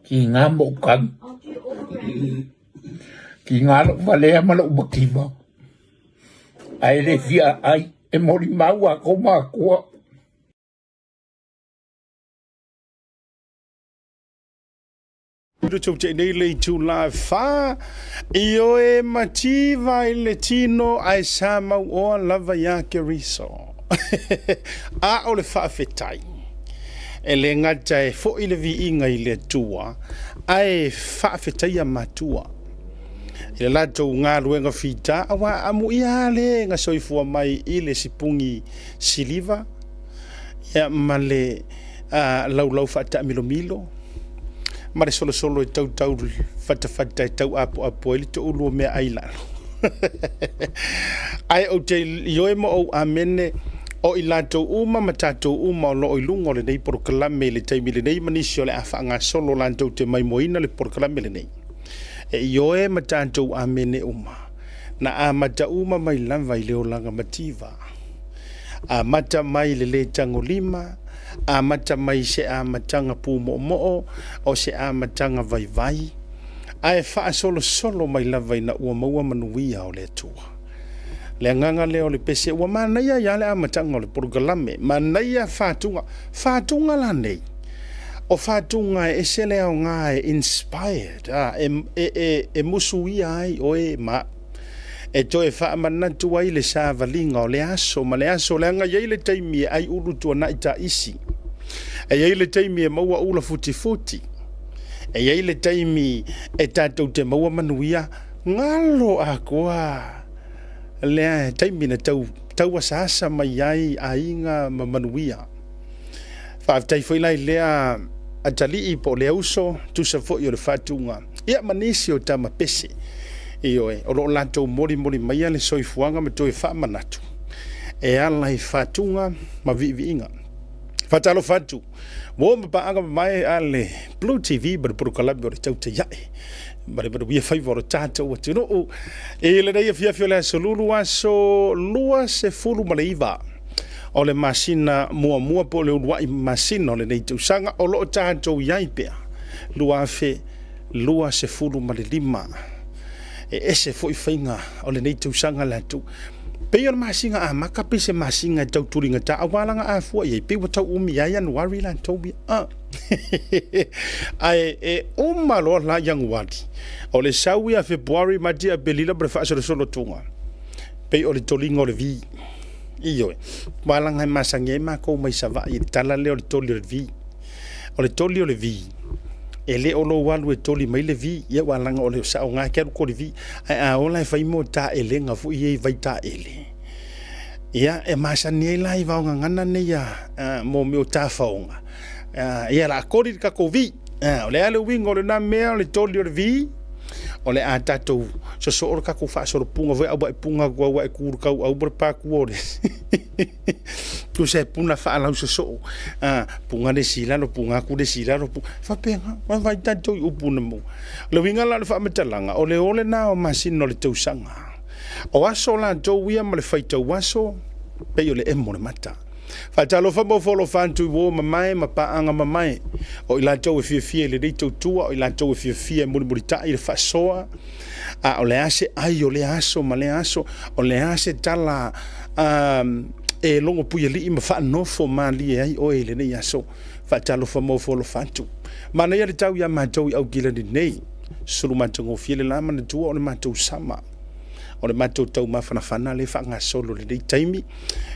ki ngā mokang, ki ngā lo walea ma lo makima. Ai le fia ai, e mori mau a ko mākua. Ruto te nei le tu la fa io e mativa le tino ai sa mau o lava ya ke riso a o le fa fetai e le ngata e fo ile vi inga ile tua ai fa fetai a matua ile la to nga luenga fita awa amu ia le nga soifua mai ile sipungi siliva ya male lau fa ta milo mare solo e tau fata e tau apo ele to ulo me aila ai o te ioe mo o amene o ilato uma matato uma lo i lungo le nei porkalame le taimi le nei manisio le afanga solo lanto te mai moina le porkalame le nei e ioe matato amene uma na amata uma mai lava i leo langa mativa amata mai le tango lima a mata mai se a matanga pu mo o se a matanga vai ai fa solo mai lava ina ua maua manuia o le tua le nganga le o le pese ua mana ya le a matanga o le porgalame mana ya fatunga la nei o fatunga e se le o ngā e inspired e musuia ai o e ma e to e fa manatu ai le sa valinga o le aso ma le aso le anga ye le taimi ai ulu tu na ita isi e ye le taimi e maua ula futi e ye le taimi e tatou te maua manuia ngalo a koa le taimi na tau asasa mai ai ainga manuia fa tai foi lai le a tali i po le uso tu sa fo yo le fatunga ia manisi o tama pese io e o lo lanto mori mai le soifuanga ma toe fa manatu e ala i fatunga ma viinga fatalo fatu mo pa anga mai ale Blue TV bar por kalabio tau te yai bar we favor tato what you know e le dai fia le solulu aso lua se fulu maleiva o le masina mua po le uai masina le nei tusanga o lo tato yai pe lua se fulu malelima e ese foi fainga o le nei tusanga la tu pe yo masinga a makapi se masinga tau turinga ta awalanga a fo ye pe wata umi ya January la tobi ai e umalo la January o le sawi a February madia belila brefa solo tunga pe o le tolingo le vi iyo malanga masange ma ko mai sava i tala le o le toli le vi o le toli o le vi ele o lo walu e toli mai le vi ia walanga o le sa o nga ke ko le vi a o la fai mo ta ele nga fu ye vai ta ele ia e masa ni lai va nga ngana ne ya mo me o ta faunga ia la ko ri ka ko vi o le ale wingo le na me o le toli o le vi o le atato so o ka ko fa so punga vai au punga go wa ku ka au ber pa ku ore tu se puna fa la so punga de sila no punga ku de sila no fa penga vai tanto u puna mo le winga la fa metalanga o le na o masino le tu sanga o aso la to wi am le faito waso pe yo le emo le mata fa talo fa mo folo fantu wo mai ma pa anga mai o ila to fie le dito tua o ila to fie muri ta il fa soa o le ase ai o le aso ma le aso o le ase tala e longo puia li ma fa no fo mali ai o ele nei aso fa talo fa mo folo fantu ma nei le tau ya ma tau au gila ni nei sulu ma tango fiele la ma tu o le ma tu sama o le matou tau mafana le fa nga solo le dei taimi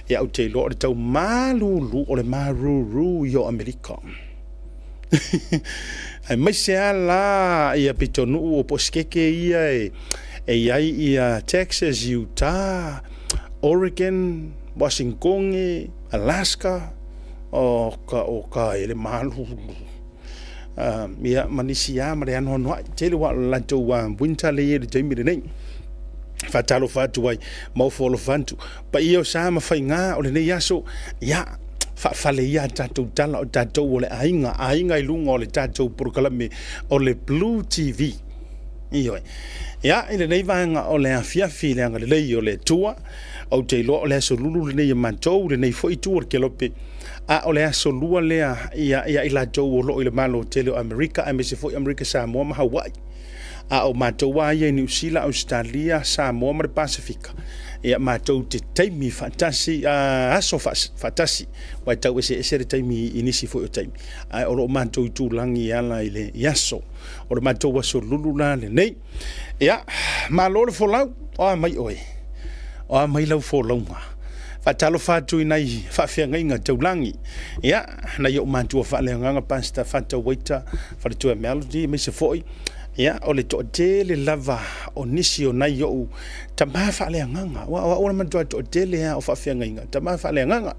e au te lo o le tau malulu o le maruru yo Amerika ai mai se ala ia pitonu o poskeke ia e ai ia Texas, Utah, Oregon, Washington, Alaska o ka ele malulu ia manisia mare ano no tele wa la to wa winter le ye taimi le nei fatalo fatu wai mau folo fantu pa io sama fainga o le nei aso ya fa fale ya tatu tala o tatu o le ainga ilunga o le tatu por kalame o le Blue TV Iyo ya ile nei vanga o le afia file anga le o le tua o te lo o le so lulu le nei mantou le nei foi tua ke lope a o le so lua le ia ila jo lo ile malo te le America a me se foi America Samoa ma Hawaii a o matou wa ia New Zealand Australia Samoa ma Pacifica ia matou te taimi fantasi aso fantasi wa tau se le taimi inisi foi o taimi a o lo matou tu langi ala ile yaso o le matou wa so lulu la le nei ia malo le folau o mai oi o mai lau folau ma fatalo fatu inai fa fianga inga taulangi ia na yo mantu fa le nganga pasta fata waita fa le tu melody me se foi ia o le to le lava o nisi o nai yo tama fa le nganga wa o man to le o fa fianga inga tama fa le nganga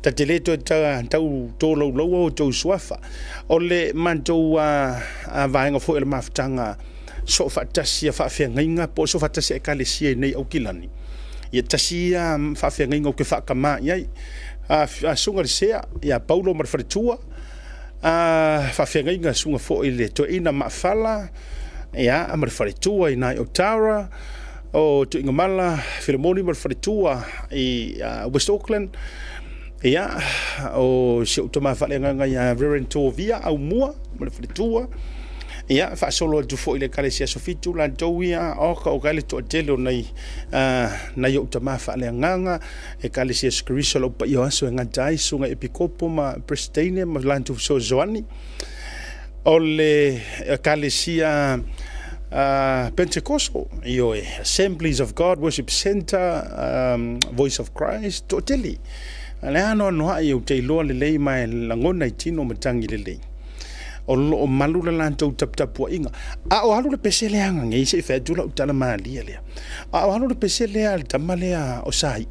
ta tele to tau to lo to swafa o le mantu a vainga fo le maftanga so fatasi fa fianga inga po so fatasi e kalesia nei au kilani ia tasia fa fianga inga ke fa kama ia a sunga sea ia Paulo marfaritua fa fianga inga sunga fo ile to ina mafala ia marfaritua ina Ottawa o to inga mala Filemoni marfaritua i West Auckland ia o se utoma fa le nganga ia Reverend Tovia au mua marfaritua ia fa solo tu fo ile kalesia sofitu la towia o ka o kale to tele nei na yo tama fa le nganga e kalesia skrisol o pa yo aso nga dai sunga epikopo ma prestine ma lantu so zoani o le kalesia Pentecostal yo Assemblies of God Worship Center Voice of Christ to tele ala no yo te lo le lei mai langona itino matangi le lei o lo malu la lantou tap inga a o halu le pesele anga ngai se fa tula utala mali le a o halu le pesele al tamale o sai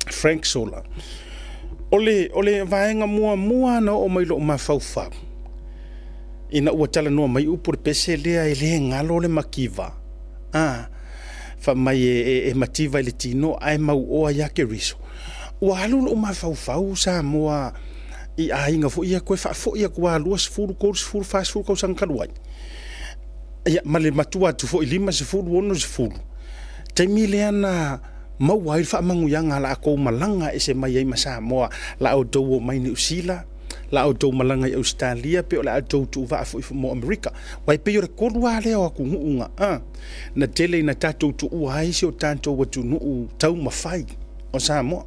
Frank Sola ole vaenga mua no o mai lo mafaufa ina o tala no mai upur pesele ai le ngalo le makiva fa mai e mativa le tino ai mau o ya ke riso o halu lo mafaufa sa moa i ainga fo ia koe fa fo ia kwa luas fulu course fulu fast fulu ko sang kalwai ia male matua tu fo lima se fulu ono se fulu te mile ana mau wai fa mangu yanga la ko malanga ese mai ai masa moa la o do mai ni usila la o do malanga i Australia pe la o tu va fo mo America wai pe yo ko wa le o ku unga na tele na tatu tu ai se o tanto wa tu nu tau mafai o sa mo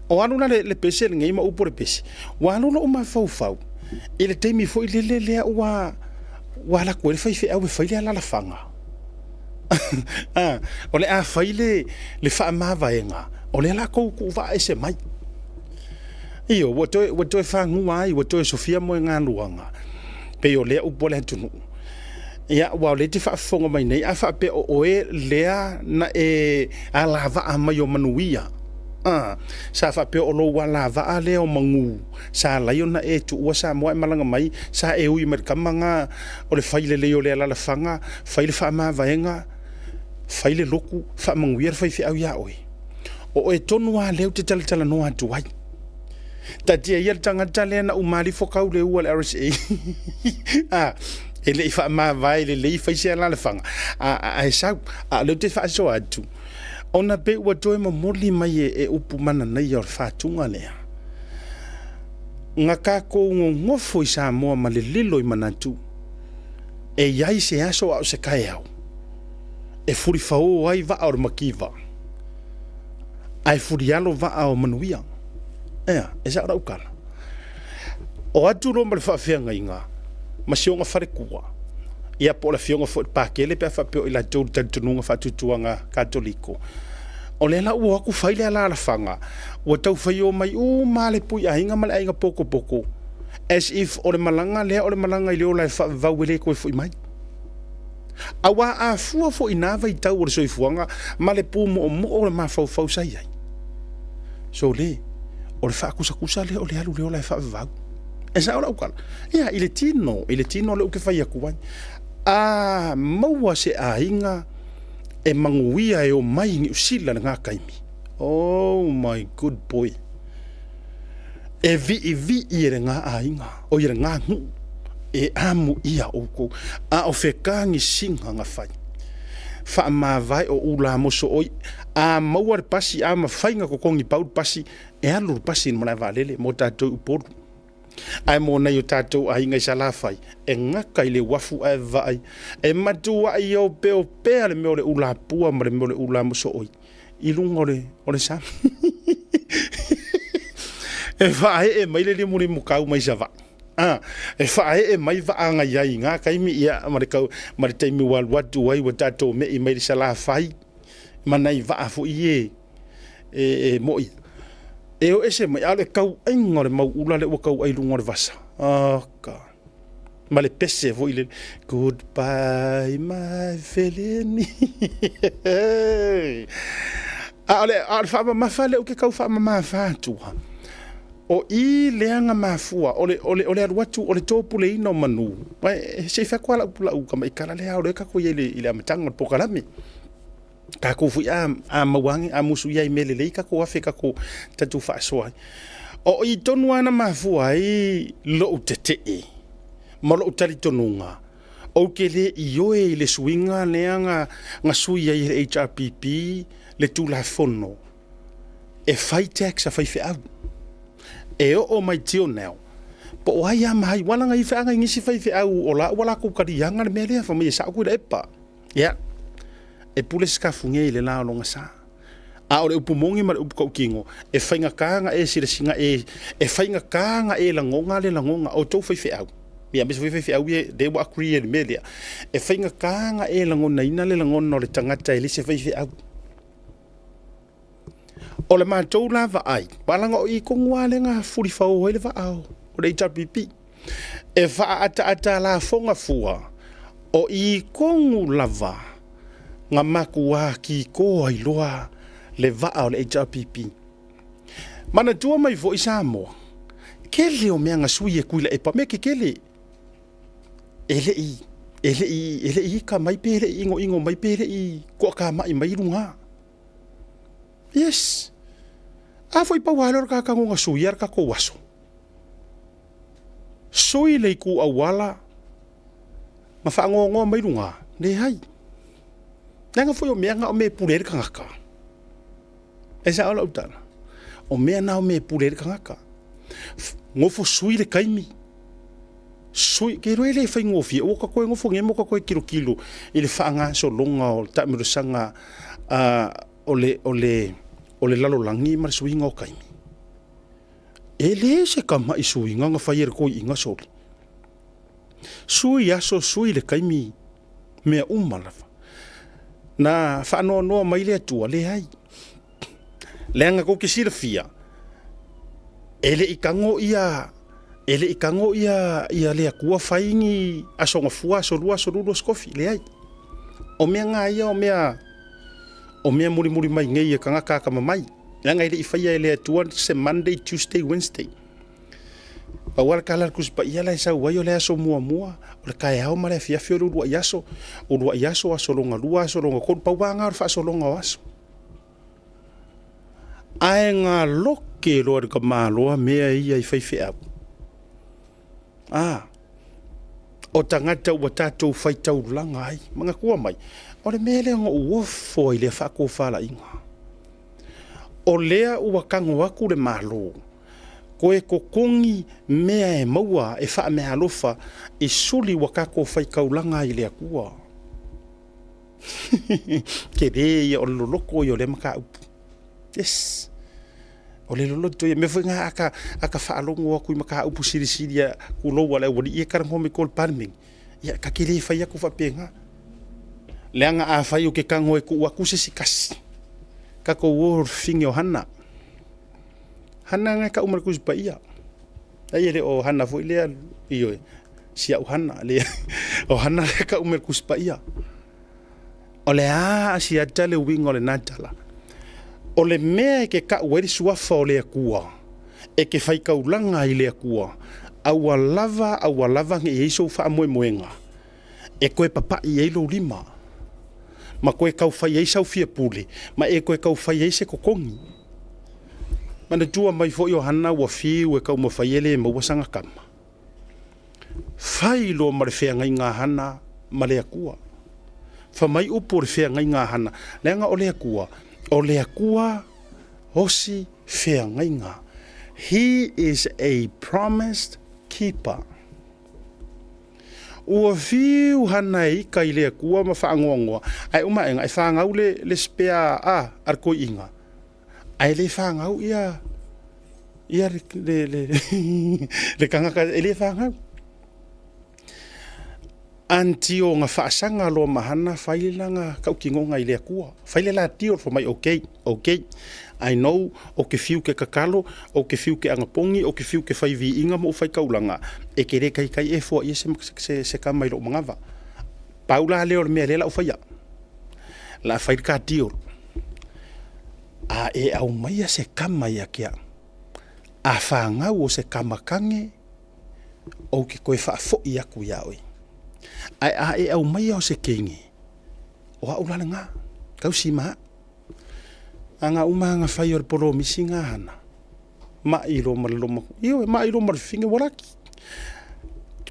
o anu na le pese ngai ma upore pese wa anu no ma fau ile temi fo ile le wa la ko fa fe au fa ile la fanga o le a fa ile le fa ma vaenga o le la ko va ese mai io wo to fa ngua wo to Sofia mo nga luanga pe yo le upole tunu ia wa le te fa fonga mai nei a fa pe o e lea na e ala va a mai o manuia sa fa pe o lo wala va ale o mangu sa la yona e tu wa sa mo malanga mai sa e ui mer kamanga o le faile le yo le la fanga faile fa ma vaenga faile loku fa mangu yer fa fi au ya oi o e tonu wa le te tala no atu wai ta dia yer tanga tale na umali fo ka le u RSA ele fa ma vai le fa se la fanga sa le te fa so atu ona pe wa toi mo moli mai e upu mana nei or fatunga lea nga ka ko ngofo isa mo ma le lilo i manatu e yai se aso au se kai au e furi fao ai va or makiva ai furi alo va au manuia e sa ra ukala o atu ro mal fa fianga inga ma si nga fare kuwa ia po la fionga fo pa kele pe fa pe ila tu tantunga fa tutuanga katoliko o le la ua ku faile ala la fanga o tau fai o mai male pui a hinga male ainga poko as if o le malanga i leo la fa vauele ko foi mai awa a fua fo inava i tau o le soifuanga male pu mo o le mafau sai ai so le o le fa kusa le o le alu leo la fa vau esa ora ukala ia ile tino le o ke fai aku ai maua se a hinga e manguia e o mai ni usila nga kaimi oh my good boy e vi i re nga ainga o i re nga ngu e amu ia o ko a o fekangi singa nga fai fa ma vai o ula mo so oi a mauar pasi a ma fainga ko kongi pau pasi e alu pasi mo na valele mo tatou uporu ai mo na yo tatou ai ngai sala fai e ngaka ile wafu ai vai e matu ai o pe ale me ole ula pua mo le me ole ula mo so oi ilungore ole sa e vai e mai le muri mo kau mai sava e fae e mai va anga ia inga kai mi ia mare tai mi wal watu wai watato me i mai sala fai manai va fu ie e moi e o ese mai ale kau ai ngore mau ula le kau ai lungore vasa ka male pese vo ile goodbye my feleni ale fa ma fale o ke kau fa ma fa tu o I leanga mafua ole aruatu ole tōpule ino manu mai se fa kwala pula u kama ikala le au ka ko ile amatanga pokalami ka ko fu a mawangi a musu ia mele le ka ko afeka ko tatu fa soai o I tonu ana mafua I lo tete ma lo tali tonunga o ke le ioe le swinga leanga nga sui ia HRPP le tula fono e fai tax a fai fe au e o mai tio neo po ai mai wala ngai fa ngai ngisi fai fe au ola wala ko karianga le mele fa mai sa ko le pa ya e pule ska funge le la longa sa a o le upumongi ma upu kingo e fainga kanga e sira singa e fainga kanga e la ngonga o to fai fe au ya bis fai fe au ye de wa create mele e fainga kanga e la ngona ina le ngona le tangata e le se fai fe au o le mātou lava ai, walanga o I kongua le ngā furi whau hoi le whaau, o le HRPP. E wha ata la fonga fua, o I kongu lava, ngā makua ki koa I loa le whaau le HRPP. Mana tua mai vo I Samoa, kele o mea ngā sui e kuila e pa me ke kele. Ele I ka mai pere ingo mai pere I, kua ka mai runga. Yes. A foi pa wala ka nga suyar ka ko waso. Sui le ku awala. Ma fa ngo mai runga. Le hai. Nga foi o mea nga o me puler ka ngaka. Esa ala utana. O mea na o me puler ka ngaka. Ngo fo sui le kaimi. Sui ke roele fa ngo fi o ka ko ngo fo ngemo ka ko kilo. Ile fa nga so longa o ta mi sanga ole lalo langi mar suinga o kaimi. Ele se kama I suinga nga whaiere koi inga sori. Sui aso sui le kaimi mea umalawa. Na whaanoa noa mai le atua le hai. Leanga ko ke sira fia. Ele I kango ia le akua whaingi aso nga fua aso rua skofi le hai. O mea ngā ia o mea muri mai ngai ka ngaka ka mamai nga ngai le ifai le atua se Monday Tuesday Wednesday pa wala kala kus pa ia la sa wayo le aso mua o le kai au mare fia fio ru iaso o ru iaso aso longa ko pa wanga fa aso longa aso ai nga loke lo ka malo mea ia ifai fia o tangata ua tatou fai tau langa ai manga kua mai o le mele ngo uofo I le whako whala inga. O lea ua kango aku le malo. Ko e kokongi mea e maua e wha mea alofa I suli wakako whai kaulanga I le akua. Ke rea o loloko I o le maka upu. Yes. O le loloto ia me foi nga aka whaalongo aku I maka upu siri kuloa le wali ia karangome kol parming. Ia kakele whai aku whapenga. Leanga a whai o ke kango e ku wakuse si kasi. Kako wor fingi o hana. Hana ngai ka umar kus pa ia. Ai ele o hana fo ilea iyo sia o hana le o hana le ka umar kus pa ia. O le a si atale wingo le natala. O le mea ke ka weri suafa o le akua. E ke whai kaulanga I le akua. Awa lava nge eiso wha moenga. E koe papa I eilo lima. Ma koe kau whai eisa u fia pule. Ma e koe kau whai eise kokongi. Mana tua mai fo I o hana ua fiu e kau mawhai ele e mawasanga kama. fai lo ma le fea ngai ngā hana ma le akua. Fa mai upo le fea ngai ngā hana. Lenga o le akua hosi fea ngai ngā. He is a promised keeper. Ua viu hana e ika i le akua ma whaangoangoa. Ai umaenga, ai whaangau le spea ar koi inga. Ai le whaangau ia le kangaka e le whaangau. Anti o nga whaasanga lo mahana whailanga kaukingonga i le akua. Whaile la tio for mai okay. I know o ke fiu ke kakalo, o ke fiu ke angapongi, o ke fiu ke whaivi inga mo whai kaulanga. E ke re kai e fua ia se kamai lo mangava. Paula leo le mea lela o whaia. La whai ka tio. A e au maia se kamai a kia. A whaangau o se kamakange o ke koe whaafo i aku ia oi. Ai e au mai o se kengi. O au lana ngā. Kau si maa. Anga umanga whai o polo misi ngā hana. Ma i lo maraloma. Ma i lo marfinge waraki.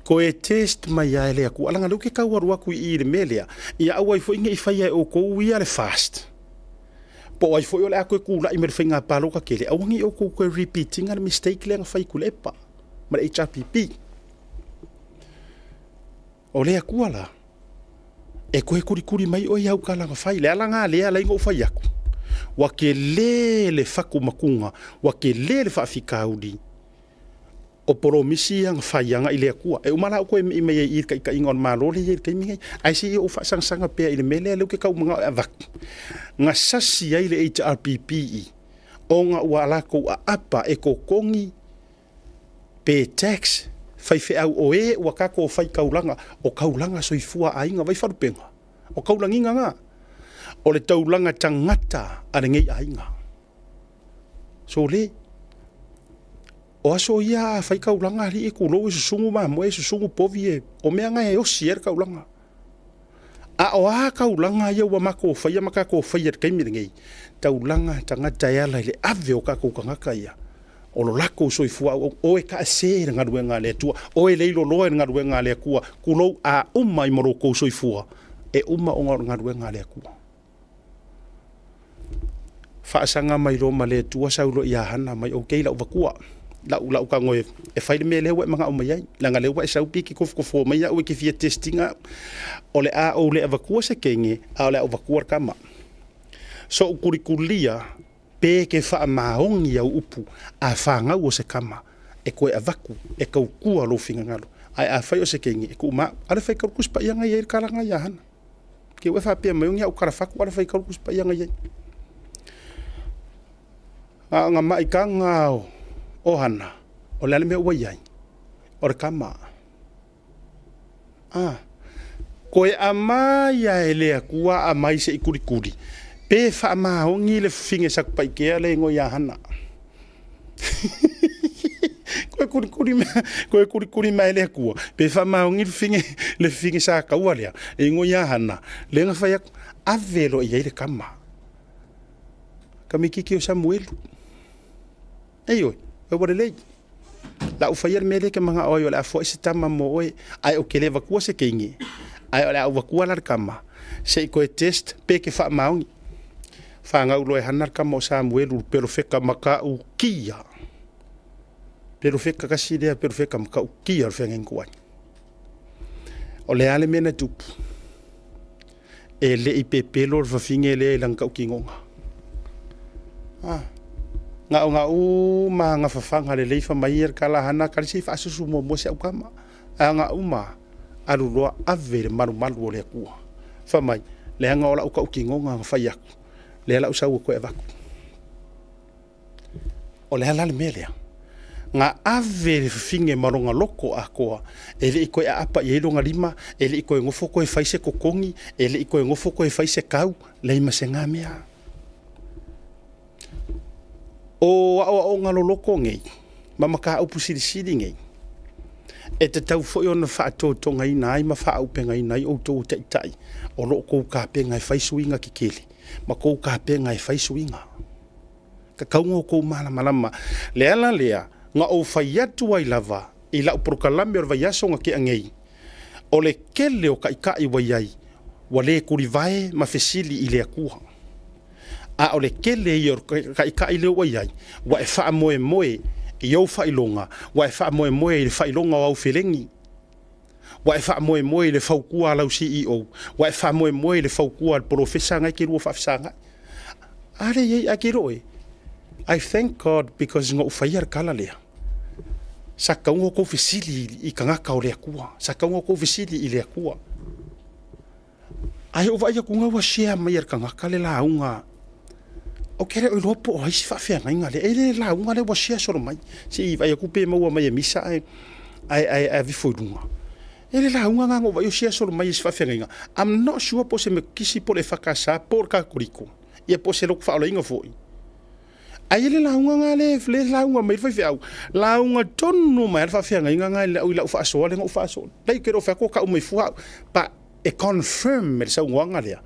Ko e test mai a ele aku. Alanga luke kau aru aku i le melea. Ia au ai fo inga i whai ai o kou ia le fast. Po ai fo i ole aku e kula i mere whai ngā palo ka kele. Awangi o kou koe repeating ana mistake le nga whai kulepa. Ma le HRPP. O lea kua la, e koe kurikuri mai o iau ka langa whai, lea langa lea lai ngō whai aku. Wa ke le whaku makunga, wa ke le whaafikaudi, o poro misi ang whai anga i lea kua. E umala o koe i mei e ir ka ingon marole i ir kai mingai, ai si o whaasangsanga pia i le mele leu ke kau mga avak. Nga sasi ai le HRPPI, o nga ua alako a apa e kokongi pe tax, fai fe au o e ua kako o fai kaulanga soifua ainga vai wharupenga. O kaulanginga ngā. O le taulanga tangata are ngei ainga. So le, o aso ia fai kaulanga ri e kulo e susungu mamo e susungu povi e o mea ngai e osi er kaulanga. A o a kaulanga ia ua mako o fai makako o fai er kaimire ngei. Taulanga tangata e ala ile ave o kako kangaka ia. O lo lako soifua o e ka se nga ruenga le tua o e leilo loe nga ruenga le kua kulo a umma i moroko soifua e umma o nga ruenga le kua faasanga mai lo ma le tua saulo ia hana mai o keila o vakua la ka ngoe e faile me lewe manga o mai la nga lewe sau piki ko fo mai o ke fia testinga o le a o le vakua se kenge a le o vakua kama so kurikulia pe ke wha maongi au upu a whangau o se kama e koe a vaku e kau kua lo whinga ngalo ai a whai o se kengi e ku ma ara whai karukus pa ianga iei karanga ia hana ke ue wha pia maiongi au karafaku ara whai karukus pa ianga iei a nga mai ka ngao o hana o lale mea ua iai o re kama koe a mai a elea kua a mai se ikurikuri pe fa maongi le finge sak pai ke le ngo ya hana koe kuri mai le kua pe fa maongi le finge sa ka wale e ngo ya hana le nga fa ya avelo ia le kama kamiki o Samuel ayo e wale le la u fayar mele ke manga oyo la fo isi tama mo oi ai o kele vakua se kengi ai la vakua la kama se ko test pe ke fa maongi fanga ulo e hanar kama o Samuel pero feka maka u kia pero feka kasi dea pero feka maka u kia fenga ngkuai o le ale mena tupu e le ipepe lor fa finge le lang ka kingonga nga u ma nga fa fanga le fa maier kala hana kalisi fa susu mo se ukama nga uma alu lo avere maru le ku fa mai le nga ola u ka kingonga fa yak le la usau ko evaku o le ala le mele nga ave finge maronga loko akoa ele iko apa yelo nga lima ele iko ngofo ko faise kokongi ele iko ngofo ko faise kau le masenga mea o nga loko ngei mama ka upu sidi ngei e te tau fo ona fa to tonga ina ai ma fa upenga ina i o to tai o lo ko ka penga faisuinga kikeli ma kou ka penga e fai suinga ka kaungo kou malama le ala lea nga o fai atu ai lava i lau prokalame o le vaiaso nga ke angei. O le kele o kai wai ai, wa le kurivae ma fesili i le akua. A o le kele i o kai le wai ai, wa e faa moe i au failonga, wa e faa moe i le failonga o au felengi. Wa e faa moe i le faukua lau CEO, wa e faa moe i le faukua le profesa ngai ke rua faafisanga. Are ye a ke roe. I thank God because ngo ufaiar kala lea. Sa kaungo ko fesili i kangaka o le akua. Sa kaungo ko fesili i le akua. Ai o vai ku nga wa share mai er kangaka le launga. O kere o lopo o hisi fafia nga le ele launga le wa share soro mai. Si vai ku pe mo mai misa ai vi foidunga. Ele launga nga vai share soro mai hisi fafia nga. I'm not sure po se me kisi po le fakasa por ka kuriko. Ia po se lo fa lo inga foi. Ai le launga nga le launga mai fa fiau. Launga tonu mai fa fia nga le o la fa so le ngo fa so. Dai ke ro fa ko ka o mai fu pa e confirm me sa nganga le.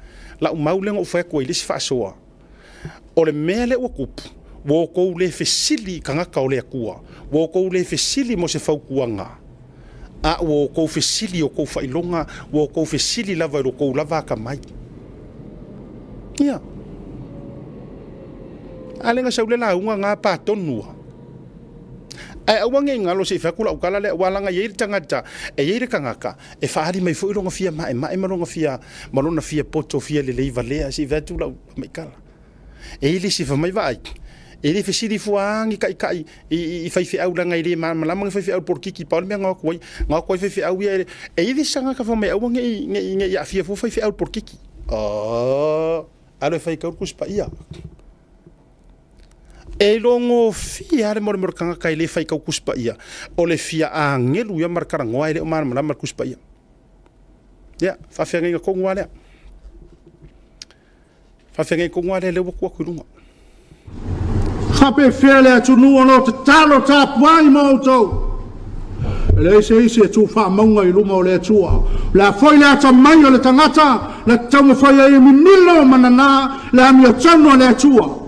La o mau le ngo fa ko ile fa so. O le mele o kupu. Wo ko le fesili kanga ka o le akua. Wo ko le fesili mo se fa kuanga. A wo ko fesili o ko fa ilonga, wo ko fesili lava ro ko lava ka mai. Yeah. Alenga sa ulela unga nga pa tonua. Ai awange ngalo se fa kula ukala le walanga yiri tangata e yiri kangaka e faari mai fo ironga fia mai maronga fia malona fia poto fia le leiva lea si vetu la mai kala. E ili si fa mai vai. Ele fe siri fuangi kai i fai fe au langa ile malama fai fe au por kiki pa me nga ko fai fe au e ili sanga ka fa mai awange nge ya fia fo fai fe au por kiki. Ale fai ka kus pa ia. E longo fia le mor kanga kai le fai ka kuspa ia o le fia angelu ya markara ngoa le mar mar kuspa ia ya fa fia ngai ko ngoa le fa fia ngai ko ngoa le wo ko kulunga hape fia le tunu ono te talo ta puai mo to le se tu fa monga i luma o le tua la foi le ta mai o le tangata la tau foi ai minilo manana la mi tano le tua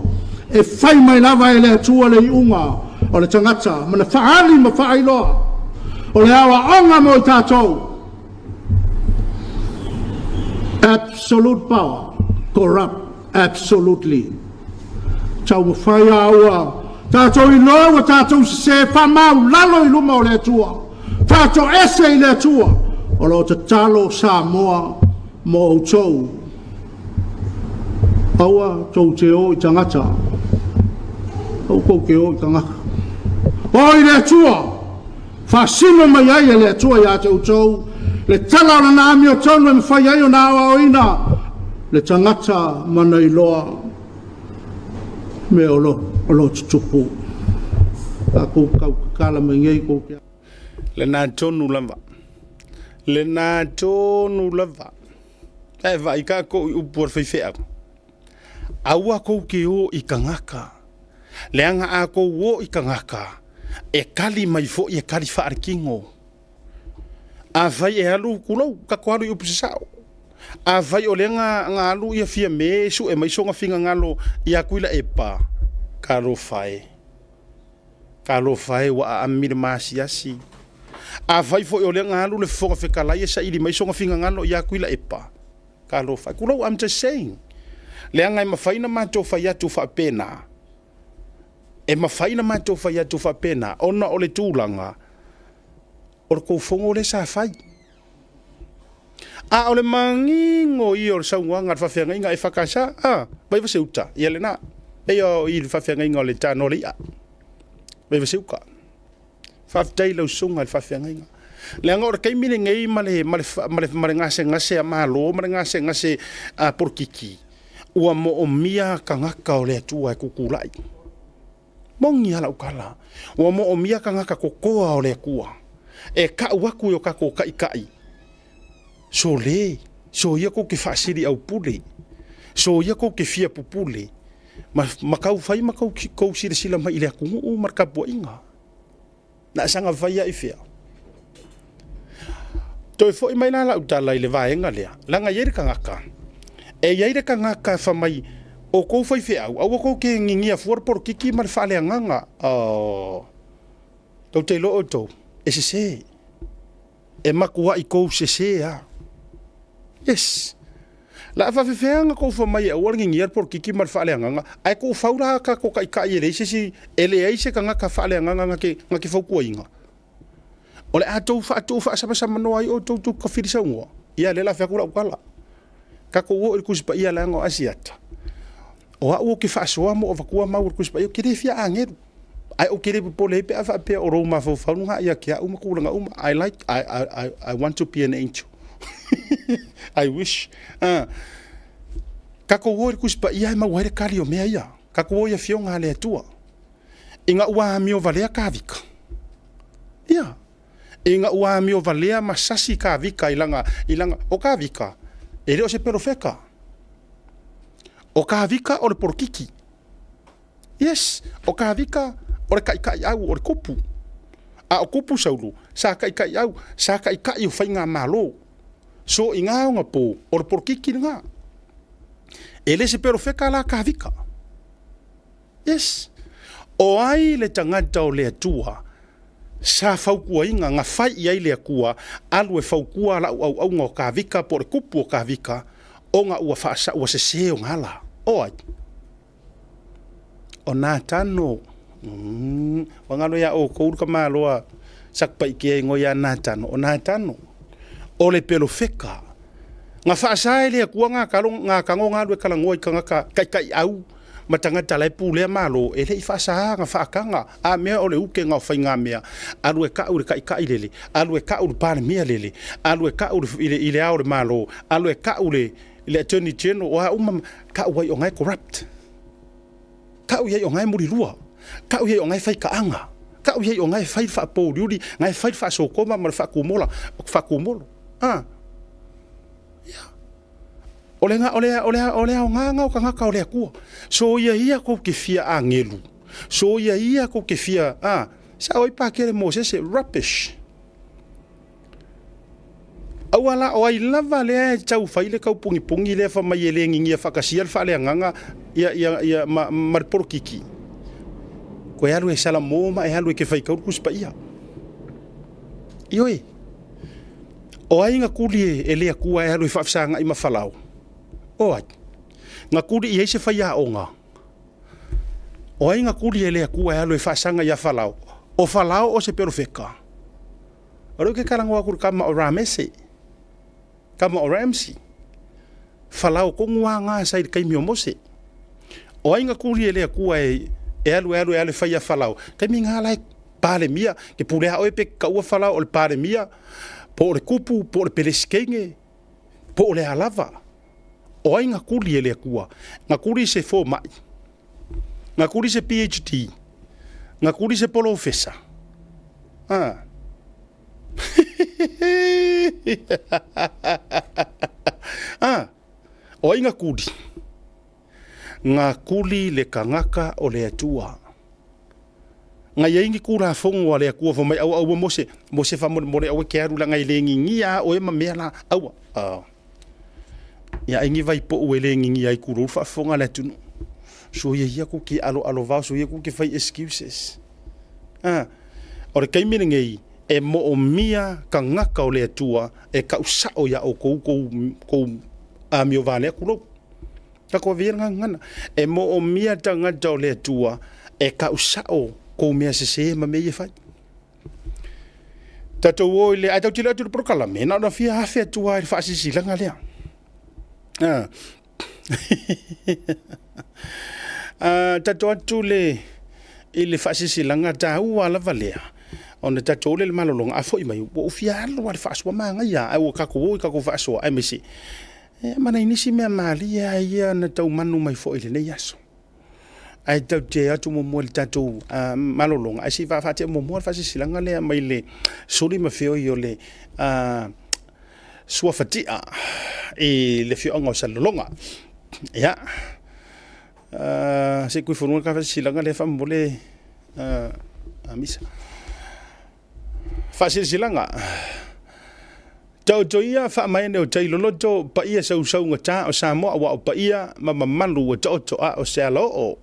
e fai mai lava e le atua le iunga o le tangata mana faali ma faailoa o le awa onga mo i tātou absolute power corrupt absolutely tau ma fai aua tātou i loa tātou se whamau lalo i luma o le atua tātou ese i le atua o lo te talo sa moa mo o tau aua tau te o i tangata o ko ke o kanga o le tua fa sino mai ai le tua ya tau le tala na na mi o tonu me fai ai na o ina le tangata mana i loa me o lo tupu a ko kala me ngai ko le na tonu lava e vai ka ko u por fai fe aua ko ke o i kangaka leanga a ko wo i kangaka e kali mai fo e kali faarkingo a vai e alu kulo ka ko alu upsao a vai o lenga ngalu ia fia me su e mai songa finga ngalo ia kuila epa kalo fai wa amir masiasi a vai fo o lenga alu le fo fe kala ia sa ili mai songa finga ngalo ia kuila epa kalo fai kulo I'm just saying leanga ma faina ma to fa ya tu fa pena e mafaina matou fai atu whapena ona o le tūlanga o le koufongo le sa fai a o le mangingo i o le sauanga le whawhiangainga e whakasa vai vase uta i ele na e o i le whawhiangainga o le tāno le ia vai vase uka whawhtei lau sunga le whawhiangainga le anga o le kaimine ngei male ngase a malo male ngase a porkiki ua mo o mia kangaka o le atua e kukulai mongi ala ukala wa mo o mia kanga ka kokoa o le kua e ka waku yo ka ko kai so ye ko ke fasiri au pule so ye ko ke fia pupule ma kau fai ma kau ko sila mai le ku u marka po inga na sanga vai ia ifia to fo i mai la utala ile vaenga le langa yeri kanga ka e yeri kanga ka fa mai o ko fai fe au ko ke ngingia for por kiki mar fale nganga to te lo to e se e makua I kou se a yes la fa feanga ko fa mai o ngi ngiar por kiki mar fa le nganga ai ko faura ka ko kai ele se ele ai se kanga ka fa le nganga ngaki fa ko inga ole atu fa sama no ai o tu ka firisa ngo ia le la fa ko kala ka ko o ku spa ia la ngo asiata o a o ki fa so mo o fa ko ma o ku spa yo kire fia angeru ai o kire po le pe fa pe o roma fa nga ia kia uma ku nga I want to be an angel I wish ka ko o ku spa ia ma wa kali o me ia ka ko ia fio nga le tua inga ua mi o valea ka vika ia inga ua mi o valea masasi ka vika ilanga o ka vika ele o se perfeka o ka vika o le porkiki yes o ka vika o le kai au o le kupu a o kupu saulu sa kai au sa kai o fainga malo so inga nga po o le porkiki nga ele se perfeka la ka vika yes o ai le tangata o le atua sa faukua inga nga fai ai le akua alu e faukua la au nga ka vika po le kupu o ka vika o nga ua faasa ua se o ngala o ai o nā tano wangalo ya o kouru ka maloa sakpa ike ngo ya nā tano o nā tano o le pelo feka nga faasa le akua nga kalong nga kango nga alu e kalangoi ka kai au matanga tala pule malo ele I fasa nga fakanga a me ole uke nga fainga mea alu e ka ure kai lele alu e ka ure pane mia lele alu e ka ure ile aure malo alu e ka ure le attorney general wa ka wa yo ngai corrupt ka uye yo ngai muri lua ka uye yo ngai fai ka anga ka uye yo ngai fai fa po riuri ngai fai fa so koma ma fa kumolo ole nga o kanga ole ku so ia ko ke fia angelu so ia ko ke fia sa oi pa kere Moses rubbish awala o ai lava le tau faile ka pungi le fa mai le ngi fa ka sia fa le nganga ia mar porkiki ko ya lu e sala mo ma e halu ke fai ka ku spa ia ioi o ai nga kuli e le ku ai halu fa sanga I mafalau oai nga kuri I se fai a onga o ai nga kuri ele ku ai lo fa sanga ya falau o falau o se perfeka o ke karanga wa kur kama o ramese kama o ramsi falau ko ngwa nga sai kai mi mose o ai nga kuri ele ku ai ele fai a falau kai mi nga lai pale mia ke pule a o pe ka o falau o pale mia po le kupu po le peleskenge po le alava o ai nga kuri ele kua nga kuri se fo mai nga kuri se PhD nga kuri se professor o ai nga kuri le kangaka o le atua nga yengi kura fongo le kua fo mai au mose fa mo le au ke aru la ngai le ngia o e mamela au ya ingi vai po uele ngi ai kuru fa fonga le tunu so ia ku ki alo va so ia ku ki fai excuses ore kai mine ngai e mo o mia ka ngaka o le tua e ka usa o ya o ko a mio vale ku ta ko vir ngana e mo o mia tanga o le tua e ka usa o ko mia se ma me ye fai tato o le ai tau tila tu pro kala me na fia ha fe tua fa si langa le tato atu le ile fasisi langa ta ua la valea ona tato le malolonga a foi mai o fia lo wa faso manga ya o ka ko faso ai mesi mana inisi me mali ya na tau manu mai foi le ne yaso ai tau te atu mo mo tato malolonga ai si va fate mo mo fasisi langa le mai le soli ma feo yo le sua fatia e le fio ngo salonga ya se kui fonu ka fa silanga le fam bole amisa fa silanga Tau ia wha mai ne o tei loloto pa ia sau ngata o Samoa wa o pa ia mamalu o to a o se alo o.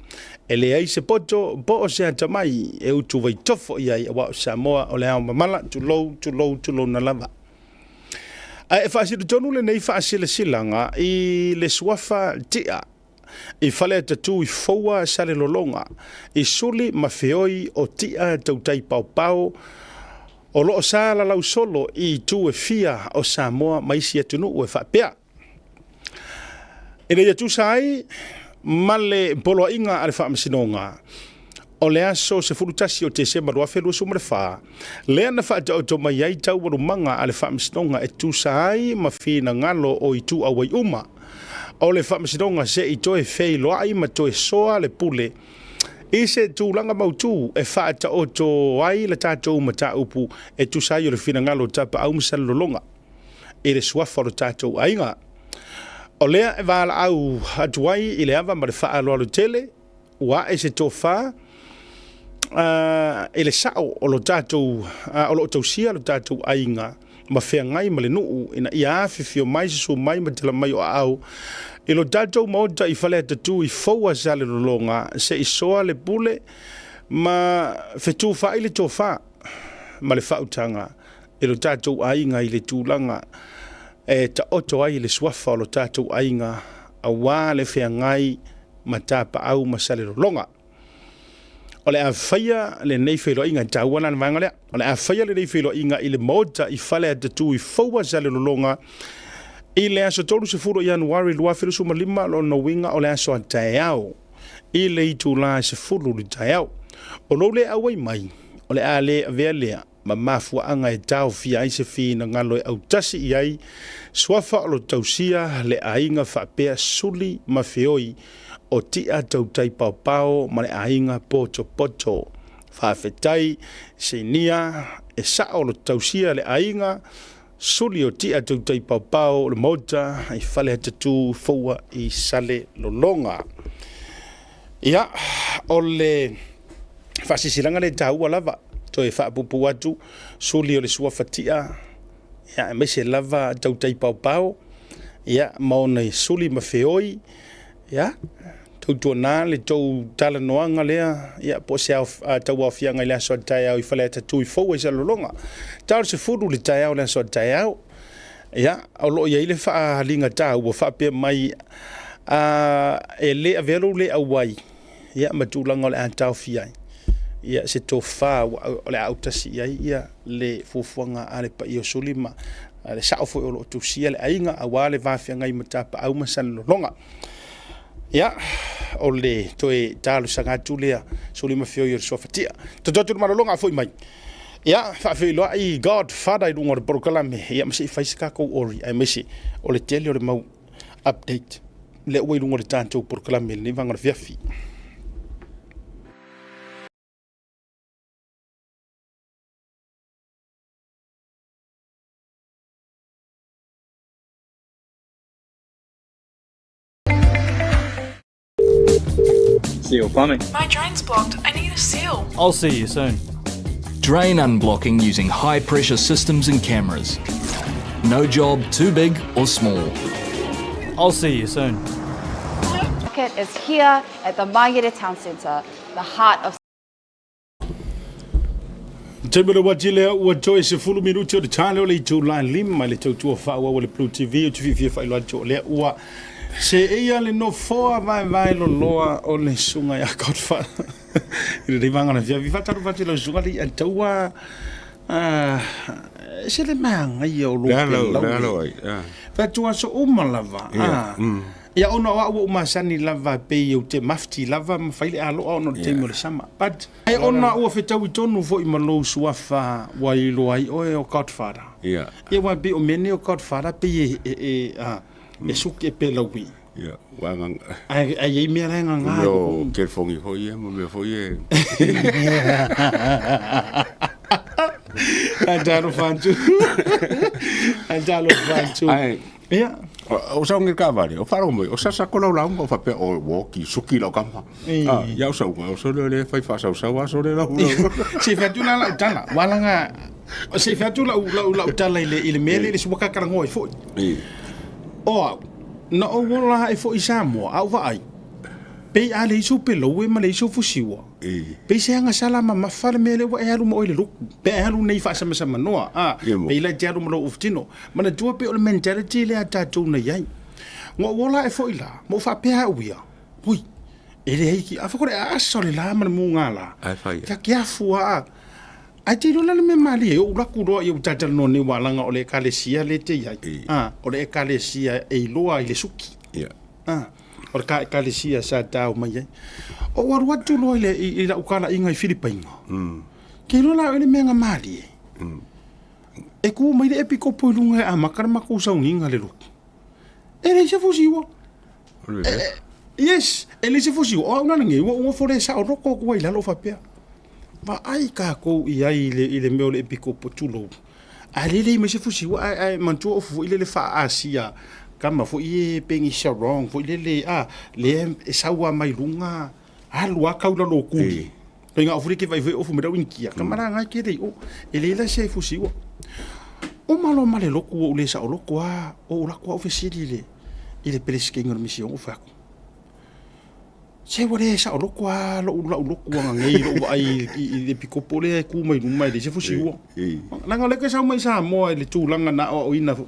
E le ai se poto po o se atamai e utu vai tofo ia i wa o Samoa o le au mamala tu lo na lava. Ai e whaasiru tonu le nei whaasile silanga i le suafa tia. I whale tatu i foua sale lolonga. I suli mawheoi o tia tautai pau pau. O loo sala lau solo i tu e fia o Samoa maisi atunu o e whapea. E rei atu sai, male polo inga ale whaamasinonga. O le aso se furutasi o te se marua whelua sumare wha. Lea na whaata o to mai ai tau warumanga ale whaamasinonga e tu sai ma whina ngalo o i tu awai uma. O le whaamasinonga se i toe whei loa i ma toe soa le pule. I se tūlanga mautu e whaata o tō ai le tātou ma tā upu e tu sai o le whina ngalo tapa au masala lolonga. E le suafa o tātou ainga. O lea e wala au hatuai i le awa ma le wha alo tele, ua e se tō wha, e le sao o lo tātou, o lo tausia lo tātou ainga, ma whea ngai ma le nuu, ina i awhiwhio mai se su mai ma tila mai o au, i lo tātou maota i whale tatu i fōua sale lolonga, se i soa le pule, ma whetu wha i le tō wha, ma le whautanga, i lo tātou ainga i le tūlanga, e ta oto ai le suafa o lo tātou ainga, a wā le whea ngai, ma tāpa au ma sale lolonga. O le a whaia le nei whelo inga i tāuana na vanga lea, o le a whaia le nei whelo inga i le maota i whale tatu i fōua sale lolonga, I le aso tolu se furo Januari lua filu suma lima lo no winga o le aso a taeao. I le itu la se furu li taeao. O lo le awai mai, o le a le avea lea, ma mafua anga e tau fia i se fi na ngalo e au tasi i ai, swafa o lo tausia le ainga whapea suli ma feoi o tia tautai pau pau ma le ainga poto poto. Whawhetai, se nia, e sa o lo tausia le ainga, suli o tia tautai pau pau le mota i whale tatu fōua i sale lolonga. Ia, o le whasisilanga le taua lava, to e whaapupu atu, suli o le sua whatia, ia, e mese lava tautai pau pau, ia, maona i suli ma feoi, ia, tautua nā le tau tala noanga lea, ia, po se au tau au fianga i lea soa tai au i whale tatu i fōua i sale lolonga. Tau se furu li tai au le so tai au. Ia, au lo ia ile fa linga tau o fa pe mai e le avelo le awai. Ia matulanga le antau fiai. Ia se to fa o le autasi ia le fofuanga ale pa io sulima. Le sa fo o lo tu sia le ainga awale va fianga i matapa au masan longa. Ia, o le toe talu sanga tulea sulima fio i sofatia. Tototu malonga foi mai. Ia, whawhiloa i Godfather i runga o Porokalame, ia masi i whaisika kou ori, ai masi o le tele o le mau update, le ua i runga o le tātou Porokalame, le vanga na fiafi. Seal plumbing. My drain's blocked. I need a seal. I'll see you soon. Drain unblocking using high-pressure systems and cameras. No job too big or small. I'll see you soon. Market is here at the Maire Town Centre, the heart of Tebele watile ua toe se fulu minuti o le tale o le itu la lima le tautua whaua o le Blue TV o tuwhiwhia whailua to le ua se eia le no foa vai lo loa o le sunga ya Godfather. I le rivanga na via vivataru vatila sunga li antaua se le manga i o lo Lalo, Fatua so umalava. Ia ona wa ua umasani lava pe i te mafti lava mawhaile a loa ono te mo le sama. But ai ona ua whetau i tonu fo i malo suafa wa i loa i oe o Godfather. Ia wa be o mene o Godfather pe e suki e pe laui. Ia, wang Ai mea renga ngā. no ke fongi hoi mo me foi Antalo fantu. Antalo fantu. ai Ia. o sa ngir ka vale o faro mo o sa sa ko la o fa pe o woki suki la kama ya o sa o so le fai fa sa wa so le la Si fatu la tana walanga O se fatu la tala ile mele le suka karangoi fo. O na o wala e fo isamo au vai. Pe ale isu pe lo e ma le isu fusiwa. Pe se anga sala ma fale mele wa e alu mo ile lu. Pe alu nei fa sama noa. Pe la jaru mo lo uftino. Mana tua pe o mentality le ata tu na yai. Ngo wala e fo ila. Mo fa pe a uia. Ui. Ele hiki a fa kore a sole la ma mo ngala. Ai fai. Ka kia fua. Ai te rola me mali e o la kuro e o tata no ne walanga o le kalesia le te yai. O le kalesia e loa ile suki. O ka kalesia sa tau mai. O war watu lo ile i la ukala inga i Filipainga. Ke rola ele menga mali. E ku mai le epiko polunga a makar makusa unga le luki. Ele se fusiwa. Yes, ele se fusiwa. O na ngi o fore sa o roko ko ila lo fa pea. Va ai ka ko i ai ile me ole epiko potulo. Ale le me se fusiwa ai mantu o fu ile le fa asia. Kama fo i pengi sa wrong fo le le sa wa mai lunga alu aka ula lo kuki penga ofuri ke vai o fu mera winkia kamara nga ke dei o ele la se fu siwa o malo male lo ku o le sa o lo kwa o la kwa ofisili ile pereske ngor mission o fa ko se wore sa o lo kwa lo kwa ngai lo ai ile pikopole ku mai lunga ile se fu siwa nga le ke sa mai sa mo ile tulanga na o ina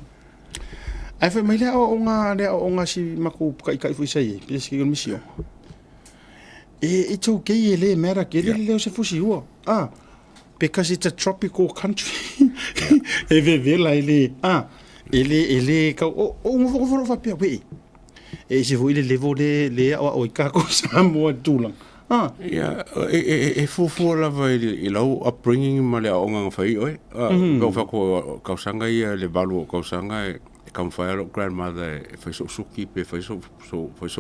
ai foi mai le o nga si maku kai foi sai pes que mission it's okay ele mera que ele se fusi o because it's a tropical country e lá ele ka o va pe we e se voi le levo le o ka ko sa mo tulang e fu la vai i lo upbringing ma le o nga fai oi ko fa ko kausanga ia le balu kausanga kam fai lo grandmother fai so suki pe fai so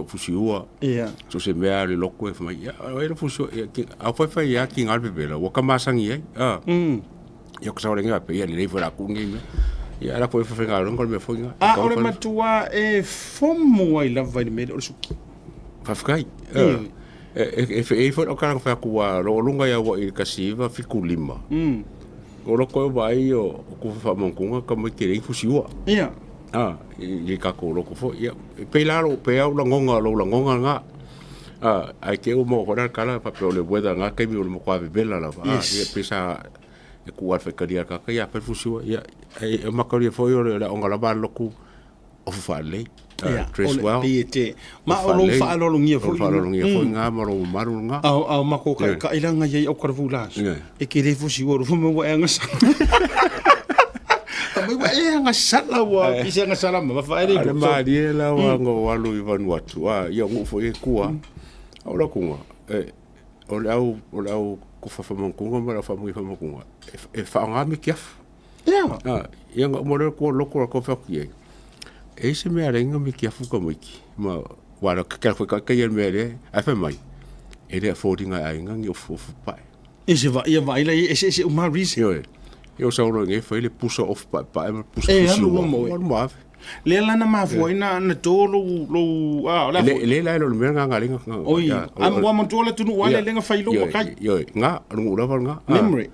fusiua so se mea le loko e fai e lo fusio a fai ya ki ngal pe bela o ka masangi ai yo ka sa renga pe ia le fora ku ngi ia la foi fai ngal ngol me foi nga ore matua e fomo ai la vai me o suki fa fai e foi o ka fa ku wa lo lunga ya wa i kasiva fikulima o loko vai o ku fa monkunga ka mo kere fusiua i ka ko loko fo ia pe la au la ngonga nga ai ke o mo hora kala pa pe le bueda nga ke mi o mo kwa bela la ia pesa e ku fa karia ka ia pe fusiwa ia e makari fo yo la onga la ba loko o fa le dress well ma o lo fa lo ngia fo nga ma lo maru nga au mako ka ilanga ye o karvulas e ke le fusiwa ro mo wa nga sa e nga sala wa ise nga sala ma fa ere ko ma diela wa ngo walu i Vanuatu ia ngo fo e kua ola kunga o ko fa mo kunga ma fa mo kunga e fa nga mi kiaf ia nga mo le ko loko ko fa ki e se me arenga mi kiaf ko mo ki ma wala ka ka ye me le a fa mai e le fodinga ai nga ngi of pa e se va ia vai le e se uma reason eu sa ro nge foi le pusa off pa pusa mo le la na ma foi na tolo lo le la lo me nga ngalinga oi am wa mo tolo tu wala le nga fai lo kai yo nga lu la nga memory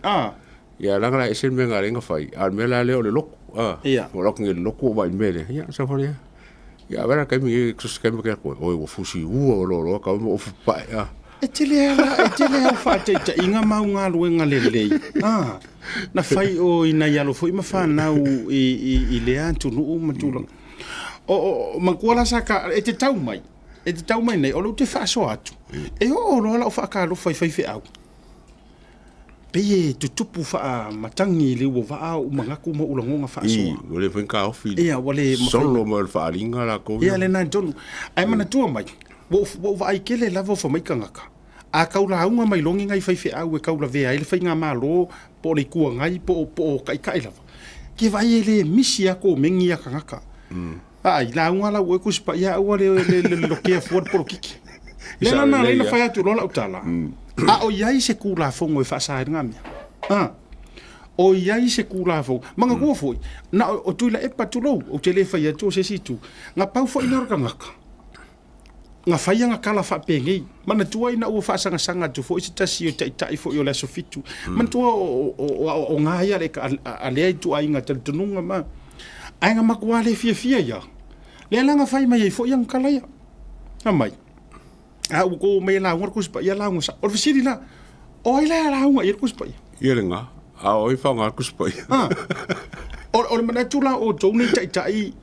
ya la nga ese me ngalinga fai al me la le lo mo lo nge lo ko va me ya sa foi ya vera ka mi ka mi ka ko o fusi lo ka mo off pa e tele fa te inga maunga luenga le na fai o ina yalo foi ma fa na i le antu no matula o makuala saka e te tau mai nei o lo te fa so atu e o lo la fa ka lo fai fe au pe tu tupu fa matangi le wo va o mangaku mo ulangonga fa so o le fen ka ofi ia wale solo mo fa linga la ko ia le na tonu ai mana tu mai wo vai kele lavo fa mai kangaka a kaula unga mai longi ngai fai au e kaula vea ele fai nga malo po le kua ngai po kai lava ke vai ele misia ko mengi a kangaka ai la unga la we kuspa ia o le lo ke for por kiki le na le fai atu lola utala o iai se kula fongo e fa sa nga mia o iai se kula fo manga ko foi na o tuila e patulo o tele fai atu se situ nga pau fo ina kangaka nga faia nga kala fa pengei mana tua ina ua fa sanga tu fo isi tasi o tai fo yo la sofitu man tua o nga ia le ale tu ai nga tununga ma ai nga makua le fia ya le langa fai mai fo yang kala ya mai a u ko me la ngor kus pa ya la ngos o fisiri la o ile la ngor kus pa ia nga a o fa nga kus pa o mana tu la o toni tai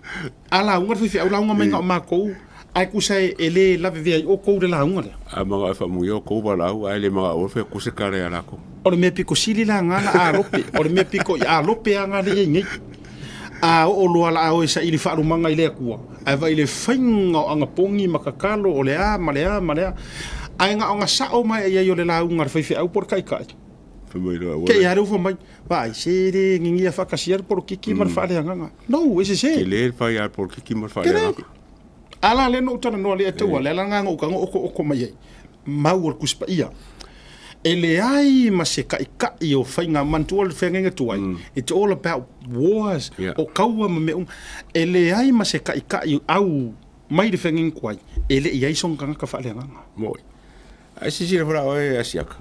ala ngor fi au la ngor me nga ma ko ai ku sai ele la vivia o ko de la ngor a mga fa mu yo ko ba la ai le mga o fe ku se kare ala ko o me piko sili la nga a rope o me piko ya lope nga de ngi a o lo ala o sa ili fa rumanga ile ku ai vai le fainga anga pongi makakalo o le a malea ai nga nga sa o mai ia yo le la ngar fi au por kai kai ke ya ru fo mai vai sere ngi fa kasier por kiki mar fa le nga no ese se ke le fa ya por kiki mar fa le nga ala le no tana no le tu le la nga o ka o ko mai maur kuspa ia ele ai ma se kai o fainga mantual fenga tuai it's all about wars o kaua me ele ai ma se kai au mai de fenga kwai ele ia son kanga ka fa le nga moi ai si fora o asiaka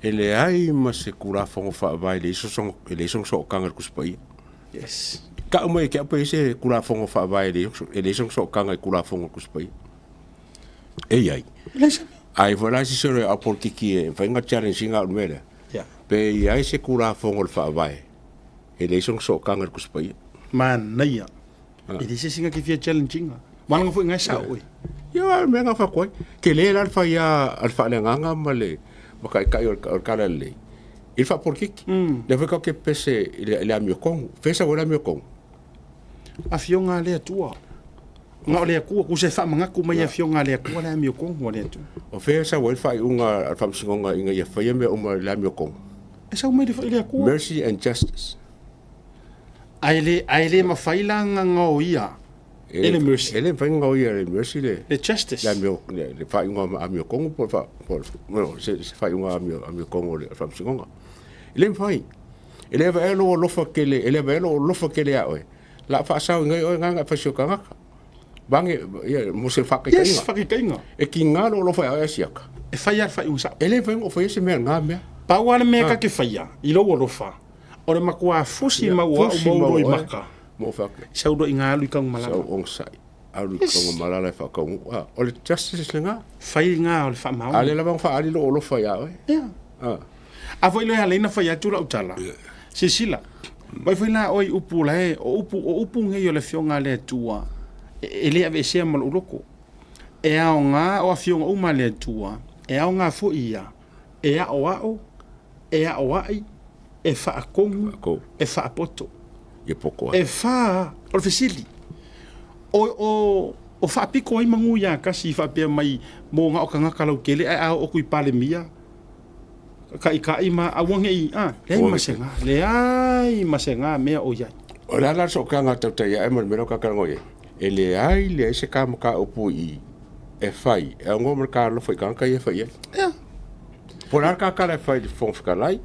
ele ai ma se kura fongo fa vai le son so kanga kuspa ia yes ka mai ke apa se kura fongo fa vai le son so kanga kura fongo kuspa ia ai ai vola si sore a por kiki fa nga challenge nga umere pe ai se kura fongo fa vai ele son so kanga kuspa ia man naia ele se singa ki fia challenging wala nga fo nga sa oi yo me nga fa koi ke le al fa ya al fa le nga male makai kai or kala le il fa por kiki le fa que pese le amio con fesa wala amio con afionga le tua nga le ku se fa manga ku mai afionga le ku le amio con wala tu o fesa wala fa unga fam singonga inga ya fa yeme uma le amio con esa mai de fa le ku mercy and justice aile ma faila nga ia ele mercy ele fa nga ia le mercy le justice le amio le fa unga amio con por no se fa unga amio con le fam singonga ele fai ele va elo lo fa kele ele va elo lo fa kele a oi la fa sa nga fa sio kanga bange ya mo se fa ka kinga e kinga lo fa a siaka e fa ya fa usa ele va o fa ese me nga me pa wala me ka ke fa ya i lo fa o le makua fusi ma wa o mo i maka mo fa sa do inga lu kang mala sa on sai alu kang mala le fa ka o le justice le nga fa inga o le fa ma ale la bang fa ali lo fa ya ya a foi le ale na fa ya tu la utala sisila vai foi na oi upu la o upu nge yo le fionga le tua ele ave se mal uloko e a nga o fionga o male tua e a nga fo ia e a o ai e fa kongu e fa poto e poko e fa o fisili o fa piko ai mangu ya kasi fa pe mai mo nga o kanga kalau kele a o kui pale mia kai ma awange le ai masenga me o ya ora la so kanga tata ya e mo ka kanga ye ele ai le se ka ka opu i e fai e ngo mer ka lo foi kanga ye fai ya por ka ka le fai fon fica lai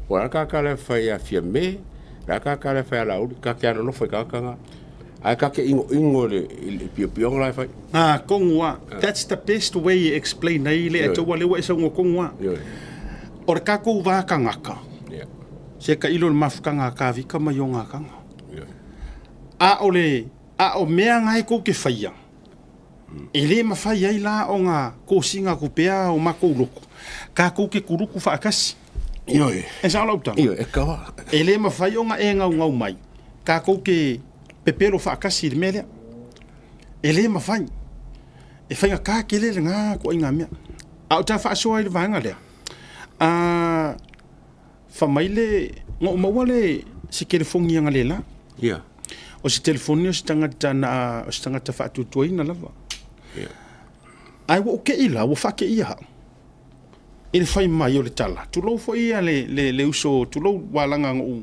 por ka le fai a fiame ka le fai la u ka no foi kanga ai ka ke ingo le pio la fai kongwa that's the best way you explain nei le to wale wa so kongwa or ka ko va kangaka se ka ilo mafkanga ka vika mayonga kanga a o mea ngai ko ke faia ele ma faia ila o nga ko singa ko pea o mako loko ka ko ke kuruku fa kasi e sa lo tang e ka ele ma faia o nga e nga mai ka ko ke pepero fa kasi de mele ele ma fai e fai ka ke le nga ko inga mea a ta fa so ai vanga le fa maile ngo mawale si telefongi nga lela o si telefoni o si tangata fa tutuina lava ai wo ke ila wo fa ke ia ele fai mai o le tala tu lo fo ia le uso tu lo walanga ngo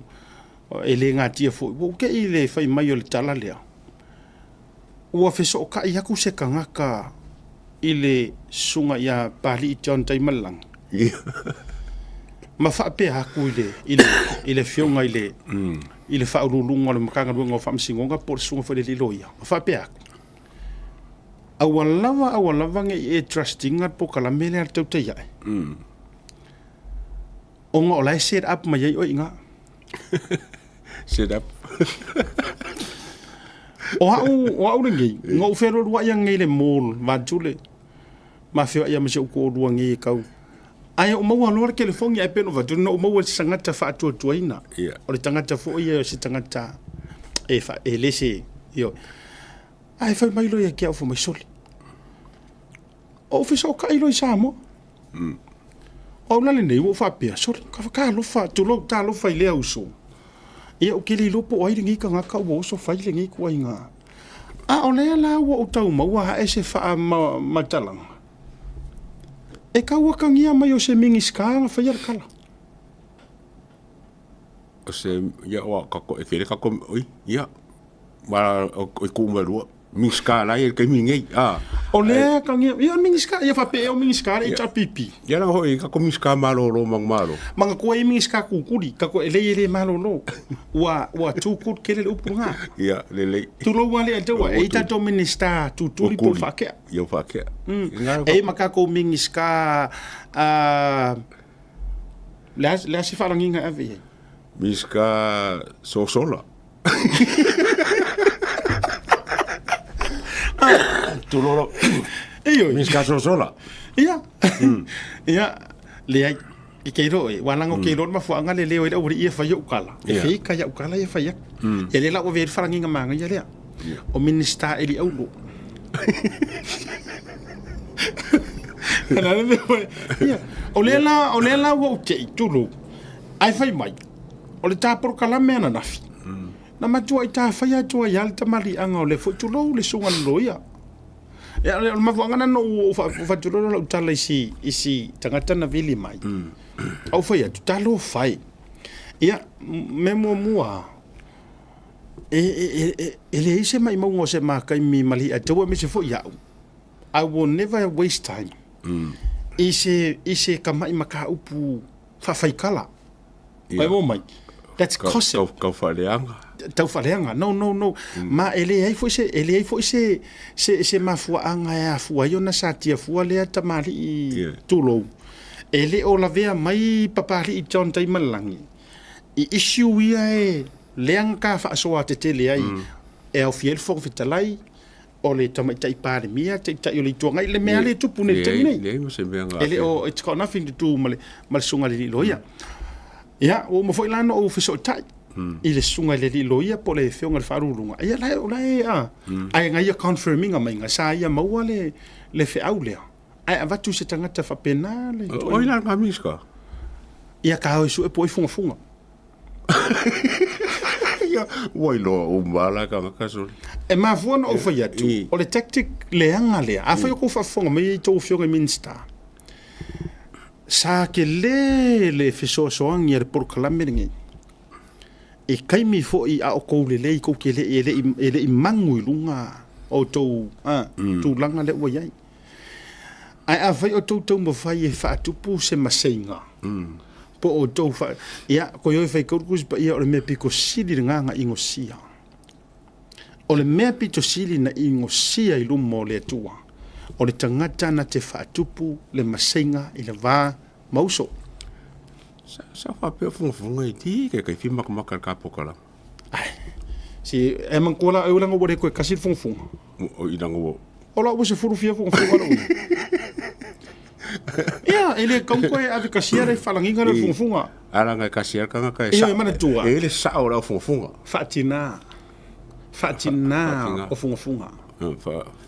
ele ngati fo wo ke ile fai mai o le tala le o fa so ka ia ku se kangaka ile sunga ya pali tion tai malang ma fa pe ha ku ile fionga ile fa ulunga le makanga ngo fa msingonga por sunga fo le liloia ma fa pe Awalawa nge trusting at po kalamele at tau te yai. O nga olai set up ma yai o inga. Set up. O au ringi. Nga ufero rua yang ngai le mall. Vajule. Ma feo ia mase uko rua ngai kau. Ai o mau aloa ke le fongi ai peno vajule. Na o mau se tangata wha atua tuaina. O le tangata fo ia se tangata. E lese. Yo. Ai fai mai loia kia ufa mai soli. O fisa o kai loi sa mo. O lale nei wo fa pia soli. Ka fa lo fa tu lo ta lo fa ile uso. Ia o kili lo po ai ringi ka nga ka wo so fa ile ngi ko inga. A o le la wo o tau ma wa e se fa ma talang. E ka wa ka ngia mai o se mingi ska fa ia kala. O se ia wa ka ko e kere ka ko oi ia. Ma o ku ma ru mingiska la e ke mingi o le ka ngia ia mingiska ia fa pe o mingiska e ta pipi ia na hoi ka ko mingiska malo malo manga ko e mingiska ku kuri ka ko ele malo lo wa tu ku kele upunga ia le tu lo wale ate wa e ta to minista tu li po fa ke ia fa ke e maka ko mingiska la si fa langinga ave mingiska sola tu lo iyo mingiska sola ia ia le ai ke ro e walango ke ro ma fuanga le leo o ia fa yo kala e fe ka ya kala ia fa ya e le la o ver faranginga manga ia le o minista eli aulo o le la wo te tulu ai fai mai o le ta por kala mena nafi na matua ita fa ya tua ya ta mali anga o le fo tulo le sunga loia ya le ma fuanga no fa tulo lo tala isi tangata na vili mai au fa ya talo fai ya memo mua ele ise mai mo se ma kai mi mali a tua me se fo ya I will never waste time ise kamai maka upu fa fai kala mai mo mai that's cost ka fa leanga tau whareanga, no. Ma ele ai foi se mafua anga e afua iona sa tia fua lea tamari i tulo. Ele o la vea mai papari i John Taimalangi. I issue ia e leanga ka whaasoa te tele ai e au fiel fok fitalai o le tamaitai pare mia, te tai o le tuangai, le mea le tupu ne te nei. Ele o, it's got nothing to do ma le sunga le loia. Ia, o mo foi lano o fiso tai. I le sunga le li loia po le whionga le wharurunga. Ia lai ai ngai a confirming a mainga sa ia maua le whiau lea. Ai a watu se tangata whapena le. Oi la ngā miska? Ia ka hau isu e po i funga. Ia, wai loa o mbala ka makasuri. E maa fuana o whai atu. O le tactic leanga lea. A whai o ko whafonga mai i tō whionga minsta. Sa ke le whisoasoangi a le porokalamiringi. E kaimi fo i a o kou le kou ke le i mangu i lunga o tau langa le ua iai. Ai a whai o tau mawhai e whaatupu se maseinga. Po o tau whai, ia, ko ioi whai kaurukus pa ia o le mea piko sili le nganga ingo sia. O le mea pito sili na ingo sia i lumo le atua. O le tangata na te whaatupu le maseinga i le vā mauso. Sa fa pe funga i ti ke kai fima ko makar ka pokala. Ai. Si e man kola e ulango wore ko kasi funga. O ilango. Ola wo se furu fia funga no. Ia, ele kom ko e ave kasiera e falanginga le funga. Ala nga kasiera ka nga kai. Ia mana tua. Ele sa ora funga. Fatina o funga.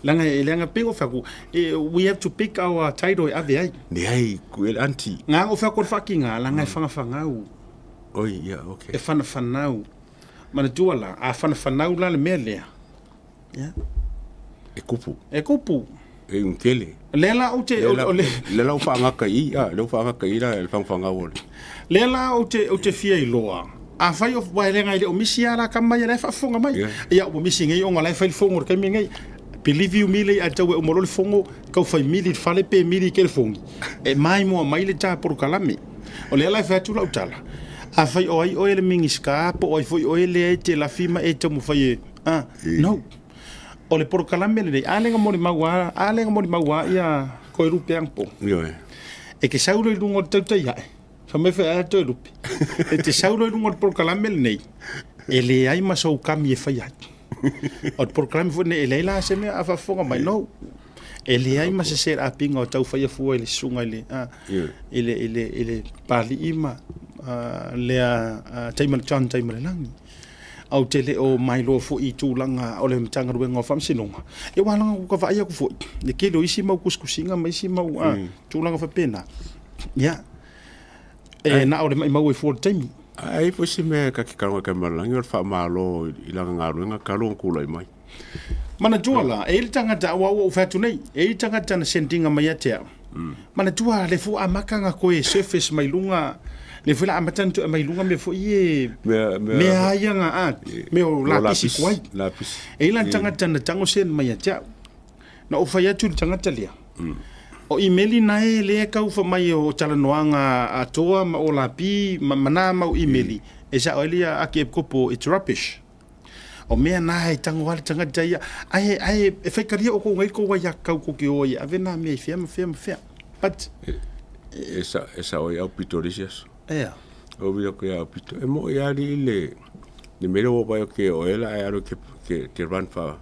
Langa pingo faku. We have to pick our title ave ai. Ne ai ku el anti. Nga o faku fakinga langa fanga u. Oi, yeah, okay. E fanau. Mana tua la, a fanau la le mele. Ya. E kupu. E un tele. Lela o te lela o fanga kai, le fanga kai la el fanga wole. Lela o te fia i loa. A fai of wailenga ile o misia la kama ya fa fonga mai. Ia o misi ngai o ngala fai fongo kai ngai. Believe you mili a tau o morole fongo kau fai mili fale pe mili ke fongi. E mai mo mai le ta por kalame. O le la fa tu la utala. A fai o ai o ele mingiska po o foi o ele te la fima e te mo fai. No. o le porokalame le alenga mo le maua ia ko rupe ang po Yo e. e ke saulo i lungo tauta ia fa me fa ato rupe e te saulo i lungo porokalame le nei e le ai masou kami e fai atu o porokalame fo ne e leila se me afa fonga mai no e le ai ma se ser a pinga o tau fai fu ele sunga ele pali ima le taimal chan taimal langi au tele o mai lo fo i tūlanga o le mtanga ruenga o whamsinonga. E wālanga ku ka whaia ku fo. Le ke lo isi mau kuskusinga ma isi mau tūlanga whapena. Ia. E na o le mai mau e fo taimi. Ai fo si me ka ki karanga ka malangi o wha malo i langa ngā ruenga ka lo kula i mai. Mana tuala, e ili tangata wa o whatu nei, e ili tangata na sendinga mai atea. Mana tua le fu amakanga koe surface mai lunga le fula amatan tu mai lunga me fo ie me ayanga at me o lapisi kwai lapisi e lan tangata na tango sen mai atea na o faya tu tangata lia o emaili nai le ka ufa mai o talanoanga atoa ma o lapi mana ma o emaili e sa olia aki kopo it's rubbish o mea nai tango wale tangata ia ai e fekaria o ko ngai ko wa ya ka ko ki o ia avena me fia but esa o ia pitorisias yeah. O vio que a pito. E mo ia le mero o vai que o ela é aro que run fa.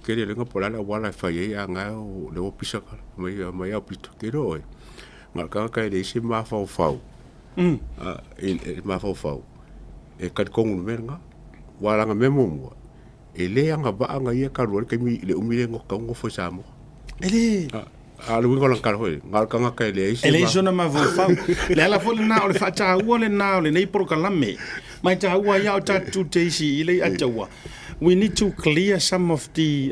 Que le ngo pola la wala fa ye nga o le o pisa ka. Mai a pito que ro. Ngal ka le si ma fa fa. Ma fa fa. E ka kong menga. Wala nga memo. E le nga ba nga ia ka ro ke mi le umi ngo ka ngo fo sa mo. Ele lu wingo lang karhoy ngal ka nga kay le isi na ma vo fa le ala fo na o le fa ta o le na o le nei por kalame mai ta wa ya o ta tu te isi ile atawa we need to clear some of the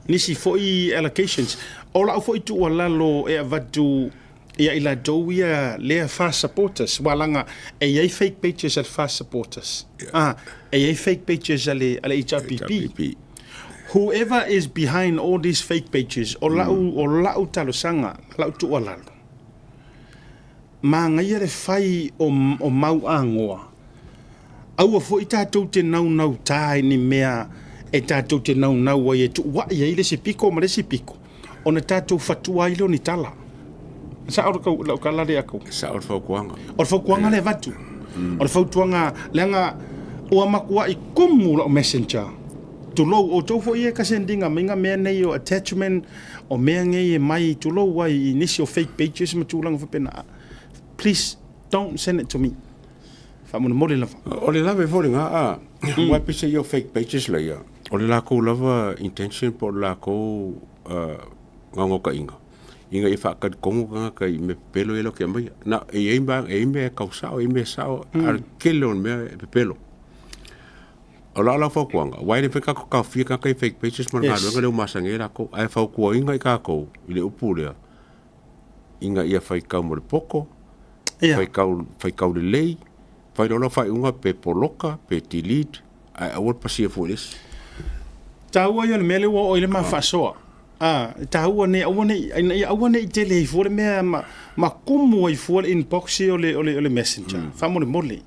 nisi fo I allocations ola fo tu wala lo e vatu ia ila doia le fast supporters walanga e fake pages at fast supporters e fake pages ale HRPP. Whoever is behind all these fake pages, o lau talosanga, lau tu alalo. Ma ngai re fai o mau angoa. Au fo I tātou te nau tāi ni mea e tātou te nau wa e tu wa ia ile se piko ma le se piko. O na tātou fatua ilo ni tala. Sa ora ka lare ako. Sa ora fo kuanga. Ora fo kuanga le vatu. Ora fo tuanga lenga o makua I kumu o messenger. Tulo o tofo ia ka sendinga minga mea nei o attachment o mea ngai mai tulo wai initial fake pages ma tulanga whapena. Please don't send it to me. Whamuna mole lava. O le lava e whoringa wai pisa i o fake pages la ia. O le lako lava intention po lako ngango ka inga. Inga I whakad kongo kanga ka I me pelo elo kia mai. Na e me kausao, e me sao ar kele on mea e pelo. O la fa kuanga wai le feka ka fika ka fake pages man ngalo ngale masangera ko ai fa ku inga ka ko ile upule inga ia fai ka mo poko fai ka le lei fai lo fai unga pe poloka pe delete ai a wot pasia folis taua yo mele wo ile ma fa so taua ne awone tele fo le me ma kumu ai fo inbox o le messenger fa mo le mole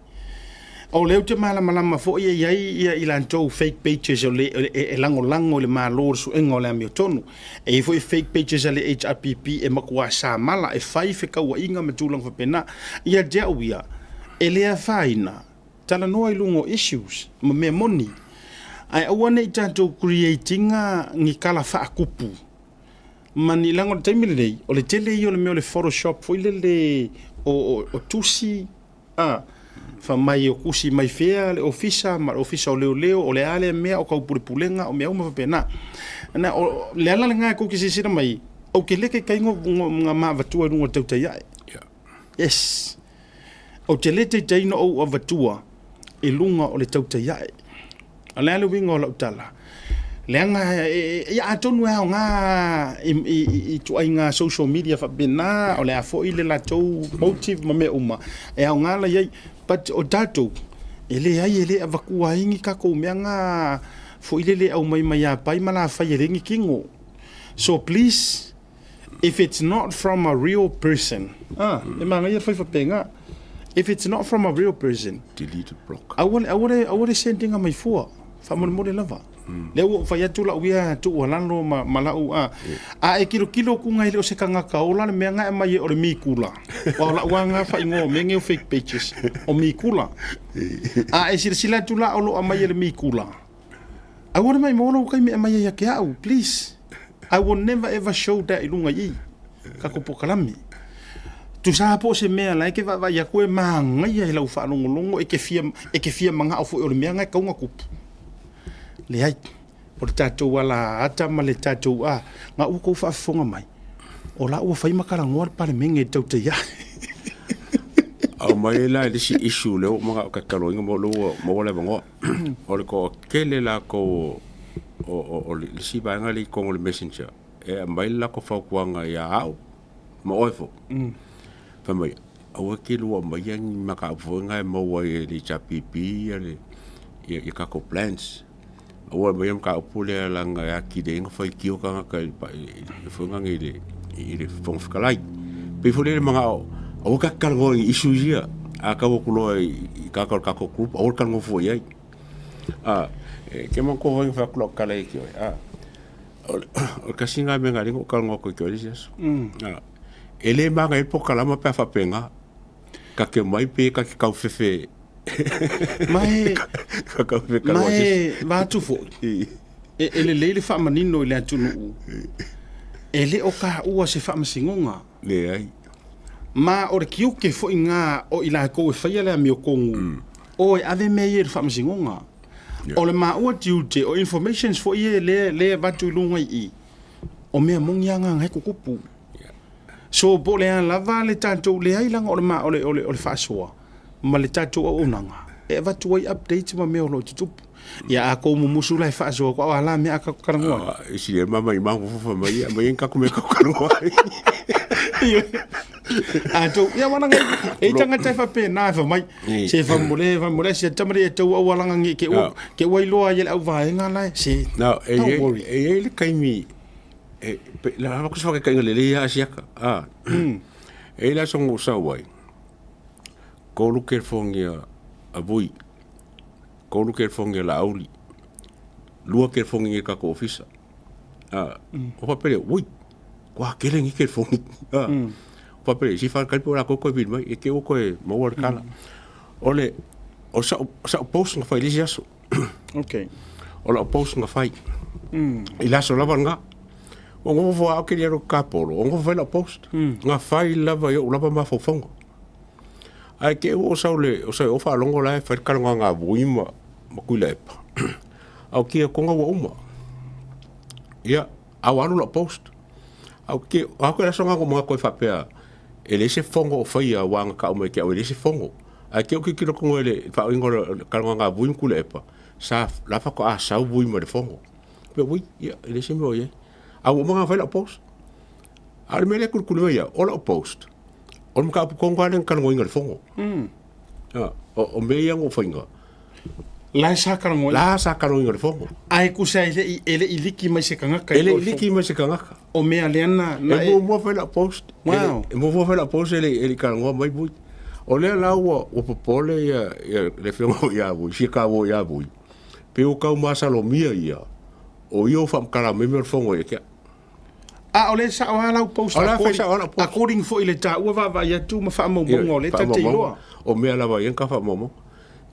o leu te malama fo ia ilantou fake pages o le lango le malo su engo le mi tonu e fo fake pages le HRPP e makua sa mala e fai fe ka inga matulang fa pena ia dia ele faina tala no ai lungo issues me moni ai awane tanto creating ngi kala fa kupu mani lango te milei o le tele yo le me le Photoshop fo le o tusi fa mai o kusi mai fea le ofisa o leo o le ale mea o kau pulenga o mea uma pena na o le ala nga ko kisi sira mai o ke leke kai nga ma vatua no tau tai yes o te lete tai no o vatua e lunga o le tau tai ala le wingo la utala le nga ya tonu nga I tu ai nga social media fa bena o le afo ile la tau motive ma me uma e nga la ye but o tatou ele avakua ingi ka ko meanga fo ile au mai pai mala fa yerengi kingo so please if it's not from a real person e manga ia fa penga if it's not from a real person delete block I want sending my for fa mo lava le o fa ya tu la uia tu o lano ma la u a e kilo ku ngai le o se kanga ka o la me nga mai o le mi kula o la wanga fa ingo me nge fake pages o mi kula e sila tu la o lo mai le mi kula I want my mono kai me mai ya kia please I will never ever show that ilunga i ka ko pokalami tu sa po se mea la ke va ya ko ma ngai ya lau fa longo e ke fia manga o fo o le mea ngai ka nga kupu le ai o le tatou ala ata ma le tatou nga u ko fa fonga mai o la u fai makala ngor pa le menge tau te ya au mai la le si issue le mo ka kalo ngo mo le bongo o le ko kele la ko o le si ba nga le ko le messenger e mai la ko fa kuanga ya au mo oifo fa mai au ke lu mai yang maka vonga mo wa le chapipi le e ka ko plans o mai ka pule la nga ya ki de ngo fa ki o ka fonga ngile ile fon fkalai pe fo le manga o ka kalgo isu ia a ka ko lo ka group o ka ngo fo ia ke mo ko ho fa klo kala ki o ka singa me ngari ko ka ngo ko ki ris ele manga e po kala ma pa fa penga ka ke mai pe ka ka fefe mai ka fe kala va tu fo ele le fa manino le atu no ele o ka u se fa masingonga le ai ma o kiu ke fo inga o ila ko fa ya le mi ko o ave me ye fa msingonga o le ma o tiute o informations fo ye le batu lunga I o me mong yanga ngai ko kupu so bo le la vale tanto le ai langa o le ma o le fa so ma le tanto o nanga e batu i update ma me o lo tupu ya ko mo musula fa so ko ala me aka karango si le mama I ma fo mai ka ko me ka karango to ya wana ngai e tanga tai fa pe na fa mai se fa mole se tamare to wala ngi ke wailo ya au va nga lai se no e le kai mi la ko fa ka ngale ya siaka e la son sa wai ko lu ke fongia abui ko lu ke fongia la auli lua ke fongia ka ko ofisa o pa pele ui kwa kele ngi ke fongia papel si fa kalpo la ko bin mai e ke o ko mo wor kala ole o sa post nga fai lisiaso okay o la post nga fai ila so la vanga o ngo vo a ke ro kapolo o ngo fa la post nga fai la va yo la ma fo fongo ai ke o sa o fa longo la fa ka nga buima ma kuile pa au ke ko nga uma ya awalu la post au ke a ko la so nga mo ko fa pe ele se fongo foi a wanga ka o ke ele se fongo a ke o ke kilo ko ele fa ingolo ka nga buim kulepa sa la fa ko a sa buim de fongo pe oui ya ele se mo ye a o mga fa la post al mele ku ya o la post o mga ko ngalen ka ngo ingol fongo o me yang o finga la sa ka ngo ingol fongo ai ku sa ele iliki mai se kanga ka ele iliki mai se kanga o me alena na mo fa la post mo fa la post ele ka ngo mai bui o le la o popole ya le fengo ya bui si ka wo ya bui pe o ka ma salomia ia o yo fa kala me fongo ya o le sa o la post according for ile ta o va ya tu ma fa mo mo le ta te lo o me la va yen ka fa mo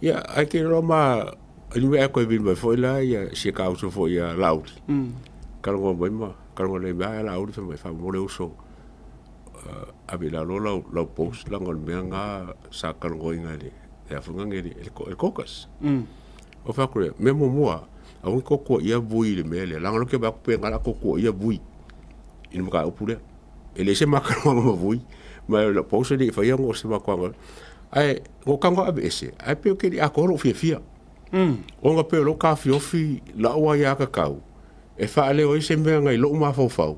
ya ai ke roma ni me ko bin foi la ya si ka uso foi ya lauri kalgo mai ma kalgo le ba la lauri me fa mo le uso abila lo la post la ngol me nga sa kalgo ingale ya funga ngeli el kokas o fa ko me mo a un ko ia bui le mele la ngol ke ba pe ngala ko ia bui in mo ka opule ele se ma kalgo mo bui ma la post de fa yang o se ma ko ai o kango abese ai pe ke a ko ro fia o nga pe lo ka fi la wa ya ka kau e fa ale o se me ngai lo ma fo fau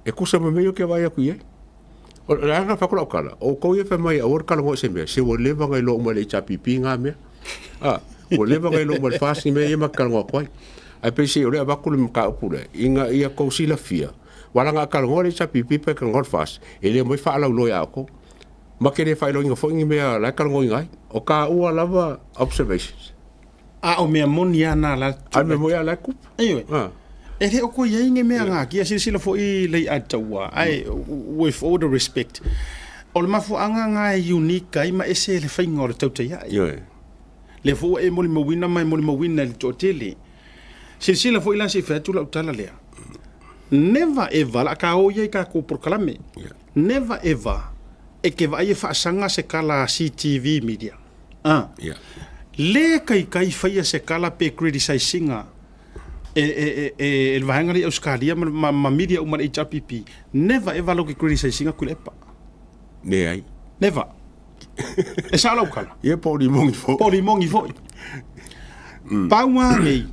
e ku sa me yo ke vai ku ye o la nga fa ko kala o ko ye fa mai o kala mo se me se o le va ngai lo ma le chapi pinga me o le va ngai lo ma fa si me ye ma kala ngo ko ai pe se o le ba ku le ka pule inga ia ko si la fia wala nga kala ngo le chapi pe ka ngo fa ele mo fa la lo ya ko ma ke le fa lo ngo fo ngi me la kala ngo ngai o ka u lava observations A o mea moni ana la. Ai me mo ya la kup. Ewe. E re o ko ia inge mea ngā kia sila fo I lei ataua. Ai, with all the respect. O le mafu anga ngā e unique ai ma ese le whainga o le tautai ai. Ie. Le fo e moli mawina mai moli mawina le to tele. Sila fo ila se fetu la utala lea. Never ever, la ka o ia ka ko proklame. Never ever, e ke vai e whaasanga se kala CTV media. Yeah. Le kai whaia se kala pe criticizinga e vahangari Australia ma media umar HRPP. Never ever lo ke criticizinga kulepa. Ne ai. Never. E sa lau kala. Ia pori mongi fo. Pori mongi fo. Paua nei.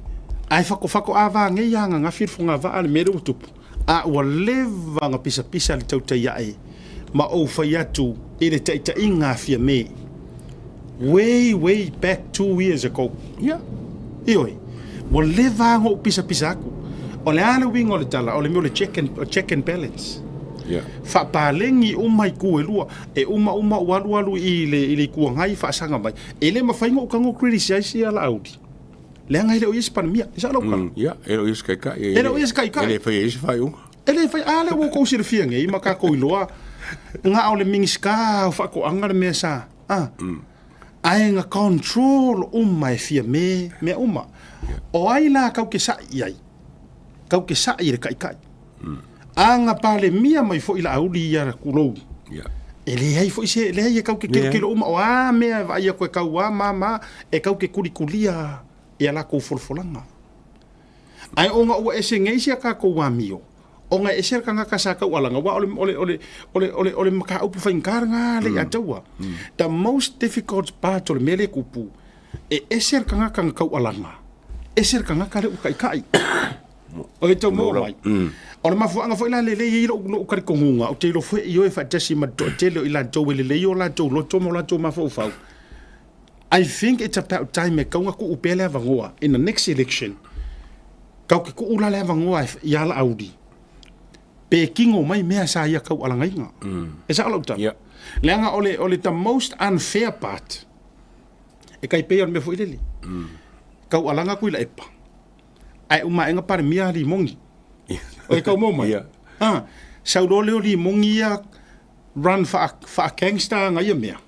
Ai whako awa ngei anga ngā whirwhunga wa ale mere utupu. A ua lewa ngā pisa le tautai ai. Ma o whai atu e le taita I ngā whia me. Way back 2 years ago. Yeah. Ioi. Ua lewa ngō pisa aku. O le ale wingo le tala, o le meo le check and balance. Yeah. Whapalengi umai kue lua. E uma ualu I le kua ngai whaasanga mai. E le mawhainga ukango criticize ala audi. Leanga ile o yes pandemia, isa lo kan. Ja, ero is kai. Ero is kai. Ele foi is vai un. Ele foi ale wo ko sir fianga I maka ko iloa. Nga ole mingska fa ko anga me sa. Ai nga control mai fia me uma. O ai la kau ke sa ai. Kau ke sa I kai. Anga pale mia mai fo ila auli ya kulo. Ja. Ele ai fo se le ai kau ke kilo uma wa me vai ko kau wa mama e kau ke kulikulia. E ala ko folfolanga. Ai onga ua ese ngeisia ka ko wamio. Onga ese ka nga kasaka walanga wa ole maka upu fainkaranga le ataua. The most difficult part ole mele kupu e ese ka nga ka walanga. Ese ka nga ka le ukai. O e tau mo mai. Ole mafu anga foi la le ilo no kari kongunga o te lo foi io e fa tesi ma to te lo ila to le io la to lo tomo la to ma fo fa. I think it's about time me kaunga ku upele vangoa in the next election. Kau ke ku ula le vangoa ya la audi. Pe kingo mai mea sa ia kau alanga inga. E sa alauta. Yeah. Leanga ole the most unfair part. E kai pe on me fo ileli. Kau alanga ku ila epa. Ai uma enga pare mia li mongi. O e kau mo mai. Sa role li mongi ya run fa gangster nga ia mea.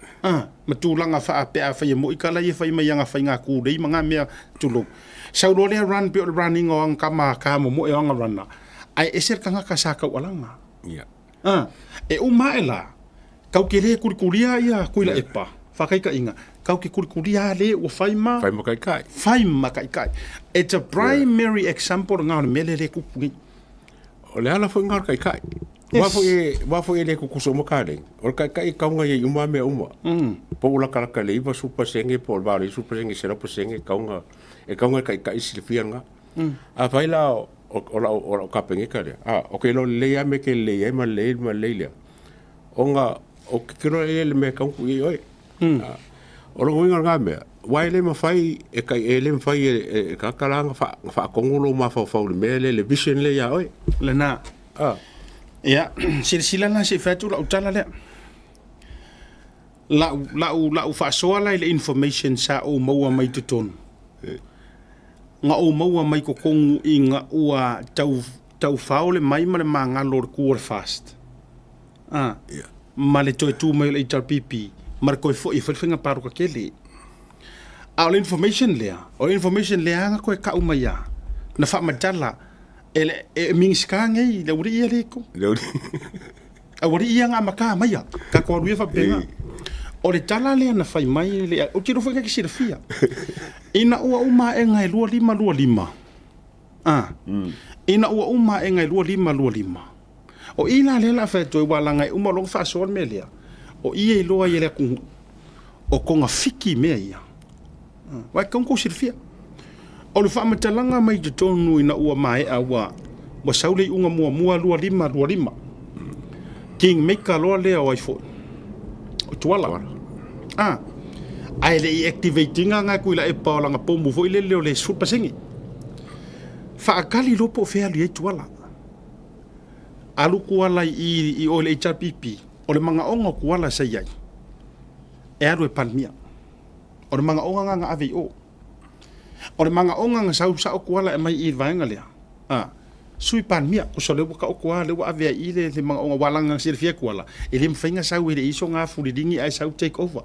Matulanga fa pe fa mo ikala ye fa mai nga fa nga ku dei manga me tulo sau le run pe running on kama mo e nga runna ai eser kanga kasaka walanga ya e uma ela kau ke le kurikulia ia kuila epa fa kai ka inga kau ke kurikulia le o faima kai it's a primary example nga mele le kupungi o le ala foi ngar kai wa foi le ku kuso mo kale o kai kaunga ye uma me uma po la kala kale iba super senge po ba le super senge sera po senge kaunga kai silfianga a faila o kapenge kale o ke lo le ya me ke le ya ma le onga o kiro ele me kaungu ye oi o lo winga nga me wa ele ma fai e kai ele ma fai e ka kala fa kongulo ma fa le le vision le ya oi le na ya sila na se fatu la utala le la fa soala le information sa o maua mai tuton nga o maua mai ko kongu inga ua tau faule mai ma le manga lor kuor fast ma le toi tu mai le HRPP mar ko fo i fa paru ka kele all information le nga ko ka umaya na fa madala ele mingska ngai le uri ia leko a uri ia nga maka maya ka ko ru fa penga o le tala le na fai mai le o tiro foi ka sirfia ina ua uma e ngai lua lima ina ua uma e ngai lua lima o ina le la fa to wala ngai uma lo fa so melia o ia lo ia le ku o konga fiki me ia wa kon ko sirfia o le whamatalanga mai te tonu ina ua mai a wa saule unga mua lua lima. King meka loa lea o iPhone. O tuala. Ai le i activatinga nga kuila e paolanga pomu fo ile leo le supa sengi. Whaakali lopo fea li e tuala. Alu kuala i o le HRPP. O le manga onga kuala sa iai. E aru e palmia. O le manga onga nga AVO. O le manga onga nga sau sa o kuala e mai i vaenga lea. Sui pan mia, o so le waka o kuala, le wa avea i le manga onga walanga sir fia kuala. E le mwhainga sau e le iso ngā furidingi ai sau take over.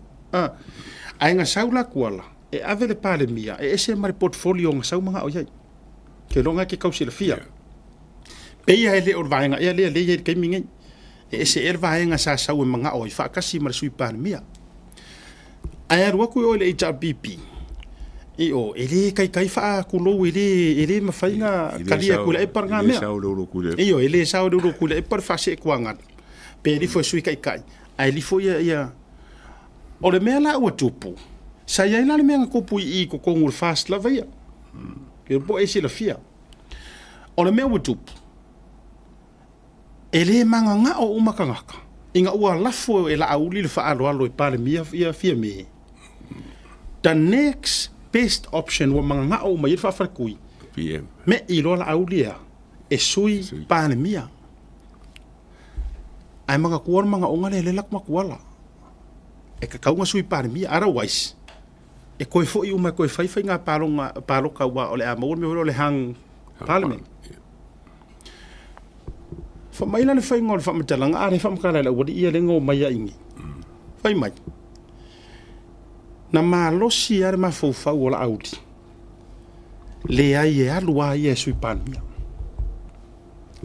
Ai nga sau la kuala, e ave le pale mia, e ese mare portfolio nga sau mga o iai. Ke longa ke kau sila fia. Peia e le o vaenga, e le e kei mingai. E ese e vaenga sa sau e mga o i whaakasi mare sui pan mia. Ai arua kui o le HRBP. Io, ele kai fa kulo ele mafainga kalia kula e par nga mea. Io, ele sao de kula e par fa se kuanga. Pe li fo sui kai. Ai li fo ia. O le mea la ua tupu. Sa ia ina le mea kopu I ko kongur fast la vaia. Ke po e se la fia. O le mea ua tupu. Ele manga nga o umakangaka. Inga ua lafo e la auli le fa alo e pale mia fia me. The next best option wa mga nga o mai fa kui PM me I lo la aulia e sui pane mia ai mga kuar mga onga le lak makuala e ka kaunga sui pane mia otherwise e koi fo I uma koi fai nga palo ka wa ole a mo me ole hang parliament fa mai la le fai ngol fa matalanga are fa makala la wodi ia le ngo mai ingi fai mai na malosi ar ma fofa wala audi le ai e alua ia sui pania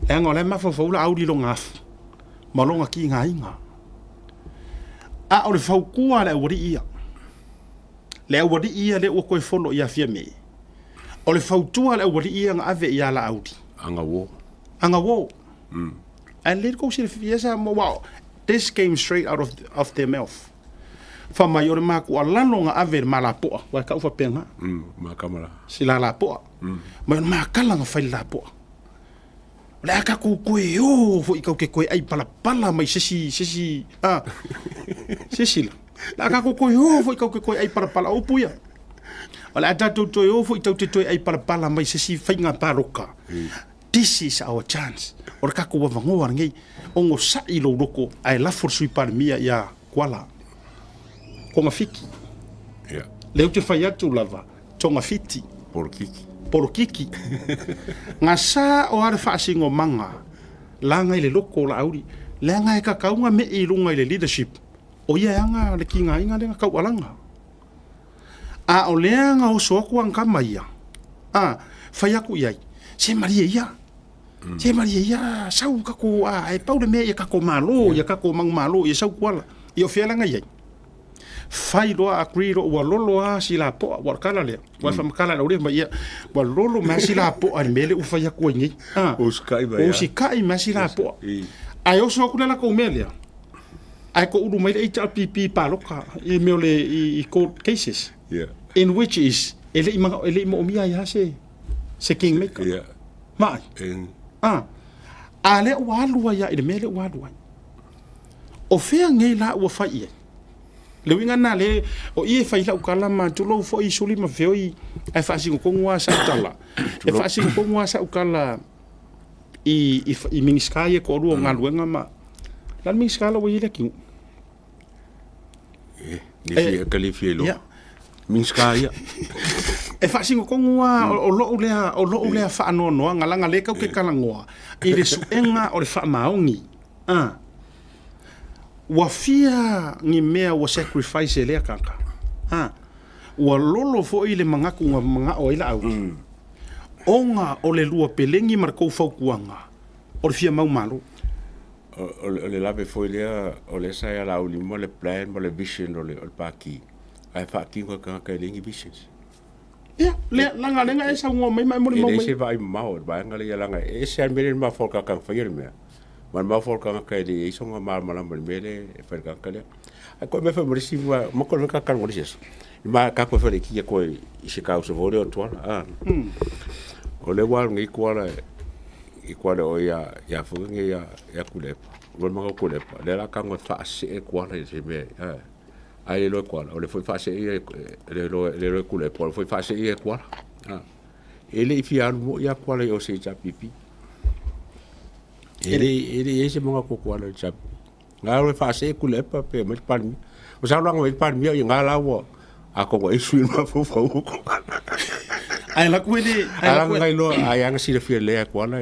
e ngole ma fofa wala audi lo ngaf malonga ki nga inga a o le faukua le wadi ia le o koe fono ia fia me o le fautua le wadi ia nga ave ia la audi anga wo and let go see the wow this came straight out of their mouth. Fa mai ore maku alano nga ave malapoa wa ka ufa penga ma kamala sila lapoa ma makala nga fai lapoa la ka ku koe o fo ikau ke koe ai pala mai sesi la ka ku koe o fo ikau ke koe ai pala o puia ala tatu to o fo itau te toi ai pala mai sesi fai nga paroka this is our chance or ka ku wa ngoa ngai ongo sa I lo roko ai la for sui par mia ya kwala konga fiki. Yeah. Leo te whai atu lava, tonga fiti. Porokiki. Ngā sā o are whaasingo manga, langa I le loko la auri, langa e ka kaunga me I runga I le leadership, o ia anga le ki ngā inga le ngā kau alanga. A o leanga o soaku ang kamaia. Whai aku iai, se maria ia, sau kako, e paule mea ia kako malo, ia kako mang malo, ia sau kuala, ia o whialanga iai. Fai loa agree lo wa lolo a sila po wa kala le wa fa kala le ma ia wa lolo ma sila po al mele u fa ya ko ngi o skai ma sila po ai o so kuna la ko mele ai ko uru mai HRPP pa loka I mele I court cases in which is ele mo mia ya se kingmaker ma ale wa lu ya ile mele wa lu o fe ngai la wa fa ia le winga na le o I fai la ukala ma tulo fo I suli ma feo I fa singo kongwa sa tala e fa singo kongwa sa ukala I miniskaye ko ru nga luenga ma la miniskala wo ile ki ni kalifielo miniskaye e fa singo kongwa o lo le fa no nga langa le ka ke kala ngoa I le suenga o le fa maongi wa fia ngi mea wa sacrifice ele kaka wa lolo fo ile mangaku manga o ila au onga o le lua pelengi marko fo kuanga o le fia mau malo o le lave fo ile o le sa ya la uli mo le plan mo le vision o le paki ai fa ki ko ka lengi visions le langa lenga esa ngo mai mo le se vai mau ba ngale ya langa esa mele ma fo ka fa yelme man ma for ka ka de so ma mala mele fer ka ka a ko me fa mo si mo ko ka ka mo sis ma ka ko fer ki ko I se ka so vore o to o le wa ngi ko o ya fu ngi ya kule lo ma ko le le la ka ngo fa se ko la se me ai lo ko o le foi fa se le kule po foi fa se ko ele I fia mo ya ko le o se ja pipi ele ese monga ko ko ala chap ngalo fa se ku le pa pe me pa mi o sa lo ngo pa mi yo ngala wo a ko e su ma fo fo ko Ai la kuele, Ala ngai lo ai anga sila fia le ko ala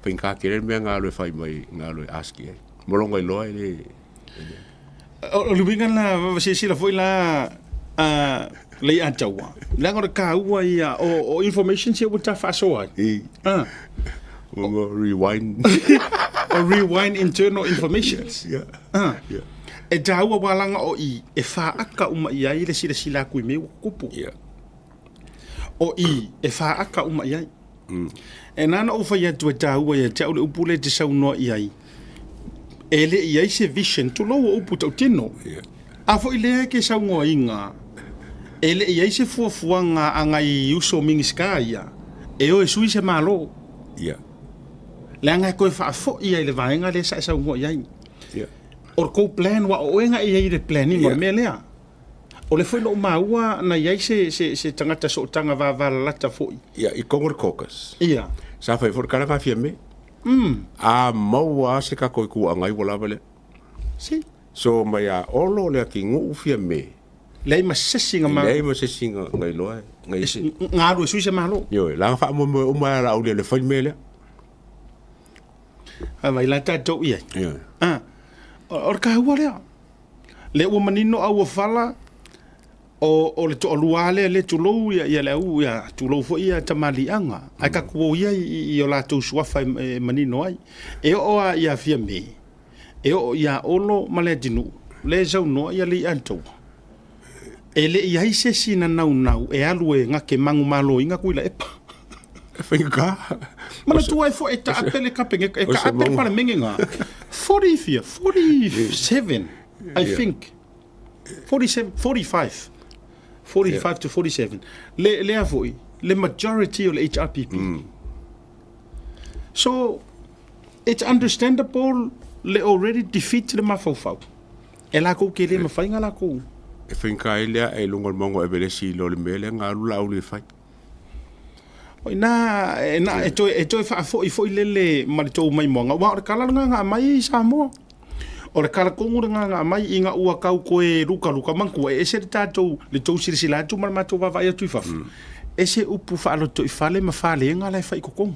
pen ka kere me nga lo fai mai nga lo aski. Mo ngai lo ai o luinga la se sila foi la le a tawa. La ngora ka ua ia o information se uta fa so ai. Rewind. Or rewind internal information. Yeah. Yeah. E taua walanga o I e fa aka uma ia I le sila kui me kupu. Yeah. O I e fa aka uma ia. E nana o fa ia tu taua ia tau le upule te sau no ia I. E le ia se vision tu lo upu tau tino. Yeah. A fo I le ke sau ngoa inga. E le ia se fuafuanga anga I uso mingi ska ia. E o e sui se malo. Yeah. Le anga koe fa fo ia le vaenga le sa sau ngoa ia. Yeah. O ko plan wa o nga ia I le planning o me lea. O le foi no maua na ia se tangata so tanga va lata foi. Yeah, I Congo caucus. Ia. Sa fai for kana ka fia me. A maua se ka koe ku angai wala vale. Si. So mai a olo le ki ngu fia me. Le ma sesinga ma. Le ma se singa ngai loa. Ngai se. Ngaro su se malo. Yo, la fa mo o mai la o le fai me le. Vai la tato ia. Yeah. O ka hua lea. Le ua manino au fala o le to luale le tulou ia le au ia tulou fo ia tamalianga. Ai ka kuo ia I o la to suafa manino ai. E o ia fia me. E o ia olo male dinu. Le jau no ia li anto. E le ia se sina nau e alu e nga ke mangu malo inga kuila epa. Finga. Mana tua e fo e ta apele kapenge e ka apele para mengenga. 47 I think. 45 to 47. Le avoi le majority of HRPP. So it's understandable le already defeat le mafofau. E la ko ke le mafainga la ko. E finga ile e lungo mongo e bele si lo le mele nga lula o le fai. Na e toi fa fo le marito mai monga wa kala nga mai sa mo. O le kala kongu nga mai inga ua kau koe ruka manku e se tatou le tou sirisila tu ma to va vai tu fa. E se upu fa lo to fale ma fale nga le fai kokong.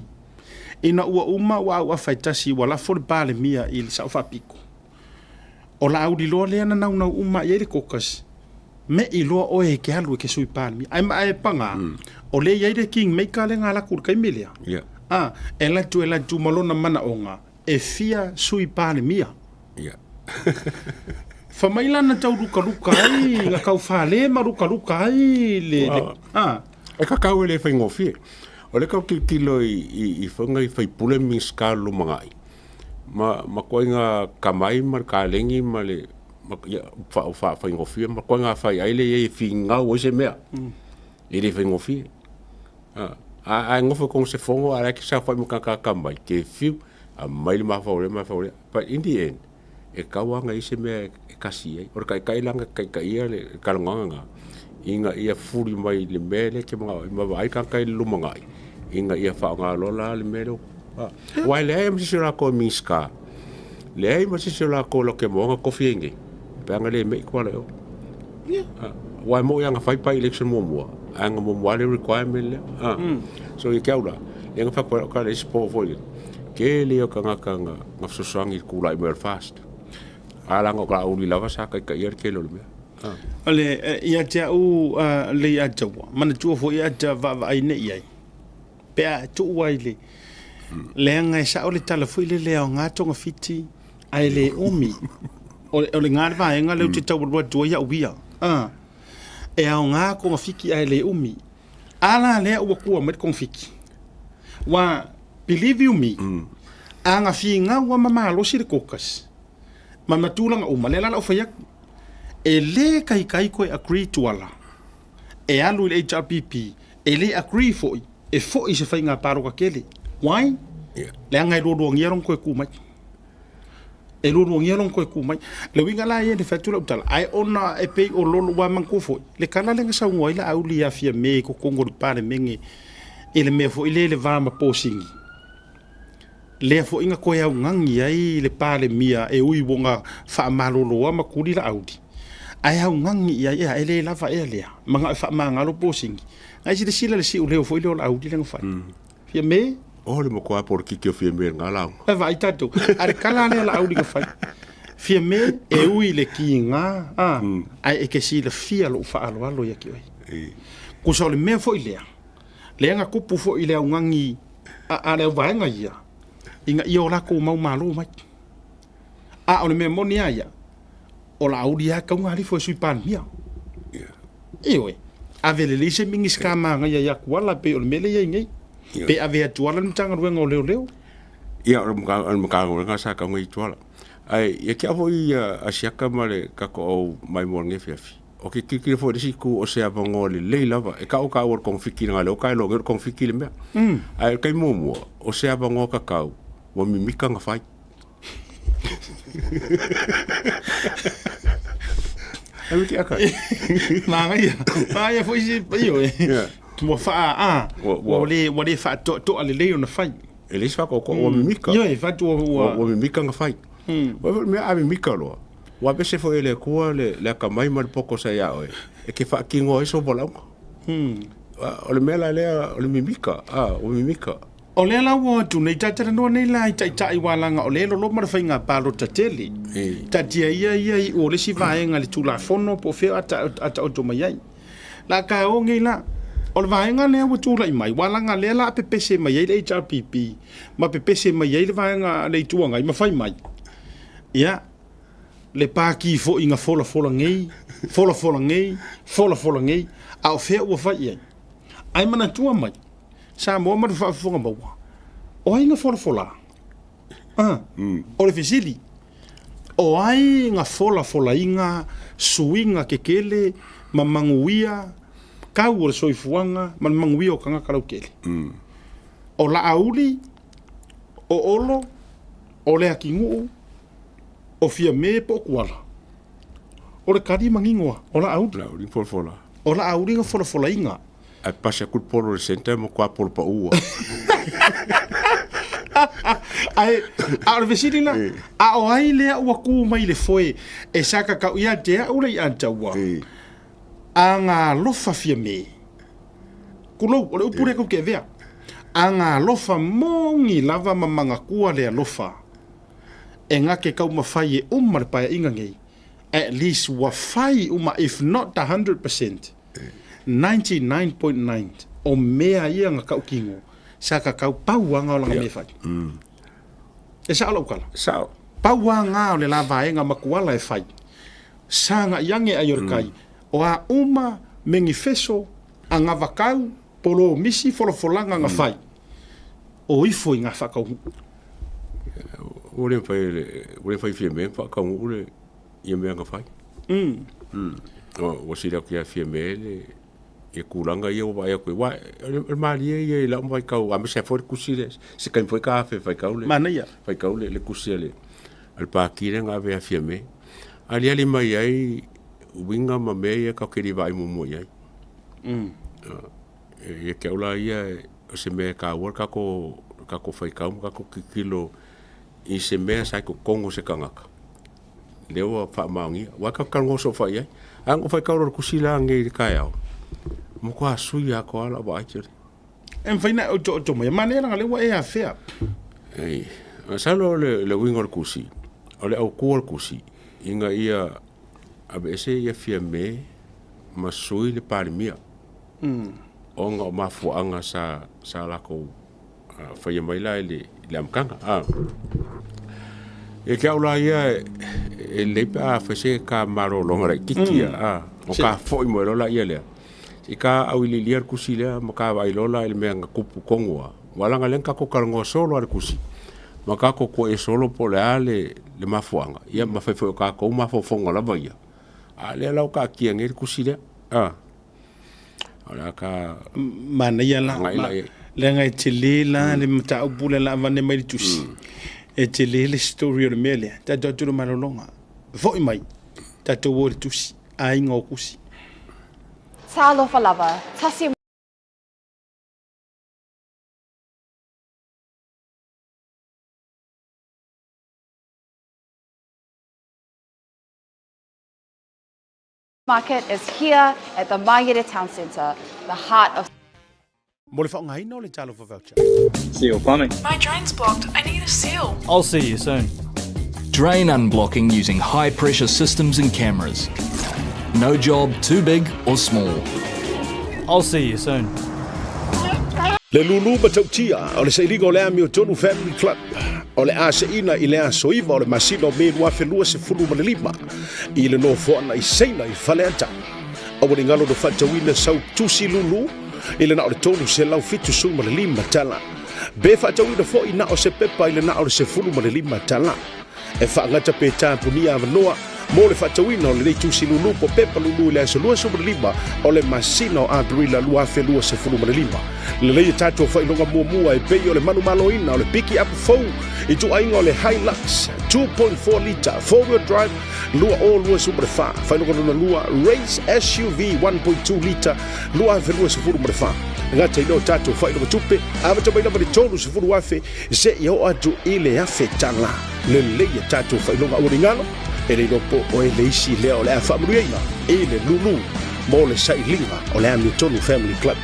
Ina ua uma wa fai tasi wala for pale mia il sa fa pico. O la audi lo le na uma ye le kokas. Me I loa o e ke halu ke sui palmi. Ai panga. O le ia king me ka le ngala kur kai milia. Yeah. E la tu malona mana onga. E fia sui palmi. Yeah. Fa mai lana tau ruka ai nga kau fale ma ruka ai le. E ka kau le fai ngofi. O le kau kilo I whanga I whai pule mi skalu mangai. Ma koe nga kamai ma ka lengi ma le fa fai ngofi ma koe nga fai aile e finga o se mea. I le fai ngofi. A ngofo kong se fongo a ki sa fai mo ka kamai ke fiu a mai ma faule. But in the end e kawanga I se mea e kasi ai. Or kai langa kai ia le kalonganga. Inga ia furi mai le mele ke mga vai kai lumangai. Inga ia whaonga lola le mele. Wai le ai msisira ko miska. Le ai msisira ko lo ke monga kofi ingi. Peanga le mei kwa leo. Wai mo yanga whai pa election mua. Anga mua le requirement le. So I keaura. Yanga whakwa ka le sipo foi. Ke leo ka ngakanga ngafsosangi kula I Belfast. Alanga ka uli lava sa kai kai ke lo le mea. Ale ia te u le ia tawa. Mana tua fo ia te va ai nei ai. Pea tu wai le. Le anga sa o le tala foi le leo ngā tonga fiti ai le omi. O le ngā va enga le te tau ro tua ia uia. E au ngā ko fiki ai le omi. Ala le u ku met kon fiki. Wa believe you me. Anga finga wa mama lo si le kokas. Mama tulanga o malela o fayak. E le kai koe agree to ala. E alu le HRPP. E le agree foi. E foi se fai ngā paroka kele. Why? Yeah. Le angai rodo ngierong koe kumai. E rodo ngierong koe kumai. Le winga la ye le fatula utala. Ai ona e pei o lolo wa manko foi. Le kala le ngasa ngoi la au li afia me ko kongo de pare menge. E le me foi le vama posingi. Le foi inga koe au ngangi ai le pare mia e ui wonga fa malolo wa makuri la audi. ai hau ngangi ia ia ele lava ia lea manga fa manga lo posingi ai sila le si uleo foi le au di lenga fa fia me o le mo ko por ki ke fia me ngala e vai tato are kala le la au di fa fia me e ui le kinga ai e ke sila fia lo fa alo ia ki oi ko so le me foi lea le nga kupu foi le ngangi a le vai nga ia inga io la ko mau malo mai a o le me monia ia o la audia ka nga li foi sui pan mia iwe ave le lise mingi skama nga ya kuala pe o le mele ia ngai pe ave atuala mtanga ruenga o leo ia o mga nga sa ka ngai tuala ai ia kia foi a siaka male ka ko mai mo nge fiafi o ki ki foi de siku o se avango le lava e ka o konfiki nga le o ka lo konfiki le mea ai kai mo o se avango ka kau mo mimika nga fai ai ki aka Maya foi si io mo fa o le fa to ale le ona fai ele fa ko o mimika io e fa tu o mimika nga fai o me a mimika lo wa be se foi le ko le ka mai mal poko sa ya o e ke fa ki ngo eso bola o le mela le o le mimika o mimika o le la wo tu nei tatara no nei lai tai walanga o le lo ma fa nga palo tateli tatia ia o le si vaenga le tula fono po fe ata o to mai la ka o ngi la o le vaenga le o tula mai walanga le la pepese mai le HRPP ma pepese mai le vaenga le tuanga ma fai mai ia le pa ki fo inga fola ngei a o fe o fai ai mana tua mai sa mo ma fa fonga ba o ai nga fola o le fisili o ai nga fola inga suinga kekele mamanguia ka o soifuanga mamanguia o kanga karau kele o la auli o olo o le akingu o fia me po kuala o le kadi mangingoa o la auli fola o la auli nga fola inga a passa col polo le senta mo qua polo pa ua ai a vesili na a o ai le o ku mai le foi e saka ka ia te o le anta wa anga lofa fia me kulo o pure ko ke vea anga lofa mongi lava mamanga kua le lofa e nga ke kau mafai e umar pa inga ngai at least wa fai uma if not 100% 99.9 o mea ia nga kau kingo sa ka kau pauanga o langa me fai e sa alo kala sa pauanga o le lava e nga makuala e fai sa nga yange ayor kai o a uma mengi feso anga vakau polo misi folanga nga fai o ifo nga fakau o le fai fie me fakau ule ia me nga fai o sira kia fie me le e kulanga ia wa ia ko wa e mali ia la mai kau a me se for kusile se kan foi ka fe fai kau le mana ia fai kau le kusile al pa kire nga ve afia me ali ali mai ai winga ma me ia ka ke vai mo ia e ke ola ia se me ka work ko fai kau ka ko kilo i se me sa ko kongo se kangaka leo fa maungi wa ka kango so fai ai ang fai kau kusila ngai ka ia mo kwa sui ya ko ala ba ai en faina o to mai manera ngale wa e a fea ei salo le wingor kusi ole au kuor kusi inga ia abese ia fia me ma sui le parimia onga ma fu anga sa la ko fa ia mai la le amkanga e ke aula ia e le pa fa se ka maro longa kikia o ka foi mo la ia le i ka au ili liar kusi lea ma ka vai lola il mea nga kupu kongua wala nga lenka ko karangoa solo ar kusi ma ka ko e solo po le ale le mafuanga ia ma fai fai ka ko ma fo fonga la vai a le lau ka kia ngeri kusi lea ala ka mana ia la le nga tele la le mata ubula la vane mai tusi e tele le story o le mele ta tu malolonga fo mai ta to wo tusi ai ngo kusi Talofa lava, tasi Market is here at the Maire Town Centre, the heart of Mo le whaonga ina o le talo whawaucha. Seal plumbing. My drain's blocked. I need a seal. I'll see you soon. Drain unblocking using high pressure systems and cameras. No job too big or small. I'll see you soon. Le lulu matautia o le sailiga o le Amio Tonu Family Club o le aseina i le asoiva o le masino me lua felua se fulu ma le lima i le no foana i seina i faleanta o le ngalo do fatawina sau tusi lulu i le na o le tonu se lau fitu su ma le lima tala be fatawina fo i na o se pepa i le na o le se fulu ma le lima tala e whaangata pe tāpunia avanoa mo le fatawina o le tusi lulu po pepa lulu le aso lua su ma le lima o le masino a brila lua felua se fulu ma le lima le leia tātou whainonga mua e pei o le manu maloina o le piki up fou i tu ainga o le Hilux 2.4 litre 4-wheel drive lua super fa whainonga nuna lua Race SUV 1.2 litre lua felua se fulu ma le fa ngata ino tātou whainonga tupe awata maina ma le tonu se fulu afe se i o atu i le afe tala le leia tātou whainonga o ringalo e le nopo o e leisi lea o le a whaamarueina e le lulu mo le sailinga o le Amio Tonu Family Club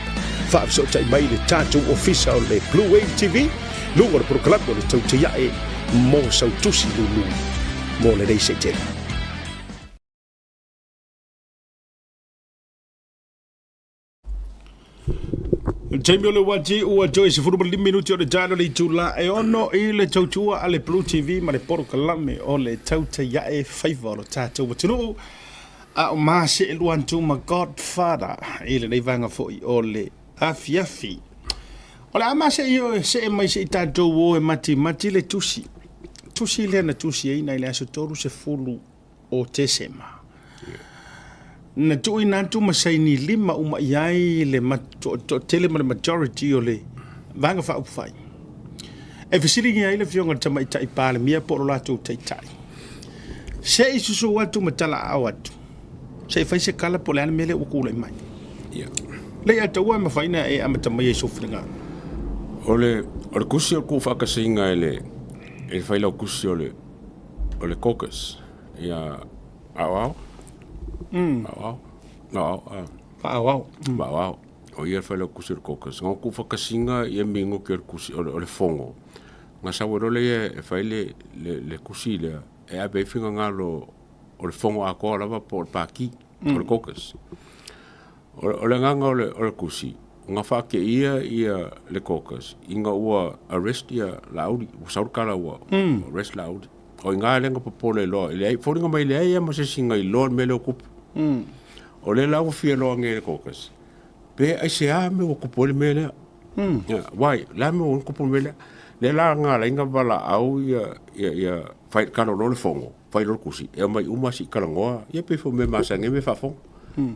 whaafsota i mai le tātou ofisa o le Blue Wave TV lunga le proklamo le tauta iae mo sautusi lulu mo le reise tele. Jamie le wati ua joe se furu li minuti o le jalo le tula e ono i le tautua a le Blue TV ma le proklame o le tauta iae faiva o le tātou watinu a o maa se e luan tu ma Godfather i le neivanga foi o le afiafi. O le ama se io se e mai se i tātou o e mati le tusi. Tusi le na tusi e ina i le aso toru se fulu o tesema. Na tu i nantu masaini lima uma iai le tele ma le majority o le vanga wha upwhai. E whasiringi ai le fionga tama i tai pāle mia po lo lato tai tai. Se i susu watu matala au atu. Se i whaise kala po le ane mele ukula i mai. Le ata ua ma whaina e amatama i e sofringa. O le kusi o ku whakasinga e whailau kusi o le caucus. Ia au. Wow. O ia whailau kusi o le caucus. Ngā ku whakasinga i e mingo ki o le kusi o le fongo. Ngā sawarole e whaile le kusi lea e abe whinga ngalo o le fongo a koa lava po le pāki o le caucus. O le nganga o le kusi. Ngā whake ia le caucus. Inga ua arrest ia laudi. Saurkala ua arrest laudi. O inga lenga papole loa. Whoringa mai le aia ma se singa i loa mele o kupu. O le lau fia loa nge le caucus. Pe ai se a me o kupu le mele. Wai, la me o kupu mele. Le la ngā la inga wala au ia whai kano lo le fongo. Whai lo kusi. E mai umasi kalangoa. Ia pe fo me masange me whafongo.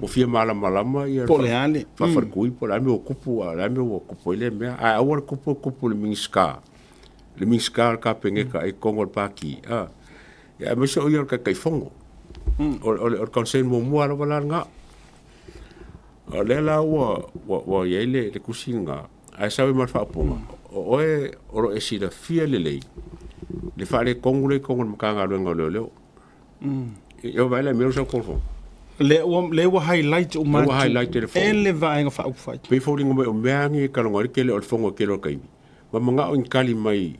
O fia malama ia po le ale fafarkui po la me o kupu la me o kupu le me a awar kupu le minska ka pengeka e kongo paki ya me so ia ka kai fongo o konsen mo mo ala wala nga o le la wa ye le kusinga ai sabe mar fa ponga o e si da fia le fa le kongo makanga lo ngolo yo vai la me so konfo le wa highlight o ma highlight le fongo ele vai nga fa upfai pe foringo me o meangi ka longa ke le o fongo ke lo kai ma manga o kali mai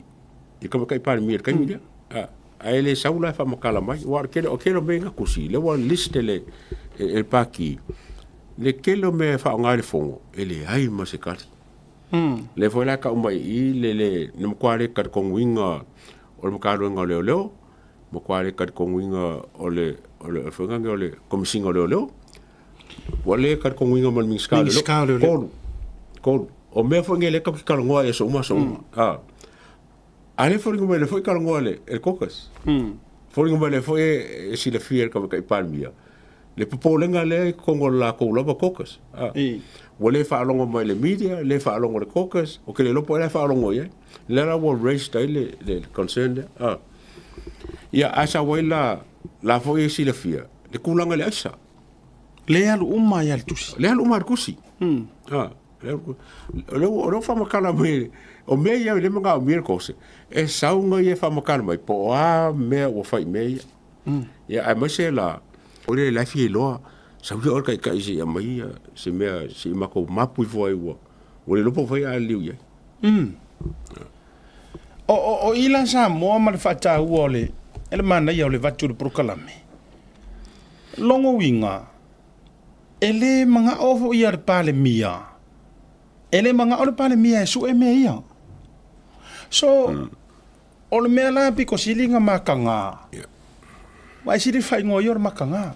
i ka kai pa mi kai mi a ele saula fa makala mai wa ke lo me nga kusi le wa list le el paki le ke lo me fa nga le fongo ele ai ma se kali le foi la ka mai i le no kwale ka kongwinga o mo ka lo nga leo mo kwale ka kongwinga o le fonga le komisinga leo wale ka kongwinga mal minska leo ko o me fonga le ka kalongoa e so uma ale foi como ele foi kalongoa le el caucus foi como ele foi si le fier ka kai palmia le popolenga le kongo la ko lo caucus wale fa longo mai le media le fa longo le caucus o que le lo pode fa longo ye le la wo race le concern ia asa wela la foi si le fia le kulanga le asa le alu uma ya tusi le alu uma kusi lo fa makala mai o me ia le manga o mir kose e saunga ia fa makala mai po a me o fai me ia ai mai se la o le la fia lo sa ua kai se mai se mea se mako mapu foi ua o le lopo foi a liu ia o ila sa mo ma le fata ole ele mana ia le vatu le prokalame longo winga ele manga ofo ia le pale mia ele manga ole pale mia su e mea ia so o le mea la piko silinga makanga mai sili fai ngo yor makanga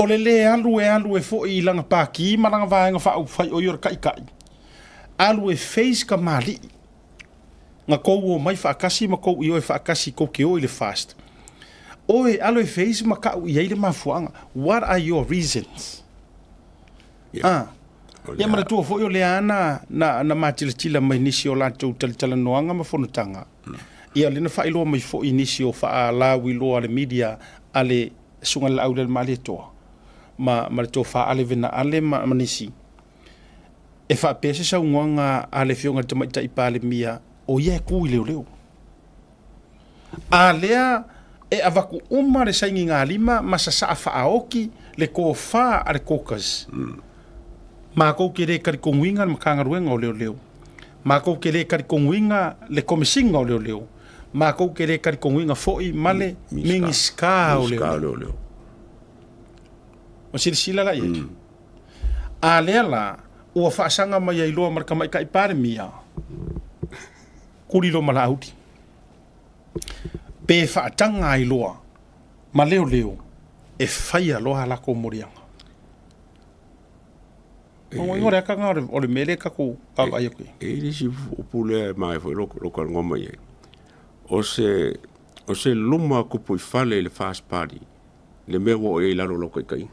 o le alu e fo i langa paki malanga vaenga fa u fai o yor kai alu e face ka mali nga kou o mai fa kasi ma kou i o fa kasi ko ke o le fast oi alu e face ma ka i le mafuanga what are your reasons ya mara tu fo yo le ana na matila mai nisi o la tu tala noanga ma fono tanga ia le na fa ilo mai fo inisi o fa la wi lo ale media ale sunga la au le mali to ma to fa ale vena ale ma nisi e fa pese sa unga ale fionga te mai tai pale mia o ye ku leo alea e avaku uma le saingi ngā lima masasa fa aoki le ko fa ale kokas ma ko kere kari konguinga ma kangaruenga o leo ma ko kere kari konguinga le komisinga o leo ma ko kere kari konguinga foi male mingiska o leo o sila la ye alela o fa sanga mai ai lo marka mai kai pare mia kuri lo mala auti pe fa tanga ai lo ma leo e fai lo hala ko morianga o ngore ka ngore o le mele ka ko ka ai ko e ni si pule mai fo lo ka ngoma ye o se luma ko poi fale le fast party le me wo e la lo kai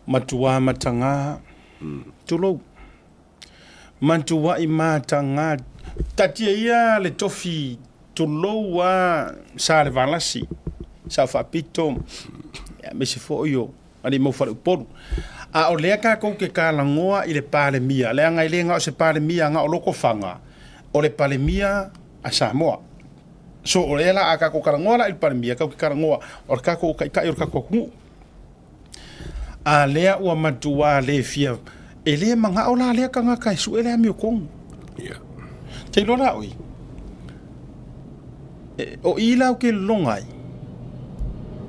matua matanga tulo mantua i matanga tatia ia le tofi tulo wa sa le valasi sa fa pito me se fo yo ali mo fa por a o le ka ko ke kala ngoa i le pale mia le nga ile nga o se pale mia nga o loko fanga o le pale mia a Samoa so o le la aka ko kala ngoa i pale mia ka ko kala ngoa o ka ko kai o ka ko a lea ua matua le fia ele manga ola lea kanga kai su ele ami kong te lora oi o ila ke longai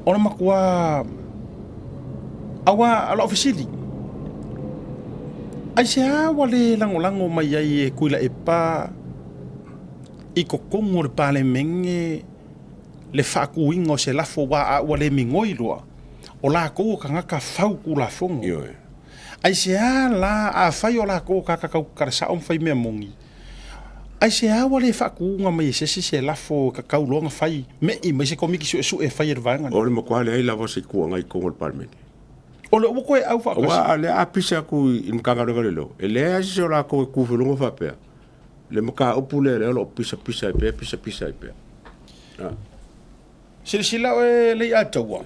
ona makua awa ala ofisili ai se wale lango mai ai e kuila e pa i ko kongo le pale menge le fakuingo se lafo wa wale mingoi loa o la ko kanga ka fau ku la fongo ai se la a fai o la ko ka sa on fai me mongi ai se wale fa ku nga mai se la fo ka longa fai me i mai se komiki su e fai er vanga o le mo kwale ai la vo se ku nga i ko el parmen o le ko e au fa wa le a pisa ku in kanga le lo ele a se la ko ku longa fa pe le mo ka opule le lo pisa e pe sila e le atawa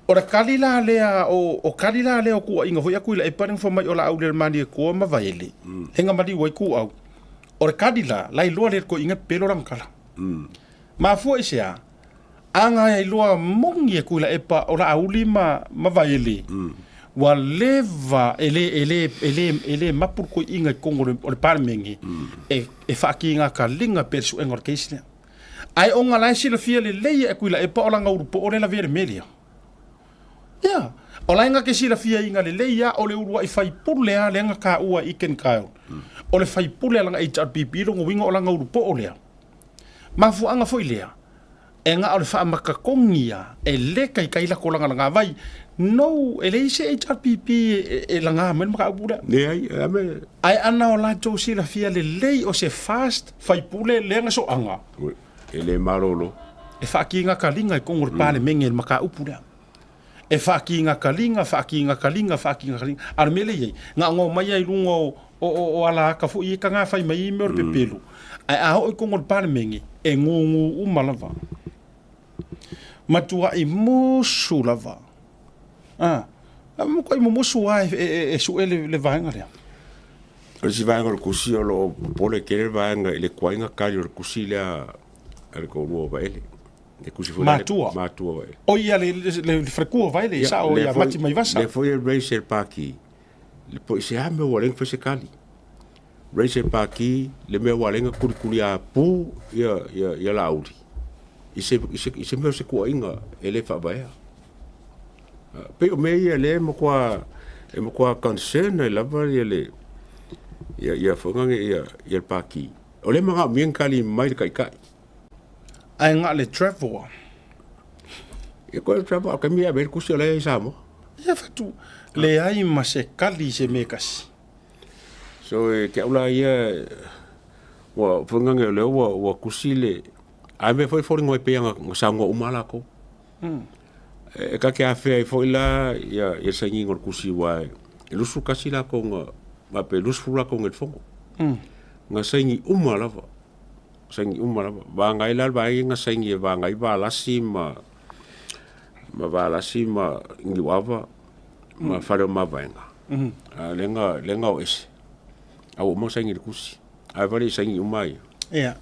ora kalila lea o kalila lea ku inga foi aku la e paring fo mai ola au le mani ko ma vaile henga mali wai ku au ora kalila lai lo le ko inga pelo ram kala ma fo isia anga ai lo mongi ku la e pa ola au lima ma vaile wa leva ele mapur ko inga kongo o le parmengi e fa ki inga kalinga persu engor keisle ai onga lai sila fia le leia e ku la e pa ola ngau po ore la vermelha ya ola inga ke sila fia inga le leia o le urua i fai pulea le anga ka ua iken kaio o le fai pulea langa HRPP longo winga o langa urupo o lea mafu anga foi lea e nga o le faa makakongia e le kai la ko langa vai no e le ise HRPP e langa men maka upura ai ana o la jo sila fia le lei o se fast fai pule le anga so anga ele marolo e faa ki inga kalinga i kongur pale menge maka upura e faki nga kalinga armele ye nga ngo mai ai lungo o ala ka fu i ka nga fai mai me pe pelu ai a ho ko ngol parmengi e ngungu umalava matua i musulava mo ko i musu ai e su ele le vanga le o si vanga ko si o lo pole ke le vanga le kwainga kali o ku si le ko ro ba ele E kusi fo Matua. vai. O ia le frekua vai le sa o ia mati mai vasa. Le foi racer paki. Le po se ame o leng fe se kali. Racer paki le me o lenga kurikuri a pu ia lauri. Ise me se ko inga ele fa vai. Pe o me ia le mo kwa concern e lava le ia fonga ia paki. O le mga mien kali mai kai kai. Ai ngā le travel. E koe travel ka mia ber kusi le sa mo. Ia fatu. Le ai ma se kali se me kasi. So ke ula ia wa fonga le wa kusi le ai me foi ngoi pe nga sa ngo umala ko. E ka ke afe foi la ia sangi ngor kusi wa e lusu kasi la ko nga ma pe lusu la ko nget fongo. Nga sangi umala va. Sangi umala ba ngai la ba nga sangi ba ngai ba la sima ma ba la sima ngi wava ma faro ma venga lenga ois au mo sangi kusi ai va sangi umai Ia.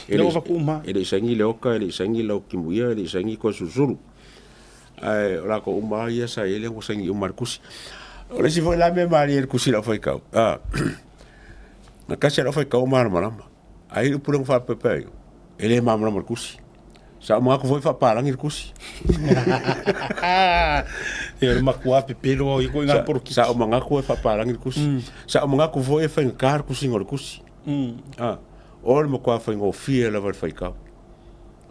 Ele va kuma. ele sangi le oka ele sangi lo kimuia ele sangi ko susuru ai ora ko umai sa ele ko sangi umar kusi ora si foi la me mari el kusi la foi kau na kasi la foi kau mar marama ai o purang fa pepe ele mamra mar kusi sa mo ko foi fa parang il kusi e makua pepe lo i ko nga por sa o manga ko fa parang il kusi sa o manga ko foi fa kar kusi ngor kusi or mo ko fa ngo fie la va fa kau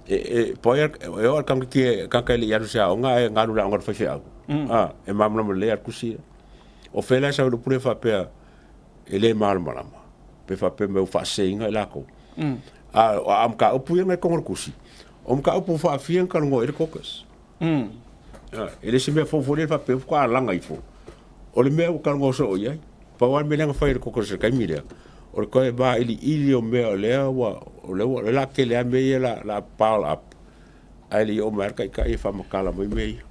e poi o kan ke le ya sa o nga nga lu la ngor fa fa e mamra mo le ar kusi o fela sa o pure fa pe ele mal marama pe fa pe me fa senga la ko am ka upu nga ko kusi om ka upu fa fien ka ngo ele kokas ele se me fo fa pe ko langa ifo o le me ka ngo so ye pa wan me nga fa ele kokas ka mire o ko ba ili o me o le wa o le la ke le me la pile up ali o marka ka e fa makala me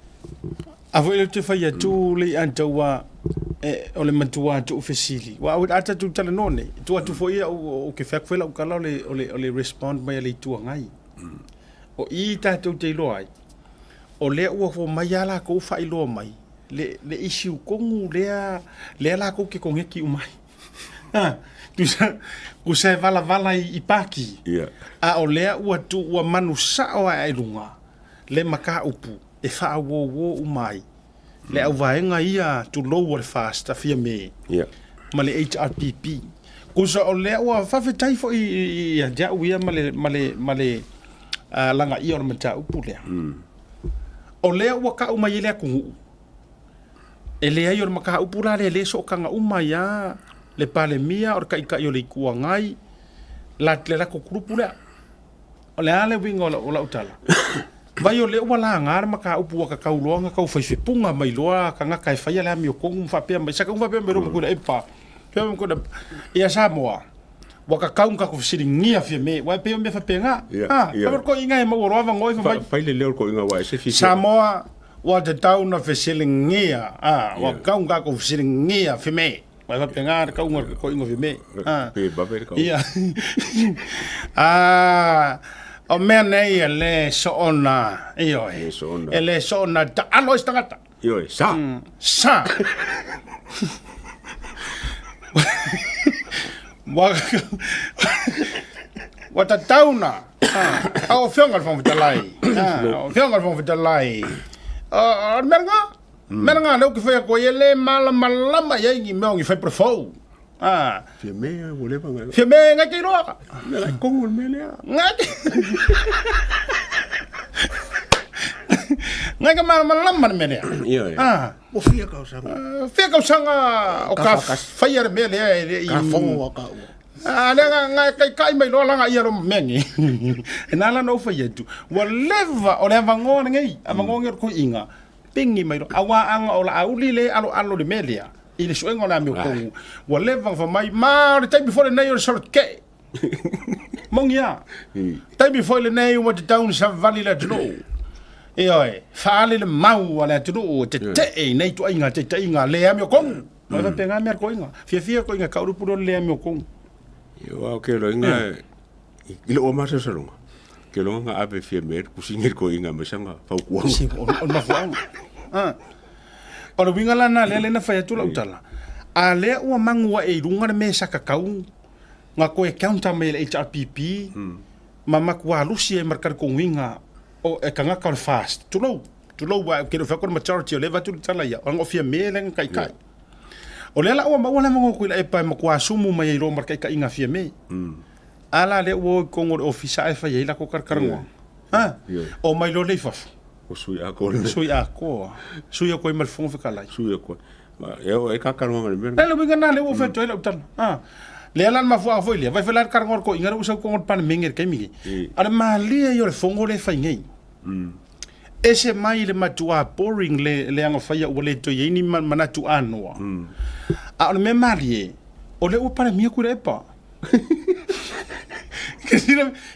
avo ele te fa ya tu le antawa o le matua tu ofisili wa o ata tu tala none tu atu foi o ke fa kwela o kala o le respond mai le tu ngai o i ta tu te lo ai o le o fo mai ala ko fa i lo mai le issue ko ngu le ala ko ke ko ngeki umai tu sa ku se vala i paki a o le o tu o manu sa o ai lunga le maka upu e fa wo umai le au vaenga ia tu lower fast afia me ma le HRPP kusa o le wa fa fetai fo ia ja uia male langa ia o mata upule o le wa ka uma ile ku ele ai o maka upula le so kanga uma ya le pale mia o ka yo le kuangai la le ko grupule o le ale wingo o la utala vai o le wala ngar maka upu ka kaulonga ka fai punga mai loa ka nga kai fai la mi ko fa pe mai sa ka fa pe me ro ko e pa pe ko da ia sa moa wa ka kaung ka ko siringia fi me wa pe me fa pe nga ka ko inga e mo ro va ngoi fa fai le ko inga wa se fi sa moa wa de town of siringia wa kaung ka ko siringia fi me wa fa pe nga ka un ko inga fi me pe ba pe ka ia o mea nei e le soona io e le soona ta alo istangata io sa wa ta tauna o fionga fon vitalai o fionga fon vitalai menga no que foi ko ele malama ye ngi me ngi foi profo Fiamea o le vanga. Fiamea ngai te roa. Ngai kongo me lea. Ngai ka malama me lea. O fia ka usanga. Fia ka usanga o ka fire me lea ka fongo ka. Ngai kai mai lo langa ia ro mengi. Na la no fia tu. Wa leva o le vango ngai. Avango ngai ko inga. Pingi mai lo. Awa anga o la auli le alo de melia. Ile suenga na meu kongu wa leva fa mai ma the time before the nail sort ke mongia time before the nail what the down sa valley la dro e oi fa le mau wala dro te nei to inga te inga le meu kongu ma fa penga mer ko inga fia ko inga ka ru puro le meu kongu yo ke lo inga ile o ma se salunga ke longa ave fia mer kusinga ko inga mesanga fa ku si on mafuanga o winga lana le na fa tu la utala a le o mangua e runga me saka kau nga ko counter mail HRPP mama kwa lusi e markar ko winga o e kanga ka fast tu lo wa ke fa ko majority o le va tu tala ya ang ofia me le kai o le la o ma wala mo ko e pa ma kwa sumu mai ro markai ka inga fia me ala le wo kongor ofisa e fa yela ko karkarngo ha o mai lo le fa o sui ako sui ako e mal fong fa kala sui ako eu e kakarngo mal mer le winga na le wo fa to le utan le lan ma fo foi le vai falar karngor ko inga usa kongor pan menger kai mi ala ma le yo le fongo le fa ngei ese mai le matua boring le anga fa ya wole to yini mana tu anwa a me marie o le o para mi ku repa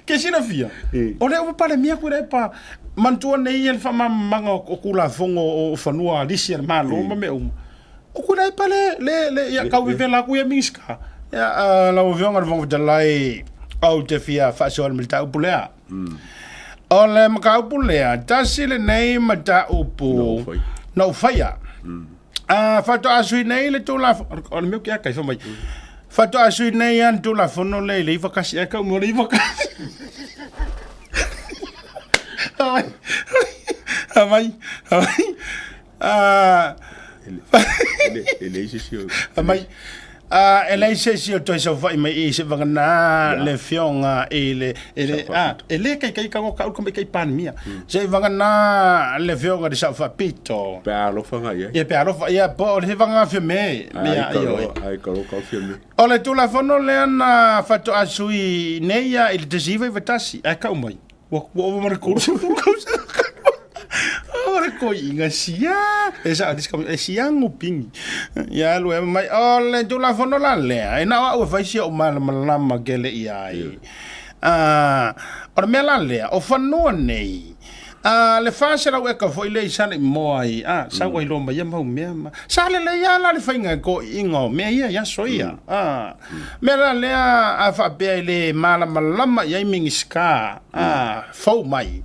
que sina fia o le o pale mia ku repa mantua nei el fama manga o kula fongo o fanua lisia malo me o ku dai pale le ya ka vive la ku ya miska ya la o vionga vong de lai au te fia fa so milita upulea o le maka upulea tasile nei mata upu no faya fa to asui nei le to la o me ke ka fa mai fato asui nei an tu la fono le ifa kasi ka mo le ifa kasi amai ele sio amai ele sio to so vai mai se vangana le fionga ele kai ka ko kai pan mia se vangana le fionga de sa fa pito pa lo fanga ya pe alo ya po le vanga fe me ya yo ai ko fe me ole tu la fono le ana fato asui neia il desiva vetasi ka umai wo mar ko ora ko inga sia esa diska sia nguping ya lu mai ole tu la fono la le na wa fa sia o mal malama gele ai ora me la le o fano nei le fase la weka foi le sale moi sa wa lo mai ma me sale le ya la le fainga ko ingo me ya soia me la le a fa be le malama ya mingiska fo mai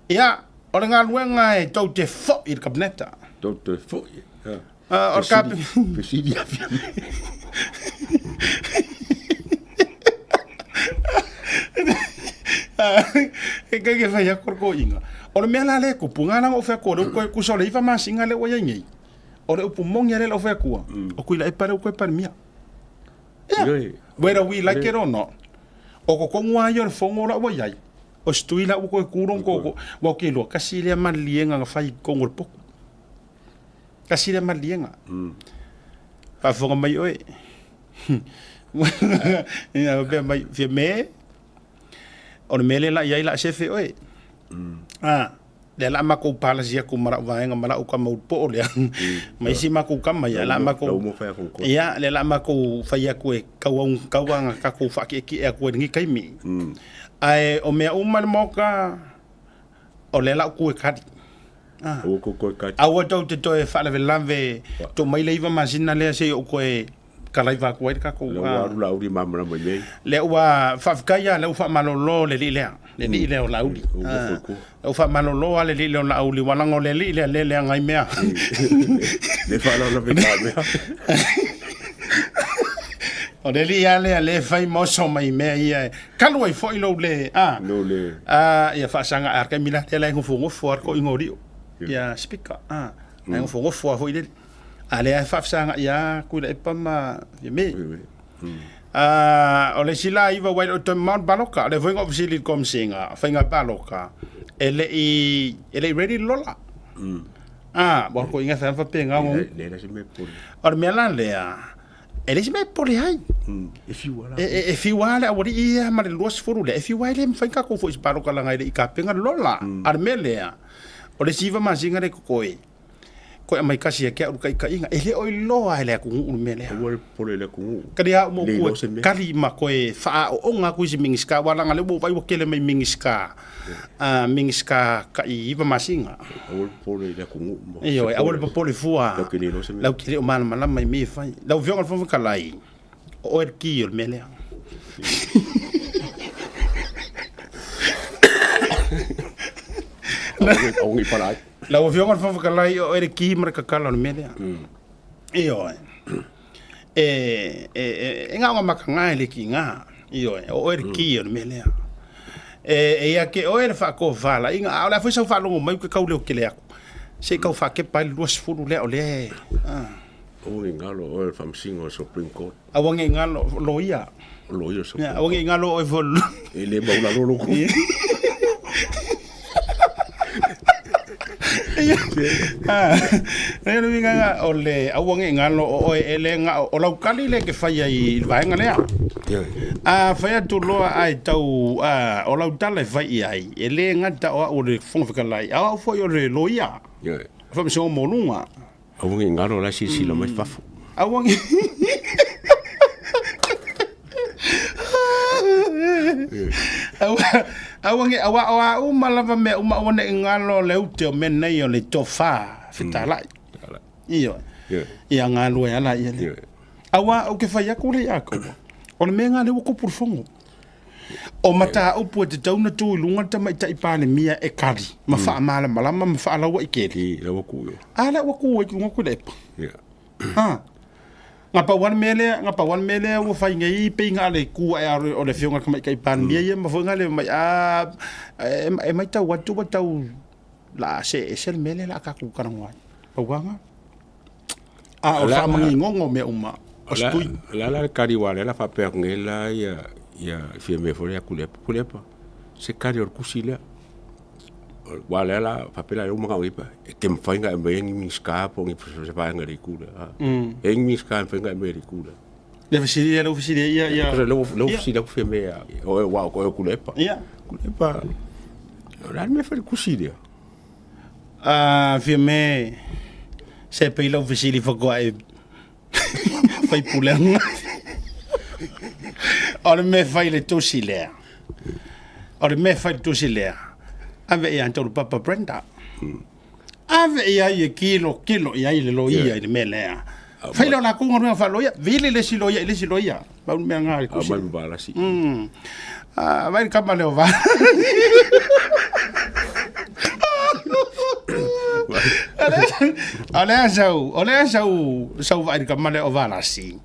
ya ora nga luenga e tau te fo i kabineta tau te fo or kap presidia que fai a corco inga o me la le ku punga na o fa ko ku so le fa ma singa le o ye ngi o le pu mongi le o fa ku o ku la e para ku para mia whether we like it or not o ko ngwa yo le fongo la o yai o stuila u ko kurong ko wa ke lo kasi le man lienga nga fai ko ngol pok kasi le man lienga fa fongo mai oi ya be mai fi me o mele la yai la sefe oi le la ma ko pala sia ko mara va nga mala o ka mo po le mai si ma ko ka mai la ma ko ya le la ma ko fa ya ko ka wa ka ko fa ki e ko ngi kai mi ai o me o mal moka o le la ko ka o ko ka a wo to e fa le lave to mai le iva masina le se o ko e kala iva ko ka ko la uri mamra mo me le wa fa kaya le fa malolo le le o laudi o fa malolo le o laudi wala ngo le ngai mea le fa la me o le fai moso mai mea ia kalu ai foi lo le ia fa sanga arka mila le la ngo fo ko ingori ia speaker ngo fo foi le ale ai fa sanga ia ku le pa ma me o le sila iwa wai o te Mount Baloka le voinga ofisili kom singa fainga Baloka ele ready lola bo ko inga fa penga ngo le se me por or melan le ele se me por ai e fi wala o ri ia ma le los foru le fi wala me fainga ko fo is Baloka la ngai le ka penga lola ar melea o le siva ma singa le koe ko mai kasi ke u kai inga ele o loa ele ku u mele o por ele ku kadia mo ku kali ma ko e fa o nga ku si mingiska wala ngale bo vai kele mai mingiska mingiska ka i va masinga o por ele ku yo e o por fua la kile o mal mala mai mi fai la vio al fo kalai o er ki o mele o ngi para la o fionga fa ka lai o ere ki mar ka kala me le io nga nga makanga le ki nga io o ere ki o me le ia ke o ere fa ko vala inga ala fa so fa longo mai ka le o ke le ako se ka fa ke pa luas fulu le o le o ngi ngalo o e famsingo Supreme Court awange ngalo lo ia lo yo so awange ngalo o vol ele ba ula lo ko Nero vinga ole awange ngalo o ele nga o lau kali le ke fai ai vaenga lea fai tu lo ai tau o lau tala fai ai ele ngata o le fonga lai a fo yo le loia fa so mo lunga awange ngalo la si lo mai fafu awange awange awa malava me one ngalo le ute o men nei o le tofa fitala iyo ia ngalo ya la ia awa o ke fai aku le ako o le menga le ko purfongo o mata o pu te tauna tu lunga ta mai tai pane mia e kari ma fa mala malama ma fa la wa ikeli la wa ku yo ala wa ku ku ku le ngapa wan mele o fai ngai pe ngale ku ai o le fionga mai kai pan mia ia ma fo ngale mai e mai tau watu la se sel mele la ka ku kanwa o wanga o fa mangi ngongo me uma o stui la kari wale la fa per ngela ya fi me fo ya kulepa se kari or kusila wale la fa pela yo mga wipa ke mfainga me ngi ska po ngi se fa ngari kula ngi ska mfainga me ri kula le ofisiria ia le ofisiria ku fi me o wa ko kulepa la me fa kusilia fi me se pe lo ofisiria fa go ai fai pulang Ora me fai le tosilea. Ora me fai tosilea. Ave ia anto papa Brenda. Ave ia kilo ia le loia le melea. Fai lo na kunga no fa loia, vile le siloia. Ba un me nga ko. Ba ba la si. Vai kamale o va. Olha sau vai kamale o va la si.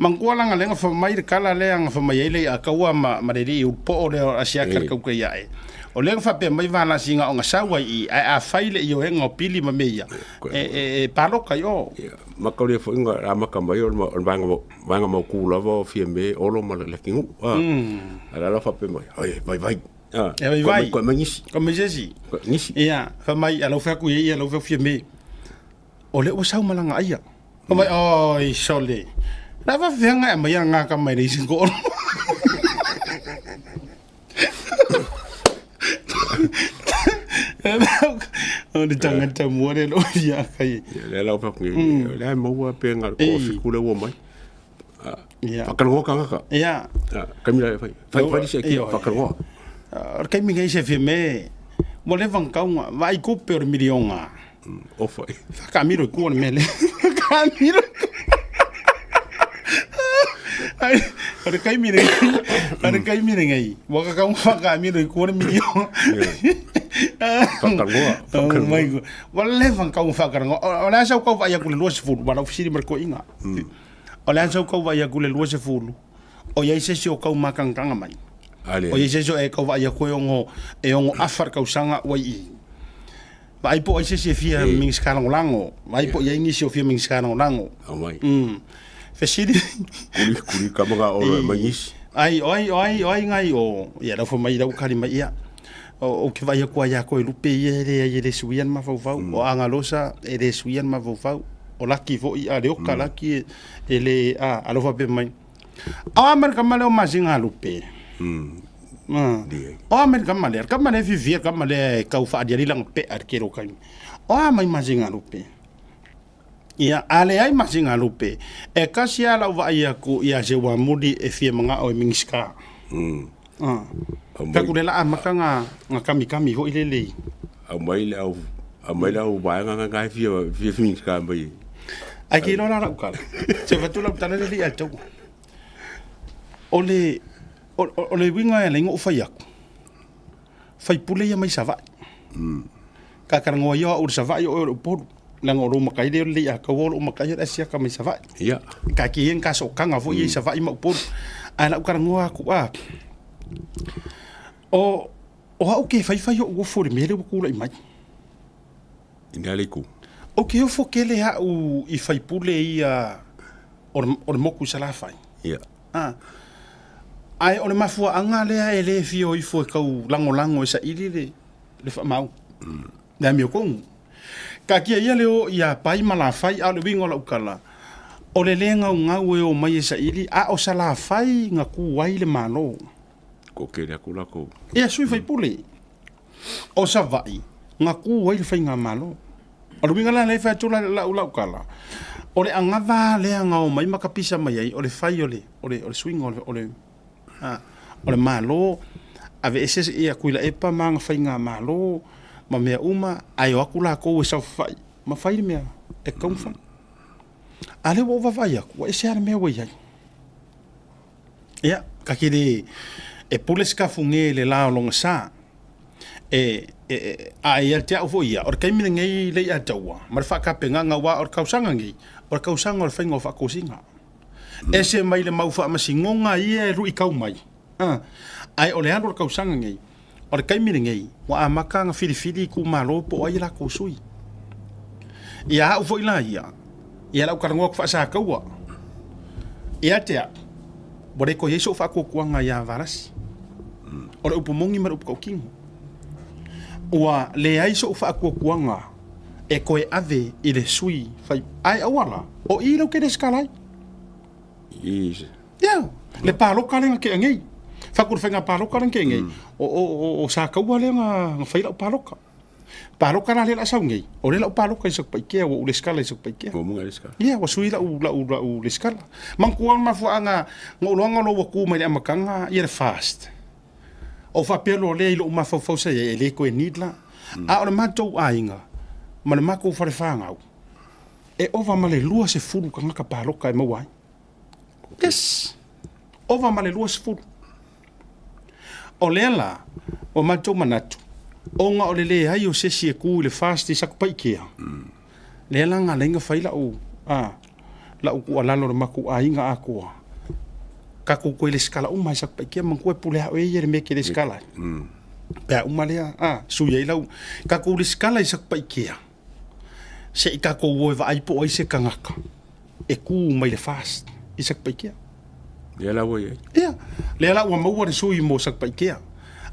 Mangkuala nga lenga fa mai kala le nga fa mai le akaua ma le u po le asia ka ka ia o lenga fa pe mai vala singa o nga sawa I a faile yo henga pili ma meia palo ka yo makau fo nga ra makamba yo vanga mo kula vo fiembe olo ma le kingu ala fa pe mai vai vai ko mangisi nisi ia fa mai ala fa ku ia ala fa fiembe o le o sau malanga ia o mai oi sole na va venga mai nga ka mai rin ko o le tanga ta more lo ia kai le la pa le mo wa pe nga ko fi ku le wo mai fa ka ngo ka ia kamila fa se ki fa ka ngo kai mi ngai se fi me mo le van ka vai ko per milionga o fa ka miro ku mele ka miro ada kai mire ngai waka kau waka mire ko milio fakar mai wala van kau fakar ola sa kau vai ku lo se fu wala ofisi mer ko inga ola sa kau vai ku lo se fu o ia se o kau makang kanga mai o ia se e kau vai ko ngo afar kau sanga wai vai po se fia ming skala lango vai po ia ngi se fia ming skala lango mai Fesiri kuri kamanga o mangis ai ngai o ia da fo mai da ukari mai ia o ke vai ko ia ko lupe ia le suian ma fo o angalosa le suian ma fo o laki fo ia le oka laki ele alo fa pe mai o amer kamale o masinga lupe o amer kamale vivir kamale ka fa dia lang pe arkero kan o mai masinga lupe ia ale ai masinga lupe e kasi ala wa ia ku ia se wa mudi e fie manga o mingiska ka kulela amakanga nga kami ho ilele mai la o ba nga fie mingiska mai ai ki lo la ukala se fatula tana le ia tu ole winga ele ngo fa yak fai pule ia mai sava Ka karangoa ia o sa vai o polu. Langa o makai le le ka o makai e sia ka mai sa vai. Ia. Ka ki en ka so kanga fo i sa vai ma polu. Ala karangoa ku a. O o ke fai o fo le mele ku le mai. Ina le ku. O ke o fo ke le ha u I fai pule I o moku sa la fai. Ia. Ai o le mafua anga lea e le fio I fo kau lango sa ili le fa mau. Na mi kong. Ka kia ia leo ia pai mala fai a le wingo la ukala. O le lenga ngau e o mai sa ili a o sa la fai nga ku wai le malo. Ko ke le akula ko. Ia sui fai pule. O sa vai nga ku wai le fai nga malo. O le wingo la le fai tula la ukala. O le angava le ngau mai makapisa mai ai o le fai o le swing o le o le malo ave ese ia kuila epa manga fai nga malo ma mea uma ai o akula ko e sa fai ma fai mea e kaumfa ale wo va vai aku ese ar mea wai ai ia ka kiri e pules ka funge le la longa sa ai al te au ia or kai mina ngai le ia taua ma fa ka penga nga wa or kausanga ngai or kausanga or fai ngo fa kosinga ese mai le mau fa masingonga ia ru I kau mai ai o le alo kausanga ngai o le kaimire ngai wa amaka nga filifili ku malo po ai la ko sui ia u foi la ia la karango fa sa kaua ia te bore ko yeso fa ko kuanga ia varas o le upomongi mar up king wa le ai so fa ko kuanga e ko e ave I le sui fai ai awala o I lo ke deskalai Is. ia le palo kalenga ke ngai fakur fenga paloka ran ke ngai o sa ka wa le nga fai la paloka na le la sa ngai o le la paloka I sok pai ke o le skala I sok pai ke Ko munga le ska. ia wa sui la u le skala man ku ma fu anga ngolonga lo ku mai amakanga ia fast o fa pelo le lo ma fa se le ko nidla a o ma to ainga ma le mako fa le fanga e o va male lua se fulu ka ka paloka e mawai yes o va male lua se fulu o lela o matou manatu o nga o lele ai o sesi e ku le fast sa pai kia lela nga lenga faila o la u ala lo maku ainga ako ka ku ko le skala o mai sa pai kia man ko pule o ye me ke le skala pe o malea su ye la ka ku le skala sa pai kia se ka ko wo va ai po ai se kangaka e ku mai le fast isa pai kia Ia la wo ye. ia le la wa mo wa sui mo sak pai kia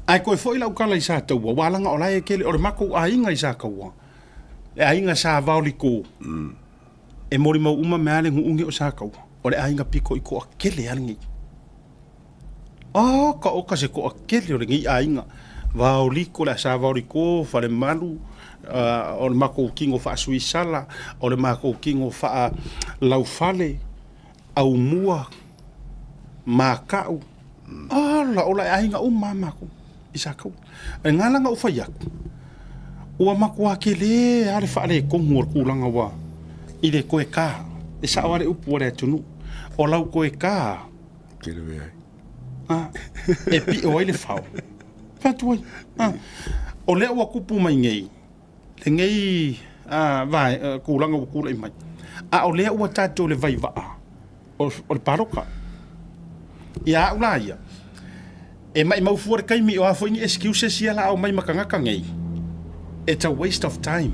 ai ko foi la ukala isa to wa langa ola e kele o mako ainga isa ka wa e ainga sa valiko e mori mo uma male ngungi o sa ka o le ainga piko iko akele alngi ka se ko akele o ngi ainga valiko la sa valiko fa le malu o le mako kingo fa suisala o le mako kingo fa laufale au mua makau la ola ainga mama ko isakau ngala nga ufaya ua makua kele ale fa ale ko ngor kulanga wa ile ko ka isa wale upu wale tunu o lau ko ka Kele we ai. e pi o ile fao fatoi o le wa kupu mai ngei le ngei vai kulanga kula mai o le wa tato le vai va o le paroka ia ulaya e mai mau fuar kai mi o afo ni excuses ia la o mai makanga kangai it's a waste of time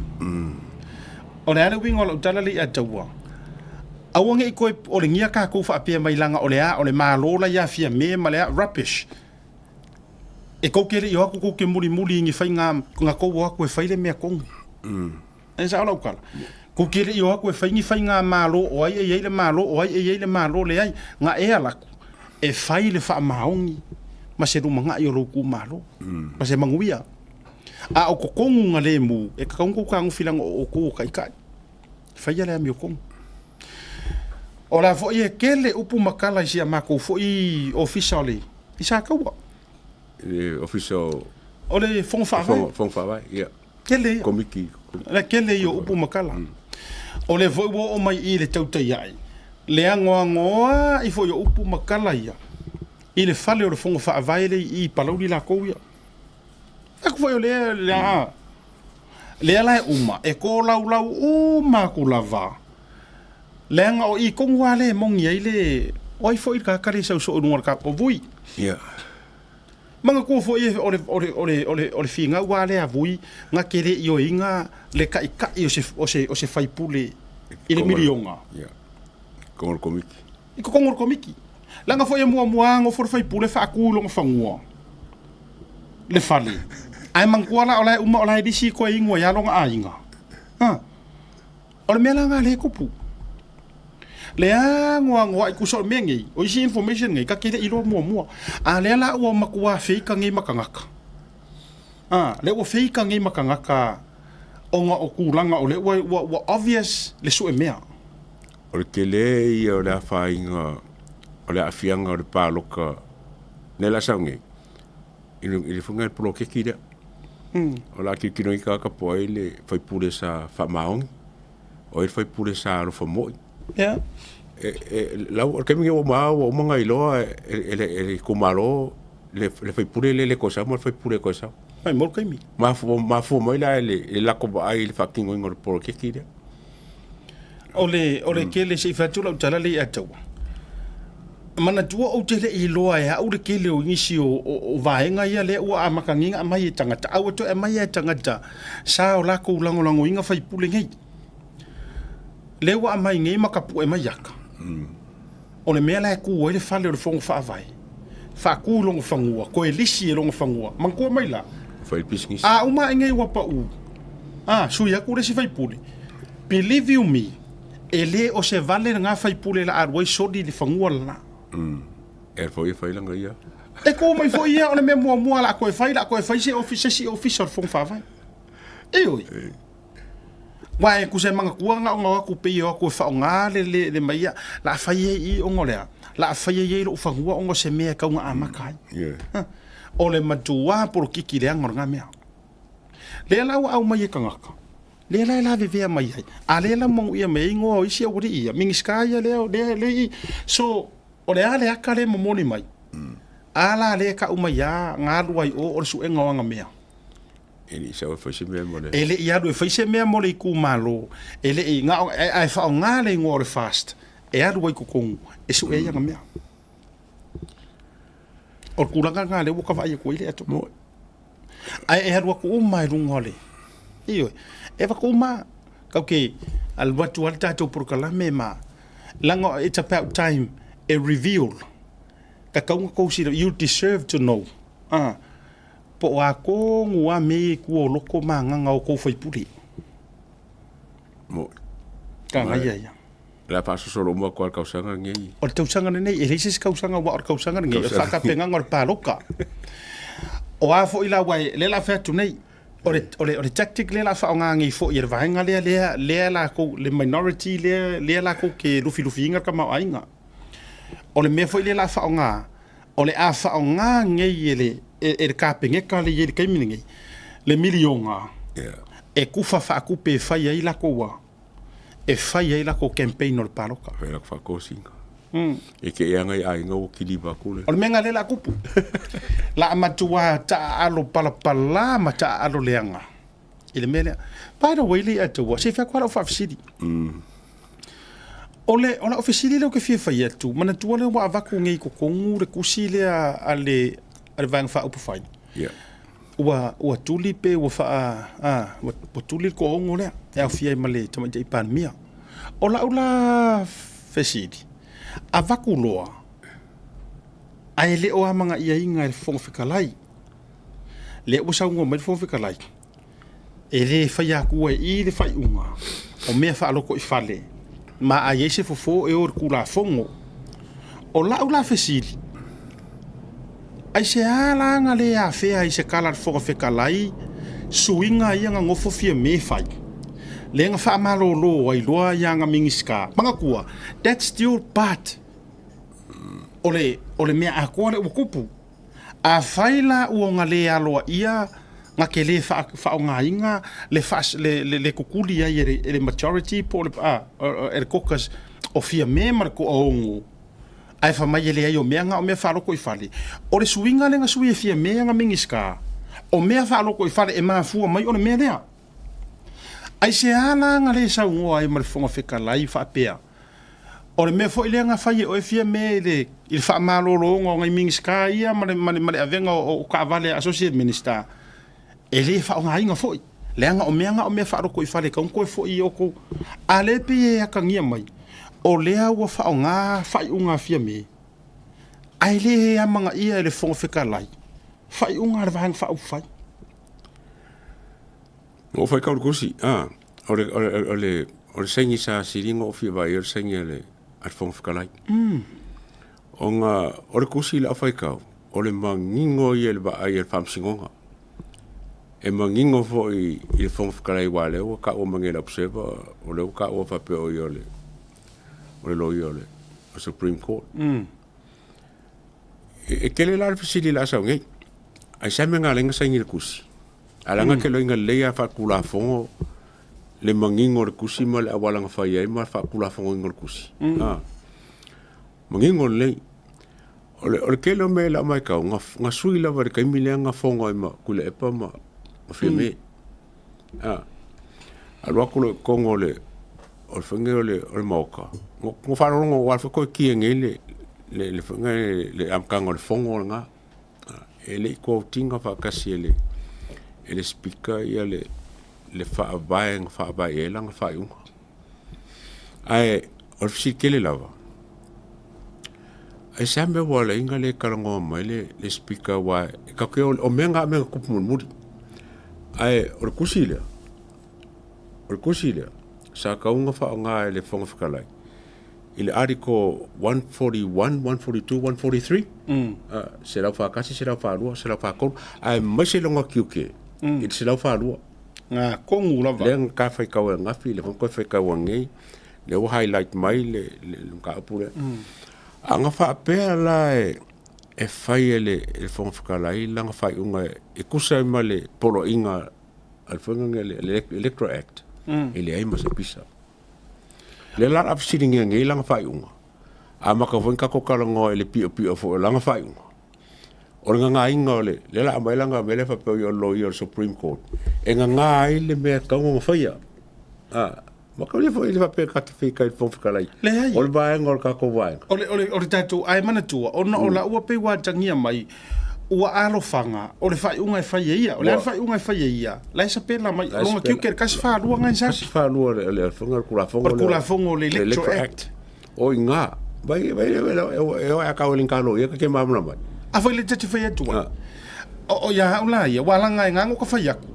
o le ana wingo lo tala li atawa awange ko o le ngia ka ko fa pe mai langa o le malola ia fia me ma le rubbish e ko kere yo ko ke muri ngi fai nga ko wa ko fai le me ko e sa ala kala ko kere yo ko fai ngi fai nga malo o ai le malo o ai le malo le ai nga e ala e fai le fa maongi ma se rumanga yo lo ku malo ma se manguia o ko kongu ngale mu e ka kongu ka ngfilang o ko kai kai fai le mi ko o la fo ye kele upu makala sia mako fo I officially isa ka wa Official. o le fong fa vai. Ia. kele Komiki. la kele yo upu makala o le vo o mai I le tau tai ai le angoa I fo yo upu makala ia I le fale o le fonga fa vai le I palauli la ko ia aku foi le Le ala uma e ko lau uma ku lava. Le nga o I kongwa le mongi ai le oi fo I ka kare sau so unua ka o vui. Yeah. Manga ko fo I ole finga wa le a vui nga kere I o inga le ka o se fai pule I le milionga. Yeah. Kongor komiki. I ko kongor komiki. Langa fo ia mua ngo for fai pule fa ku lo ngwa. Le fali. Ai mangkuala olai uma olai disi ko ingwa ya longa ainga. Ha. Ole mela nga le kupu. Le ngwa I kuso mengi. O isi information ngai ka kele ilo mua. A le la o makua fake ngai makangaka. Ah, le o fake ngai makangaka. Onga o kulanga ole wa obvious le su mea. Ole kele I ole afainga ole afianga ole paloka. Nela sangi. Ile funga pro ke kida. Ola ki kino I ka poi le fai pure sa fa maong. O I fai pure sa ro fa moi. Yeah. La o ke mi o ma o manga ilo ele kumaro le fai pure le cosa mo fai pure cosa. Ai mo kai mi. Ma fu mo la le la ko ai le fucking ngor pro ke kida. Ole kele se fa tula tala le atau. Mana tua o tele I loa ya o le kele o ngisi o vaenga ia le o amakanginga mai tangata au to e mai tangata sa o la ko langolango inga fai pule ngai le wa mai ngai makapu e mai yaka o le mela ku o le fale o le fonga fa vai fa ku longo fangua ko e lisi e longo fangua man ko mai la Fai pisngis. a uma ngai wa pa u su ya ku le si fai pule believe you me ele o se vale nga fai pule la arwai sodi le fangua la Foi langa ia. E ko mai fo ia ona me mua la ko fai se official fong fa vai. E oi. Wai ku se manga kuanga nga ku pe yo ku fa nga le mai la fai I o ngolea. La fai ye lo fa ngua o se me ka nga amakai. Yeah. O le matua por kiki le ngor mea. Le la au mai ka ngaka. Le la vive mai. A le la mo ia me ngo isi o ri ia. Mingiskaya le so o le ale akale mo moni mai. Ala le ka umaya ngalu ai o su enga wanga mea. Ele sa foi se me mo le. Ele ia do foi se mea mo le ku malo. Ele nga ai fa ngale ngore fast. E adu ai ku kong e su e nga mea. O kulanga ngale wo ka vai ko ile ato mo. Ai e adu ku mai lungole. Iyo. E va ku ma ka ke al watu al tato por kala mema. Lango it's about time a reveal. Ka kaunga kousi you deserve to know. Po a ko ngua me ku o loko manga o ko fai puri. Mo. Ka ngai ya. La paso solo mo ko kausanga ngi. O te usanga nei e leise kausanga wa kausanga ngi fa ka penga ngor paloka. O a fo ila wai le la fa tu nei. O tactic le la fa nga ngi fo ir vaenga le la ko le minority le la ko ke lufi inga ka ma ainga. O le me fo ile la fa nga o le a fa nga ngi ele ka penga ka le ye kai miningi le milionga. Yeah. E kufa fa ku pe fa ye la ko wa. E fa ye la ko campaign or paloka. Fa la fa ko singa. E ke yanga ai ngo kili ba kule. O menga le la kupu. La matua ta alo pala ma ta alo leanga. Ile mele. By the way le atua se fa kwala fa city. Ole ona ofisili le ke fie fa yetu. Mana tua le wa vaku ngai ko kongu le kusile ale vang fa upu fine. Yeah. Wa tulipe wa fa wa tulil ko ngole. Ya fie male tama jai pan mia. Ola fesidi. A vaku loa. Ai le o amanga ia inga fong fikalai. Le o sa ngo me fong fikalai. E le fa ya ku e le fa unga. O me fa loko I fale. Ma a yese fofo e o kula fongo. O la fesili. Ai se ala nga le a fe ai se kala fong fikalai. Suinga ia nga ngofo fie me fai. Le nga fa malolo ai loa ia nga mingiska. Manga kua. That's still part. Ole mea a kore o kupu. A faila ua nga le aloa ia nga ke le fa o nga inga le kukuli ia ele majority po ele kokas o fia me marko o ongo. Ai fa mai ele ai o mea nga o mea fa loko I fale. Ole suinga le nga sui e fia mea nga mingiska. O mea fa loko I fale e maa fua mai o le mea lea. ai se ala nga le sa ngo ai mal fonga feka lai fa pea o le me fo ile nga fai o e fia me le il fa malo lo ngai ming ska ia male avenga o ka vale associate minister ele fa nga inga foi le nga o me fa ro ko i fa le ka ko fo i o ko ale pe e ka ngia mai o le wa fa nga fa unga fia me ai le ya manga ia le fonga feka lai fa unga va hang fa u fa o fai ka kusi ole sengi sa siringo fi va ir sengi le at fong fkalai onga ole kusi la fai ka ole mangingo yel ba ai fam singonga e mangingo fo i fong fkalai wale o ka o mangela observa ole ka o fa pe o yole ole lo yole Supreme Court e kele la fisili la sa ngai ai sa menga lenga sengi le kusi alanga ke loinga leia fa kula fongo le mangingo le kusi ma le awalanga fa ia ma fa kula fongo ngol kusi mangingo le ole ke lo me la mai ka nga sui la var ka milenga fongo ma kule epa ma feme alwa kulo kongo le o fenge le moka ngo fa rongo wa fa ko ki ngele le fenge le amkango le fongo nga ele ko tinga fa kasiele ele speaker ia le fa ba elang fa yung ai o si kele lava ai sambe wala inga le kalango mai le speaker wa ka ke o menga kupmun muri ai o kusile sa ka unga fa nga le fonga fkalai il article 141 142 143 será fa kasi será fa rua será fa ko ai mai se longa kiuke il se lau whārua. Ngā kongu lava. Lea ka whai kaua ngafi, le whai whai kaua ngei, le o highlight mai, le ka apure. A ngā whaapea la e whai le whonga whakalai, la ngā whai unga e kusa ima le polo inga al whanga le Electoral Act, e le aima se pisa. Le lara apsiringi ngei la ngā whai unga. A maka whain kako karangoa e le pio fo la ngā whai unga. O nga inga le la mai langa mele fa pe yo lo yo Supreme Court e nga ai le me ka mo fa ya ma ka le fa ile fa pe ka te ka fo fa lai o ba ngol ka ko wa ole tatu ai mana tu o no la u pe wa tangia mai u alo fanga o le fa unga fa ia o le fa unga fa ia la sa pe la mai lo ki ke ka fa lu nga sa fa lu le fanga kula fongo le Electoral Act o nga vai e a ka o linkalo ia ke ma mai a foi le tete fai atua o ya ula ia wala ngai ngango ka fai aku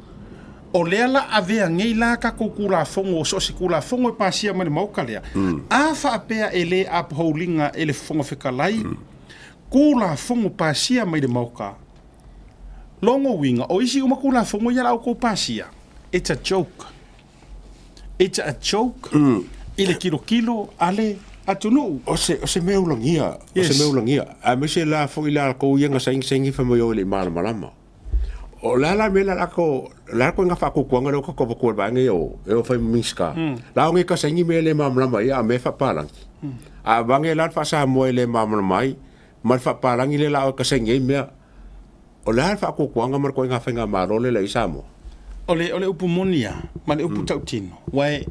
o le ala avea ngei la ka kukula fongo so si kula fongo e pasia mani mauka lea a fa apea ele upholdinga ele fongo fekalai kula fongo pasia mai de mauka longo winga o isi uma kula fongo ya lau ko pasia it's a joke ile kilo ale atunu o se meulangia a me se la fo ila ko yenga saingi fa mo le malama o la me la ko nga fa ko nga ko ko ba nge o fa miska la nge ka saingi me le malama ya me fa palang a bange la fa sa mo le malama mal fa palang ile la ka saingi me o la fa ko nga mar ko nga fa nga marole le isamo ole upumonia male uputautino wai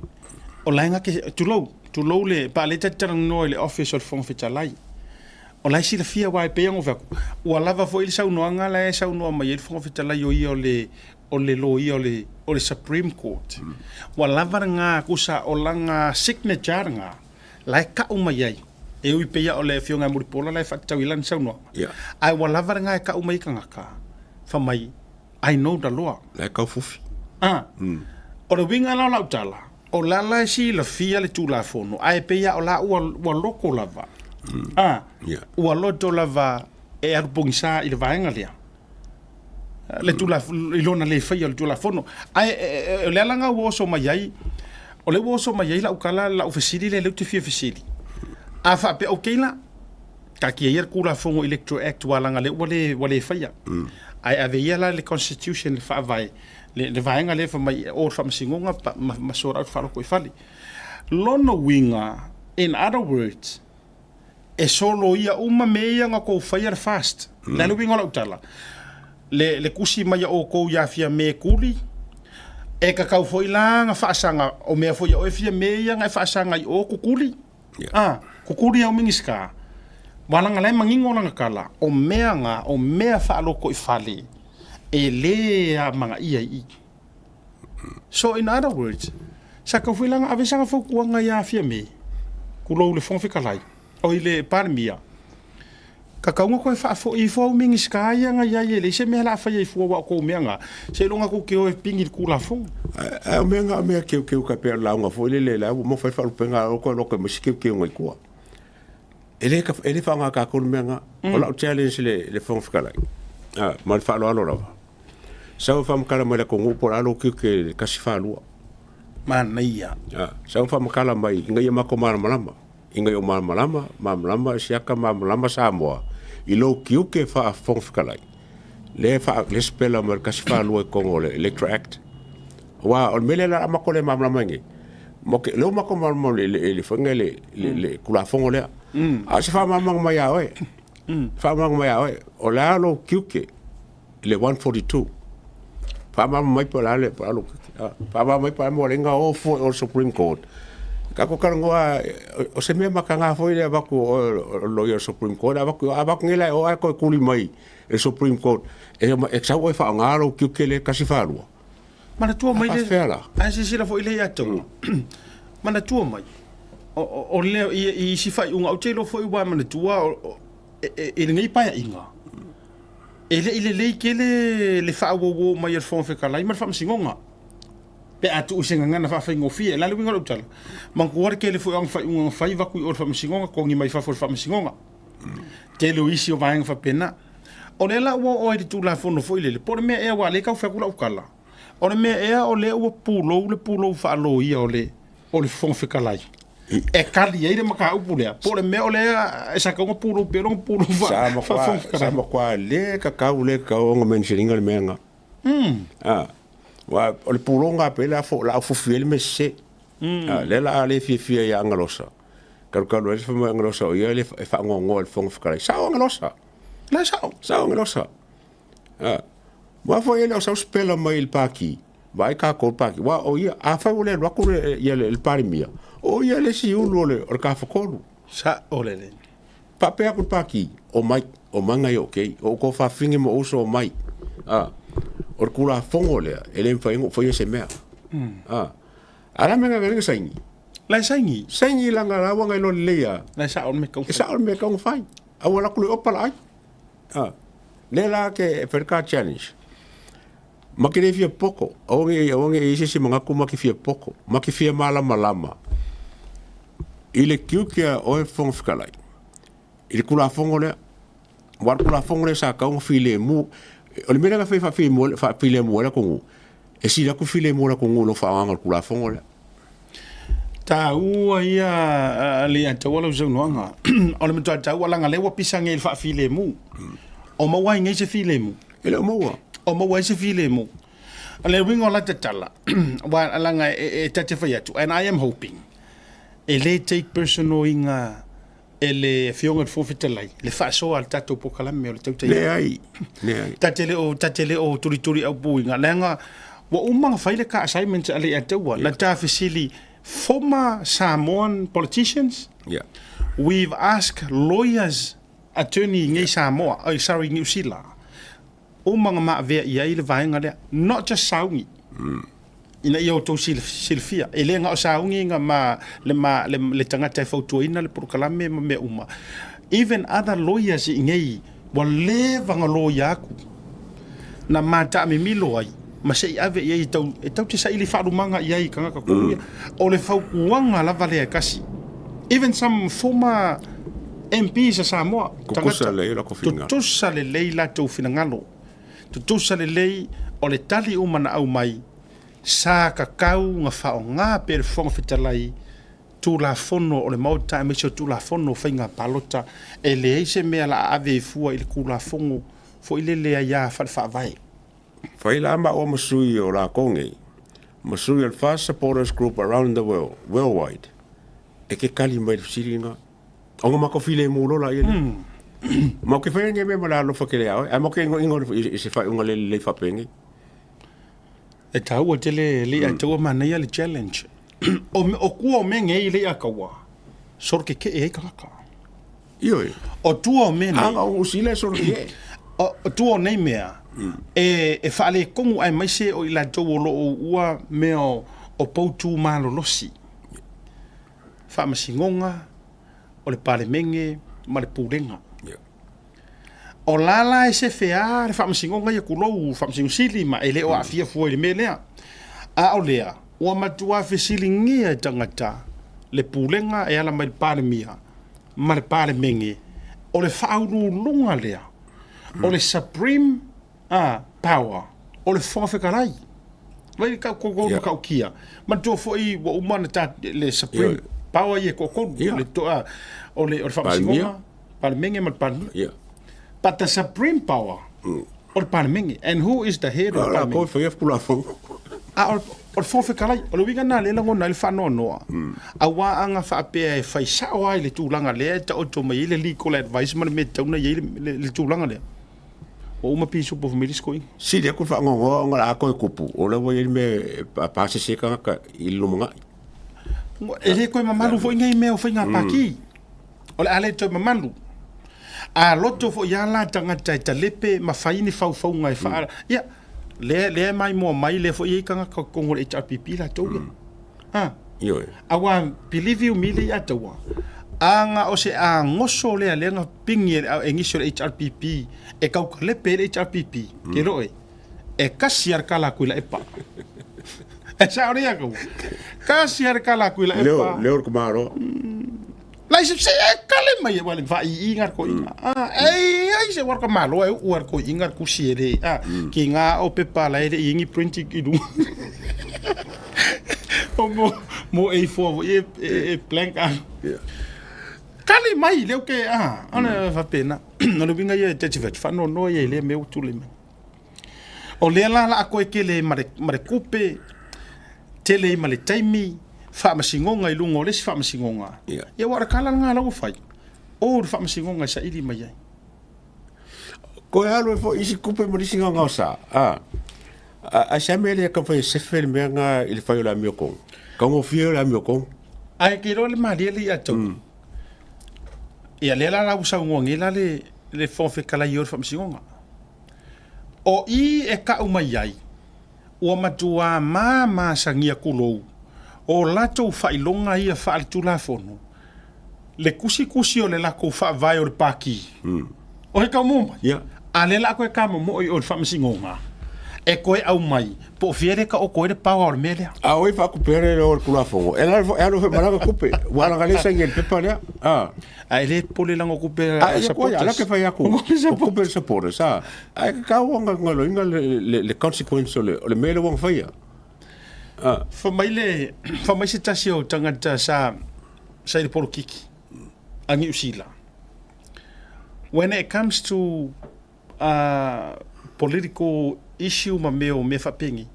o la nga ke tu le pa le tatarang no le official fong fitalai o lai sila fia wai pe ngo vaku o lava fo il sau no anga la sau no mai il fong fitalai o le Supreme Court o lava nga kusa o langa signature nga lai ka o mai e ui pe o le fionga muri pola lai fa tawilan sau no ai o lava nga ka o mai kangaka fa mai I know the law lai ka fufi o le winga la utala o lala si la fia le tula fono ai pe ya o la o loko lava o loto lava e arbongisa il vaenga lea le tula ilona le fia le tula fono ai le langa wo so mai o le wo so mai la ukala la ofisili le te fia ofisili a fa pe o keila ka ki yer kula fongo Electoral Act wala nga le wale fia ai ave yela le constitution fa vai le vaenga le fa mai o fa singonga ma sora fa ko fali lono winga in other words e solo ia uma meia nga ko fire fast le winga la utala le kusi mai o ko ya fia me kuli e ka kau foi la nga faasanga o mea foi o e fia mea nga faasanga i o kukuli kukuli au mingiska wala nga lai mangingo nga kala o mea faaloko i fale e le a manga ia i so in other words sa ka foi la nga avesanga foku nga ia fia me kulo le fon fikalai o ile parmia ka kaunga koe fo i fo mingi ska ia nga ia le se me la fa ia fo wa ko menga se longa ko ke o pingi ku la fo a menga me ke ka pe la nga fo le la mo fa fa penga ko lo ko mo ke ngai ko ele fa nga ka ko menga o la challenge le fon fikala mal fa lo la sa fa mo kala mo la ko ngo por alo ke ka si fa lo man ia sa fa mo kala mai ngai ma ko malama inga o malama siaka malama Samoa i lo kiuke fa fonfikalai le spela mer kasfa lo ko le Electoral Act wa o mele la ma ko le malama ngi mo ke lo ma ko malama le fangele le kula fongole a se fa malama ma ya we fa malama ya we o la lo kiuke le 142 fa malama mai pa le pa lo fa malama mai pa mo lenga o Supreme Court kako karangoa o se me makanga foi le abaku o lawyer Supreme Court abaku ngela o ko kuli mai e Supreme Court e sa o fa ngalo ki le kasifaru mana tua mai le a se sila foi le ato mana tua mai o le i si fai unga o telo foi wa mana tua e ngai pa inga ele ke le fa wo mai el fon fe kala mai fa singonga pe atu usenga ngana fa fa ngofi la lu ngalo tala man ko ke le fo ang fa un fa va ku or fa msingonga ko ngi mai fa fa msingonga te lu isi o va fa pena onela wo o i tu la fo no fo ile por me e wa le ka fa ku la ukala on me e o le o pulo fa lo ia o le fon fe kala e kali e maka u pule por me o le sa ka pulo pero pulo fa sa ma kwa le ka le ka o men shiringa le menga wa o le pulonga pe la fo fiel me se le la le fi ya ngalosa ka le fa ngalosa o ye le fa ngongo le fong fikala sa ngalosa la sa ngalosa wa fo ye le sa spela mai il paki vai ka ko paki wa o ye a fa le wa ko ye le parimia o ye le si ulo le o ka fa ko sa o le pa pe ko paki o mai o manga yo okay o ko fa fingi mo uso mai o kula fongole ele foi ese mea ala menga ngani saingi la saingi la ngala wa ngai lo leia la sa on me kong fai awala kulu opala ai le la ke perka challenge makire fia poko onge isi manga kuma ki fia poko maki fia malama ile kiukia o fong fikalai ile kula fongole war kula fongole sa ka on file mu o le mena fa file mo la kongu e si la ku file mo la kongu lo fa anga kula fongole ta ua ia le anta wala zo noanga o le mtua ta wala nga le wa pisanga il fa file mo o ma wa ngai se file mo ele mo wa se file mo ale wingo la tala wa alanga e tate fa yatu and I am hoping ele take personal inga ele fionga fo fitalai le fa so al tato po kala me le tautai le ai tatele o turi au buinga lenga wa umanga faile ka assignment ale atawa la ta fisili former Samoan politicians we've asked lawyers attorney ngai Samoa New Zealand umanga ma ve ia ile vainga le not just saungi ina yo to silfia elenga saungi nga le tangata foto ina le proklame me uma even other lawyers ngai wale vanga lawyer ku na mata mi milo ai ma sei ave ye tau te sa ili fa manga ye kanga ka ku o le fau kuanga la vale kasi even some former MPs sa Samoa tangata to sale leila to finangalo to sale lei o le tali umana au mai sa kakau nga whaonga per fonga fitalai tu la fono o le mau time so tu la fono whainga palota e le eise mea la ave fua i le kula fongo fo i le lea ia whawhawai whaila ama o masui o la konge masui al fast supporters group around the world worldwide e ke kali mai siringa o nga mako file mo lola i ma ke whainga me mala lo whakere au e mo ke ingo i se whainga le whapengi E tau te le a tau mana ia le challenge. O kua o menge i le a kawa. Sor ke e kaka. Ioi. O tua o mene. Anga o sile sor ke. O tua o nei mea. E whaale kongu ai maise o i la tau o lo o ua mea o poutu malo losi. Whaamasingonga, o le pale menge, ma le pūrenga. O lala e se fea, le whaamasingonga ia kulou, whaamasingo ma ele o afia fua i le mea lea. A o lea, ua matua fesili ngia tangata, le pūrenga e ala mai le pale mia, ma le pale menge, o le whauru lunga lea, o le supreme power, o le whawhekarai. Vai kau kia. Matua foi wa umana ta le supreme power ye kokon le toa o le whaamasingonga, pale menge ma le pale mia. But the supreme power o le palemenge, and who is the head of the palemenge? Ko foi pula fo. O fofe kalai, o le winga na le lango na le whanoa. A wa anga whaapea e whaisao ai le tūlanga lea, ta o to mai le legal advice ma le me tauna ye le tūlanga lea. O uma piso po family skoi. Si le ko fa ngo nga a ko kupu. O le wo ye me pa se se ka i lumunga. E le ko mamalu fo ngai me o fa nga paki. O le ale to mamalu. A loto fo ya la tangata ta lepe ma faini fau ngai fa. Ya le mai mo mai le fo ye kanga ko ngol HRPP la to. Yo. Awa believe you me le atawa. Anga o se a ngoso le nga pingi e ngisho HRPP e kau lepe le HRPP ke roe. E kasiar kala kuila e pa. E sa ora ko. Kasiar kala kuila e pa. Leo ko maro. Lai se kale mai wale vai ingar ko inga. Ai se war ka malo e war ko ingar ku siere. Ki nga o pe pala e ingi printing idu. Mo e fo e blank kale mai leo ke ana fa pena. No binga ye tete fa no ye le me utule me. O le la ko ke le mare kupe tele male taimi. Whaamasingonga i lungo lesi whaamasingonga. Ia wara kala ngā lau whai. O whaamasingonga sa ili mai ai. Ko e alo e fo isi kupe marisinga ngā sa. A sa mele e ka whai sefer mea ngā ili whai o la mio kong. Ka ngō fia o la mio kong. Ai ki role maria li atau. Ia le la lau sa ngongela le whawhi kala i o whaamasingonga. O i e ka umai ai. Ua matua mā sa ngia kulou. O lato whailonga ia whaalitula fono. Le kusi o le lako whaavai o le paki. O he kau mōmai. A le lako e kama mo o le whaamasingonga. E koe au mai. Po fiere ka o koe le pawa o le melea. A oi whakupere o le kulafongo. E alo whe maranga kupe. Waranga le sa ngel pepa lea. A ele pole lango kupe supporters. Ala ke whai aku. O kupe supporters. A e kau anga ngalo inga le consequence o le mele wang whaia. Whamai se tasi o tangata sa i poro kiki. Angi usila. When it comes to political issue ma meo me whapengi,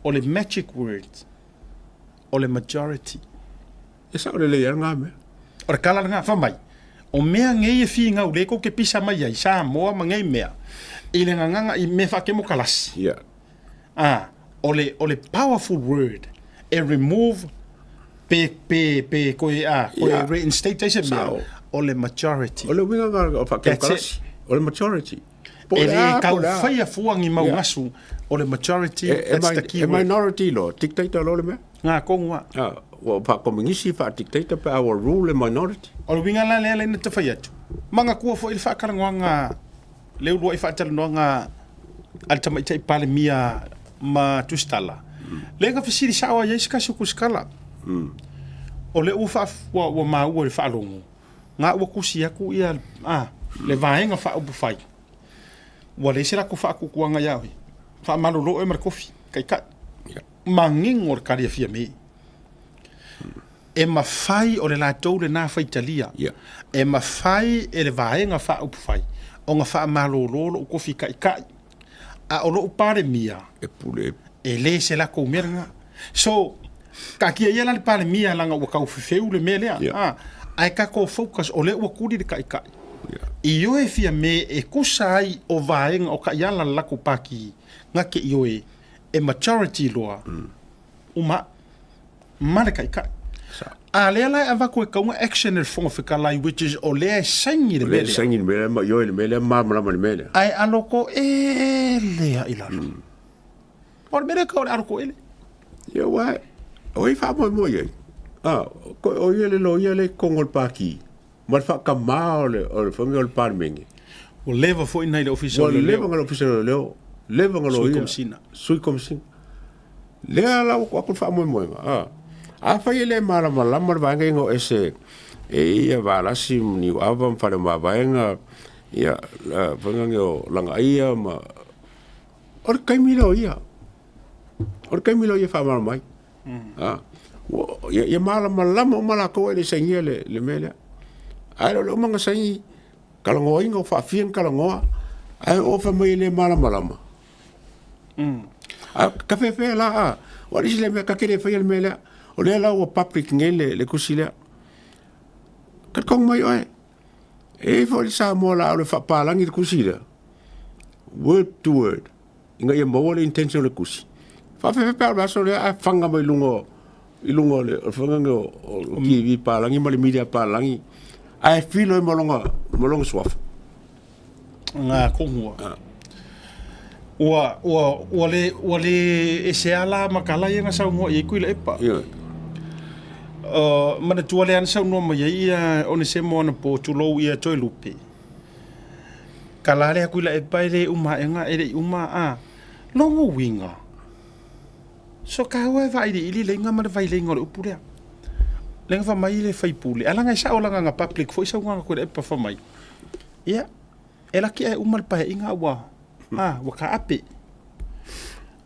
o le magic word, o le majority. E sa o le leia ngā mea? O le kala ngā whamai. O mea ngei e whi ngau leko ke pisa mai ai, sa moa ma ngei mea. I le nganga i me whakemo kalasi. O le powerful word e remove koe reinstate se mea o le majority. O le winga ngā o whakemo kalasi. O le majority. E le kau whaia fuangi mau ngasu o le majority, that's the key word. E minority lo, dictator lo le mea? Ngā kongua. Wa whakomingisi wha dictator pa our rule e minority. O le winga la lea leina te whai atu. Manga kua fo i le whakarangoa ngā leo lua i whaatala ngā alitamaitai pale mia ma tustala. Lenga fisiri sawa ye ska suku skala. O le ufa wa ma o le falongo. Nga wa kusi aku ia le vaenga fa upu fai. Wa le sira ku fa ku kuanga yawe. Fa malolo e mar kofi. Kai ka. Manging or karia fia me. E ma fai o le la tou le na fai talia. E ma fai e le vaenga fa upu fai. O nga fa malolo o kofi kai kai. A o lo pare mia. E pule e le se la ko merga so ka kia ia la pale mia langa o kau fefeu le melea ai ka ko focus o le o kudi de kai kai i yo e fia me e kusa ai o vaenga o ka ia la ko paki nga ke yo e e majority loa uma malaka ka a le la ava ko ka un action e fonga fika lai which is o le sangi de le sangi me ma yo le me le ma me ai aloko le ila por mere ka aloko ele yo wa oi fa mo ye ko o ye le kongol paki ma fa ka ma o le fongol parmengi o leva foi na official o leva ngal official leva ngal sui komsina le ala ko fa mo a fa ile mara malama ba ngo ese ia va la sim ni avam fa ma ba nga ia venga ngo langa ia ma or kaimilo ia fa mal mai ia mala mala ko ele sengele le mele ai lo manga sangi kala ngo ingo fa fien kala ngo ai o fa mai le mala ka fe la wa le me ka kere fa le mele o le la o public ngele le kusile ka kong mai oi e fo sa mo la o fa pa langi kusile word to word inga ye mo le intention le kusi fa fe pa ba so le a fanga mai lungo le fanga ngo ki vi pa langi ma le media pa langi ai filo mo longa swaf nga kongwa wale e se ala makala nga sa ngo e kuila epa mana tuale an sa no ma ia one se mo na po tulo ia toi lupe kala le kuila epa ele uma nga ele uma longo winga so ka wa vai ili le nga ma vai le ngol upure le nga mai le fai pule ala nga sa ola nga public foi sa nga ko epa fa mai ia ela ki e uma pa inga wa waka ape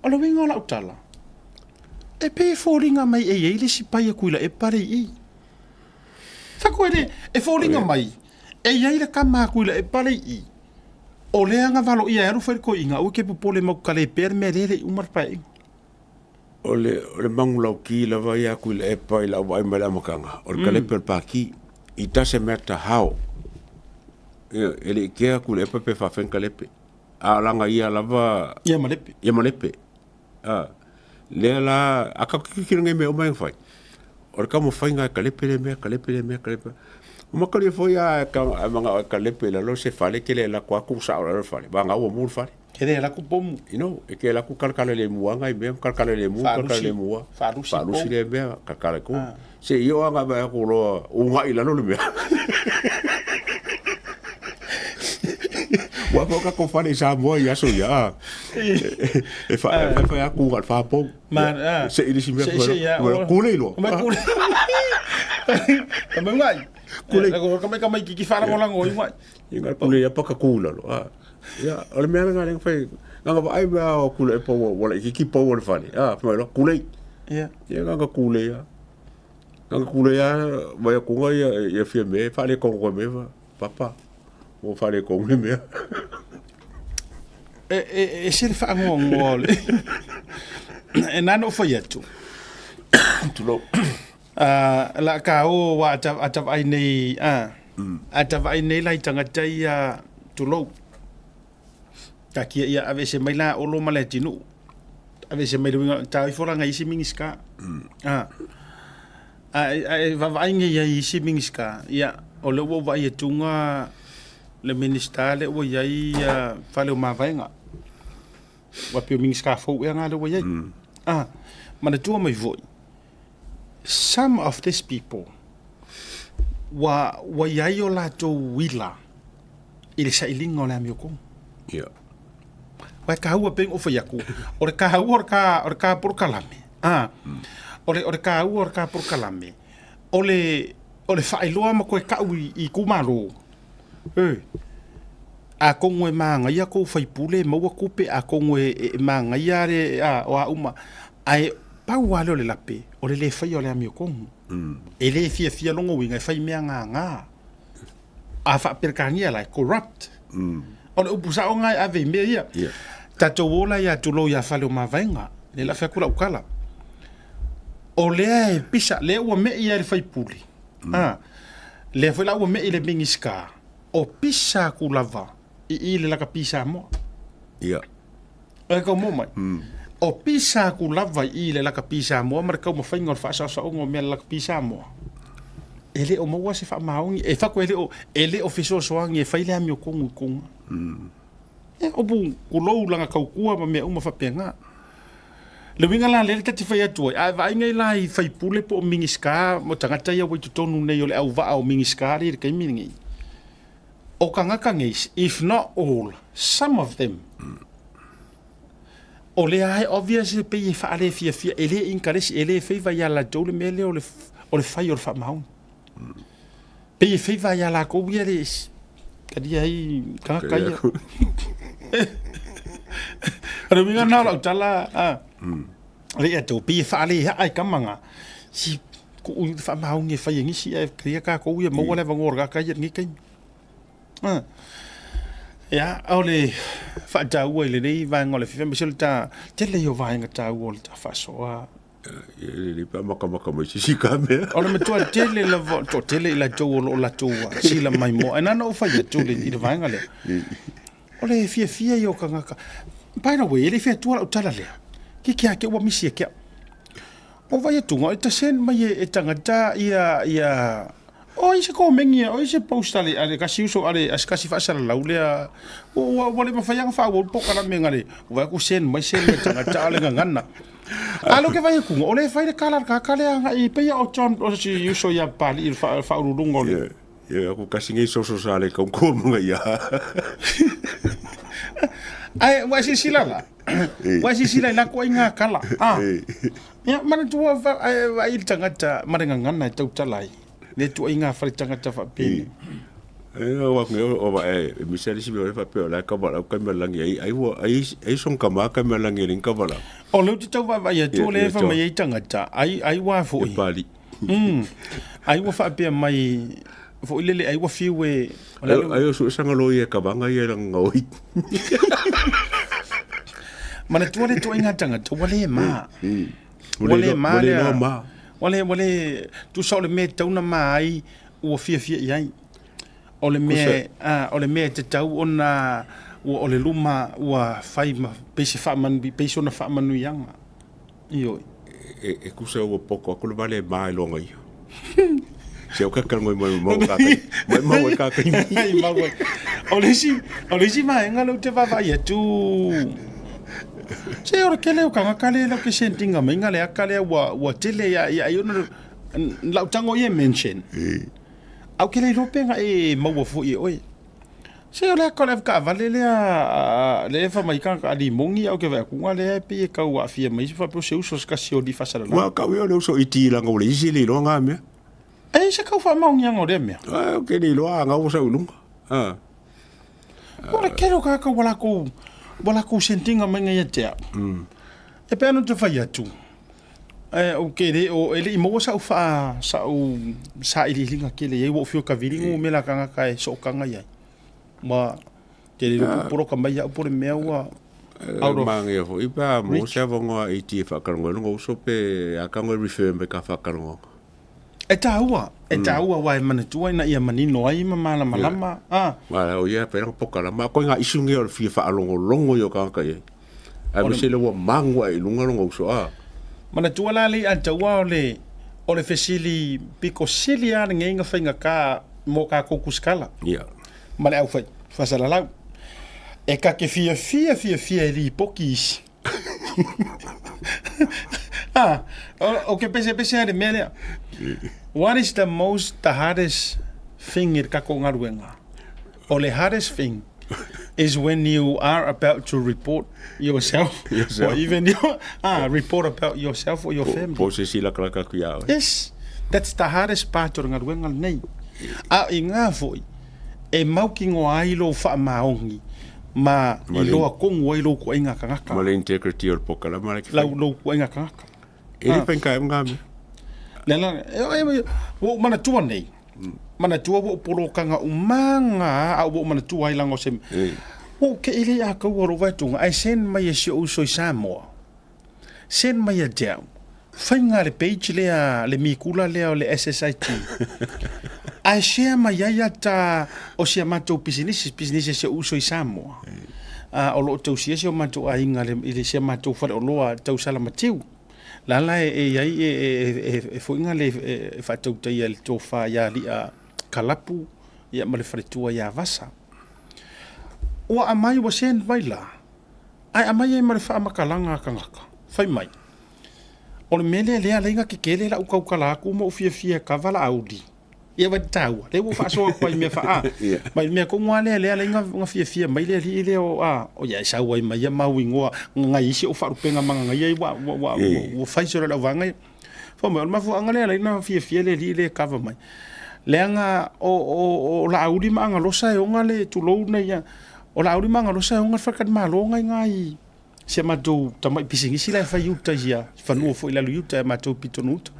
o lo winga la utala e pe fōringa mai e le si pai kuila e pare i fa ko e fōringa mai e le kama kuila e pare i o le anga valo ia ru fer ko inga o ke popole mo kale per merere umar pai o le mangula ki la vai a kuila e pai la vai mala makanga o kale per pa ki it doesn't matter how ele ke kuila e pe fa fen kale pe a langa ia lava ia malepe le la aka kikiringa me o mai fai or ka mo fai nga kalepe le me o makali foi a manga kalepe la lo se fale ke le la kwa ku sa ora fale ba nga o mu fale ke la ku pom e ke la ku kalkale le mu nga i me kalkale le mu farusi le me kalkale ko se yo nga ba ko lo o nga ila no le me wa poka ko fale sa mo ya so ya e fa ya ku ga fa po man se ili si me ko le lo ma ku ma ngai ku le ko ka mai ki fa la mo la ngoi ngai inga ku le ya poka ku lo ya o me nga le fa nga ba ai ba ku le po wala ki po wala fa fa lo ku le ya nga ku le ya ba ya ku ngai ya fi me fa le ko me papa o fare con me e se fa ngol e nano foi tu lo la ka o wa ata ai nei ata ai nei lai tanga tai tu lo ta ki ia ave se mai la o lo male tinu ave se mai lo ta fora ngai si mingiska ai va vai ngai si mingiska ia o le wo vai tunga le ministale o yai fale o mavenga wa pe mingiska fo e nga le wo yai mana tu mai voi some of these people wa yai o la to wila ile sa ilingo la mioko wa ka ua peng o fa yaku o ka ua o ka por kalame o ka ua o ka por kalame o le fa iloa ma ko ka i kumalo a kongwe manga ia ko fai pule mo wa kupe a kongwe manga ia re wa uma ai pa walo le lape o le fai o le ami ko ele fia longo winga fai me nga a fa perkania la corrupt o le upusa o ngai ave me ia tato wola ya tulo ya fale o mavenga le la fa kula ukala o le pisa le o me ia le fai pule le foi la o me ile mingiska o pisa ku lava i le laka pisa mo ia e ko mo mai o pisa ku lava I le laka pisa mo ma ka mo fainga fa sa o me laka pisa mo ele o mo se fa maungi e fa ko ele official soangi e fa ile ami o kongu e o bu ku lo langa ka ku ma me uma fa penga le winga la le tati fa atu a va ngai la I fa pule po mingiska mo tangata ia wo tonu nei o le au va o mingiska ri ke mingi o kanga kangis if not all some of them o le ai obviously pe I fa ale fia ele inkares ele fe va ya la dole mele o le fai o fa mau pe fe va ya la ko bia le kadi ai kanga kaya Ada minga na la tala le ato pe fa ale ai kamanga si ku fa mau nge fa yengi si ai kria ka ko ia mo le va ngor ka ya ngi kai ya ole fa ta wo le nei va ngole fi me sulta tele yo va nga ta wo ta fa so a le pa maka mo si ka me ole me to tele la vo to tele la to lo la to si la mai mo ana no fa ya to le I va nga le ole fia yo ka nga by the way le fi to la tala le ki ke wa misi ke o va ya tu ngo ta sen mai e tangata ia o ise ko mengia o ise postale ale kasi uso ale as kasi fa sala laulea o wale ma fayang fa wo po kana mengale wa ku sen mai sen me tanga ale ngana alo ke vai ku ole fai de kala ka kale nga I pe ya o chon o si uso ya pali fa urungo le ya ku kasi ngai so sale ko ko mo ya ai wa si sila la ko inga kala ya mana tu wa ai tanga marenga ngana tau talai le tu inga fa tanga ta fa pe wa o va mi se si me fa pe la ka ba ka me langi ai son ka ma ka me langi rin ka ba o le tu va ya tu le fa mai tanga ta ai wa fo I pali ai wa fa pe mai fo ile ai wa fi we ai so sanga lo ye ka ba nga ye lang oi mana tu inga tanga tu wale ma wale tu so le me tau na mai o fia ai o le me te tau ona o le luma wa fai ma pese fa man bi pese ona fa manu yang io e kusa o poko ko le vale mai longa io se o ka ka mo ka ai ma o le si mai ngalo te va ya tu se ora kele o kanga kale lo ke sentinga menga le akale wa tele ya yo no la tango ye mention au kele lo penga e mo fu I oi se ora kole ka vale le fa mai ka di mongi au ke va ku ngale pe ka wa fia mai fa pro se uso ska si o di fa sala wa ka yo no so iti la ngole isi le lo nga me e se ka fa mau nyang o de me o ke ni lo nga o sa ulunga ora kele ka wala ko sentinga menga ya te e pe no te fa ya tu o ke le o ele I mo sa ili linga ke le wo fio ka viringo me la kanga kai so kanga ya ma te le puro ka mai ya puro me wa au mangi fo I pa mo sa vonga I ti fa ka ngo so pe a ka ngo refer me ka fa ka ngo e ta ua wa mana tua ina ia manino ai mama malama wala o ia pera poka la ma ko nga isungi o fi fa longo yo ka ka ye a mi se le wa mangwa I lunga longo so mana tua la le anta wa o le fesili piko silia ngenga fainga ka mo ka ko kuskala male au fa sala la e ka ke fia li pokis okay, pese de mele. What is the hardest thing in Kakongaruenga? Or the hardest thing is when you are about to report yourself. Or even report about yourself or your family. Yes, that's the hardest part of Ngaruenga nei. Inga foi e mauki ngo ailo fa maongi. Ma ilo a kongo ilo ko inga kangaka. Ma le integrity or pokala ma la lo ko inga kangaka. Ele penka ngame. Nela wo mana tua nei. Mana tua wo polo kanga umanga a wo mana tua ilango sem. Wo ke ile a ko ro va tunga ai sen mai se o so Samoa. Sen mai a down. Fainga le page le mikula le SSIT. Ai share mai ya ta o se mato business se uso I Samoa. o lo tau sia o matou ainga le ile sia matou fa o loa tau sala matiu la la ai e foinga le fa tau tai le tofa ya li a kalapu ia ma le fretua ia vasa o amai wa sen baila ai amai e ma le fa makalanga kangaka fai mai o le mele le ala inga ke kele la uka uka la ku mo fia kavala audi ia va tau le wo fa so ko me fa mai me ko ngale le ala inga nga fia mai le ile o o ya sa wai mai ma wingo nga isi o fa rupenga manga ia wa fa so la vanga fo me ma fo ngale ala ina fia le ile kava mai le anga o la audi manga lo sa o ngale tu lo na ia o la audi manga lo sa o nga fa kad ma lo ngai se matou tamai pisingi sila fa yuta ia fa no fo ila yuta matou pitonut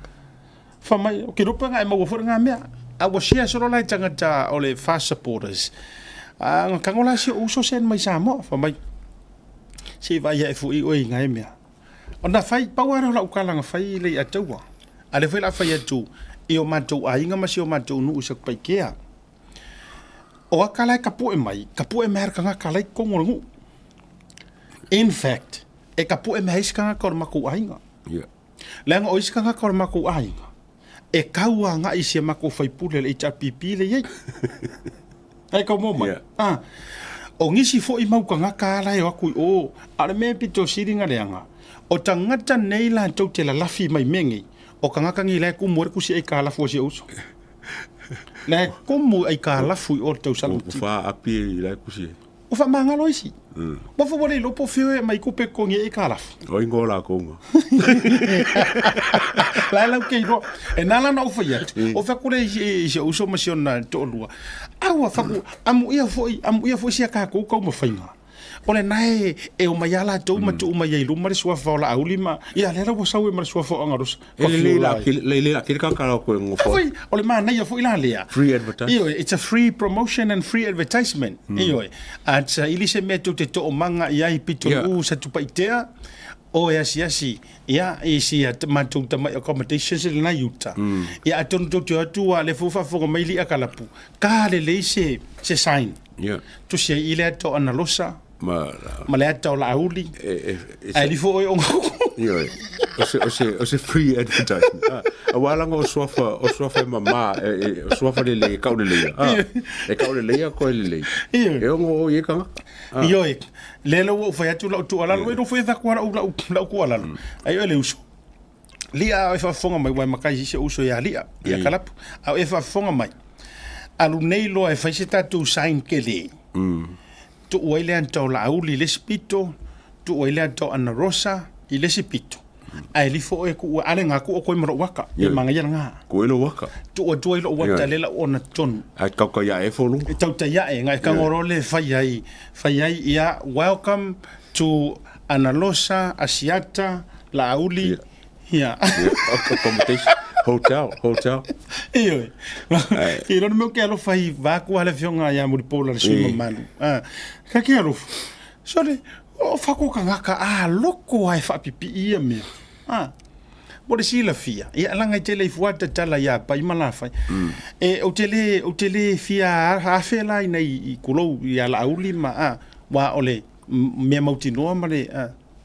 fa mai o ke ropa nga mo fo nga me a wo sia so la tangata o le fast supporters a kangola si uso sen mai samo fa mai se vai e fu i o nga me ona fai power la ukala nga fai le atawa ale foi la fai atu e o matou a inga ma si o matou nu usa pai kea o akala kapu e mer kanga kala kongo. In fact, e ka pu e mehaiskanga kor maku ainga. Yeah. Lenga oiskanga kor maku ainga. E kaua nga isi maku faipule le HRPP le yei. Ai ka moma. Yeah. O ngisi fo i mauka nga kala e wakui o. Ale me pito siringa leanga. O tangata neila tau te la lafi mai mengi. O ka ngaka ngi le kumore kusi e kala fo si uso. Le kumu e kala fu o tau saluti. O fa api le kusi. O fa mangalo isi. Ba fo wale lopo fio mai kupe kongi e kala. O ingo la konga. La ke ro. E nala na ufa ya. O fa kule je uso masiona to lua. Awa fa amu ia fo sia ka ko mo fainga. Ole nai e o mayala to matu mai lu mari swa fa la aulima. Ia le ro sawe mari swa fa angaros. Le ke ka ka ko ngo fo. Ole ma na ia fo ila lea. Free advertisement. It's a free promotion and free advertisement. At ilise metu te to manga ia i pito u sa tu paitea o ya si ia isi at matu tama accommodations na yuta ia aton to tu le fufa fo mai li akalapu ka le se sign tu se ile to analosa ma le to la auli ai li fo o o se free advertisement a wala ngo sofa mama sofa le ka le ko le e ngo ye ka lelo wo fa tu la tu ala lo foi da kwara la ku ala ai le uso lia e fa fonga mai wa makai se uso ya lia ya kalap au e fa fonga mai alu nei lo e fa se tu sign kele tu oile anto la auli le spito tu oile anto ana rosa i le spito ai li fo e ku ale nga ku ko mo waka e manga ya nga ko ilo waka tu o ilo waka le la ona ton ai ka ya e fo lu tau ta ya e nga ka ngoro le fai ai ya welcome to Analosa Asiata la auli ya accommodation hotel iyo e no me ke lo fai va ku ale fionga ya mo pola le suma manu ka ke ro sole o fako kangaka loko ai fa pipi ia me bo si la fia ia langa tele fuata tala ya pa imala fa e o tele fia ha fela ina i kulo ya la ulima wa ole me mautino male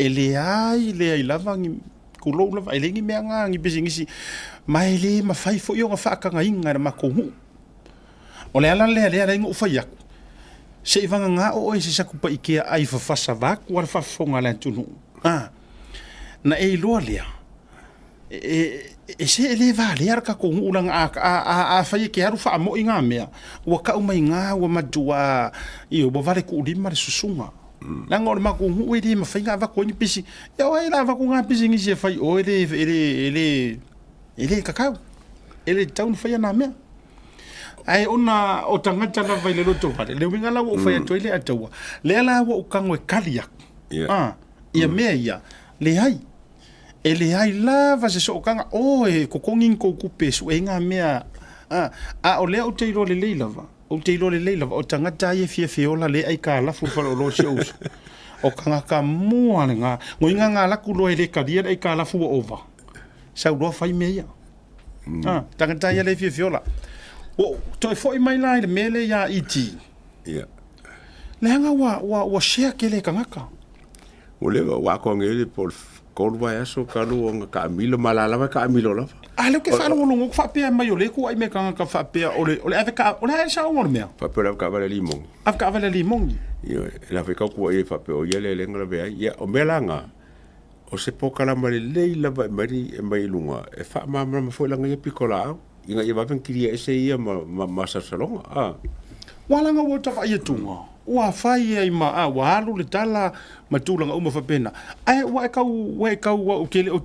ele ai le lavangi kulo lava ele ngi me nga ngi bisingisi mai le ma fai fo yo fa ka nga inga ma ko hu ole ala le ngu fa ya se vanga nga o se sa kupa ikea ai fa fasa va ku fa fonga la tunu na e lo lia e se ele va le arka ko ulang a fa ke haru fa mo inga mea wa ka uma inga wa madua i o vale ku lima le susunga la ngor ma ku hu e ma fa inga va ko ni pisi ya wa ila va ku nga pisi ngi se fa o ele kakau ele taun fa na mea ai ona o tangata la vai le loto vale le winga la o fa to ile atawa le la o kango kalia ia meia le ai ele ai la va se so kanga e kokongin ko kupesu e nga mea o le o te iro le lava o tangata ye fie ola le ai ka la fu fa lo se o kanga ka mua nga ngoinga nga la ku lo ele ka dia ai ka la fu over sa lo fa meia tangata ye le fie ola o to foi mai lai le mele ya iti Leanga wa share ke le kangaka. O le wa ko ngeli por kol wa aso kalu o ka milo malala wa ka milo la. Ale ke fa lo ngo fa pe mai ole ku ai me kangaka fa pe ole ave ka ole sa ngor me. Fa pe ka va le limon. Ave ka va le limon. Yo la fe ka ku e fa pe o yele le ngla be ya o melanga. O se poka la mare leila ba mari e mai lunga e fa ma fo la ngai pikola inga ia va kiri e se ia ma sa salonga a wala nga wota fa yetunga wa fa ia ma a wa halu le tala matulanga uma fa pena ai wa ka wa o kele o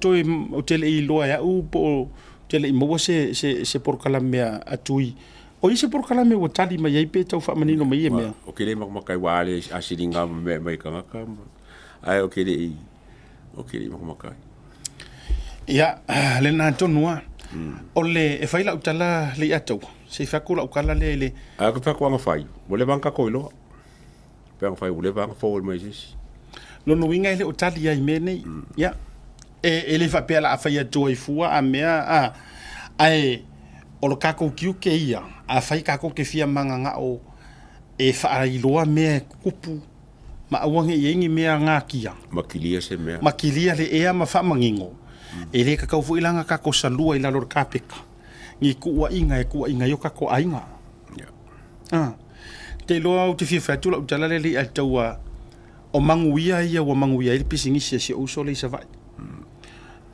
tele i loa ya u po tele i mo se por kala mea atui o ise por kala me o tali ma ia pe tau fa manino ma ia me o kele ma kai wale a siringa me mai kanga kama ai o kele i okay, makai. Ya, le na tonua. Ole e faila utala le atou. Se fakula ukala le. A ko fa ko nga fai. Mo le banka ko ilo. Pe nga fai le banka fo mai sis. No winga le utali ai mene. Ya. E le fa pela a fai atou i fua a mea a ai o lo kako kiu ke ia. A fai kako ke fia manga nga o e fa ai loa me kupu. Ma awange yengi mea ngā kia. Makilia se mea. Makilia le ea ma wha mangingo. E le kakau fu ilanga kako salua ila lor kāpeka. Ngi kuwa inga yo kako ainga. Te loa au te fia whaitula utala le al taua o manguia ia wa manguia ili pisingisi si uso le isa vai.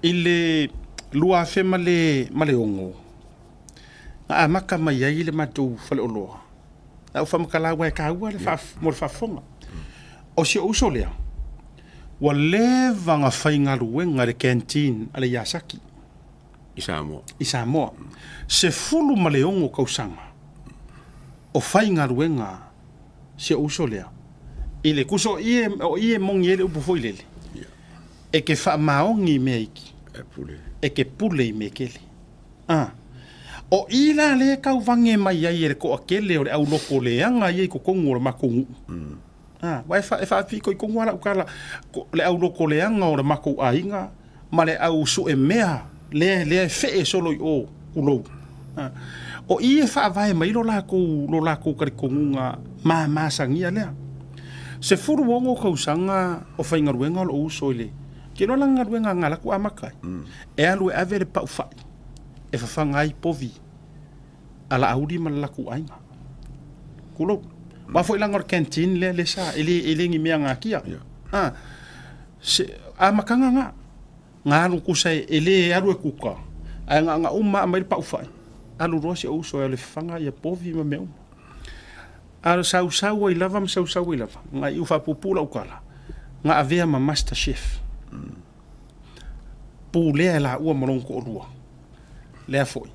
Ile lua fe male ongo. Nga maka mai ai le matou fale o loa. Au whamakala wai kāua le mor whafonga. O si uso lea, wa leva nga whainga ruenga le canteen ale Yasaki. I Samoa. Se fulu maleongo kausanga. O whainga ruenga si uso lea. Ile kuso ie mongi ele upu foilele. E ke wha maongi mea iki. E ke pule i me kele. O ila le kau vange mai ai ele ko akele o le au loko leanga iei ko kongo le makungu. Wai fa fiko i kongwala ukala le au loko leanga o le mako ainga ma le au su e mea le fe solo i o ulo o i fa vai mai lo la ko kari kongunga ma sangia le se furu wongo ko sanga o fa ingaruenga o uso ile ke no langa ruenga ngala ku amakai e alu ave le pa fa e fa fangai povi ala audi ma ku ainga kulo ma foi langor canteen le sa ele ngi mea nga kia se a makanga nga lu kusai ele aru kuka nga uma mai pa ufai alu rosi o so ele fanga ia povi ma meu alu sau i lava nga i ufa popula ukala nga avea ma master chef pu le la ua molon ko lua le foi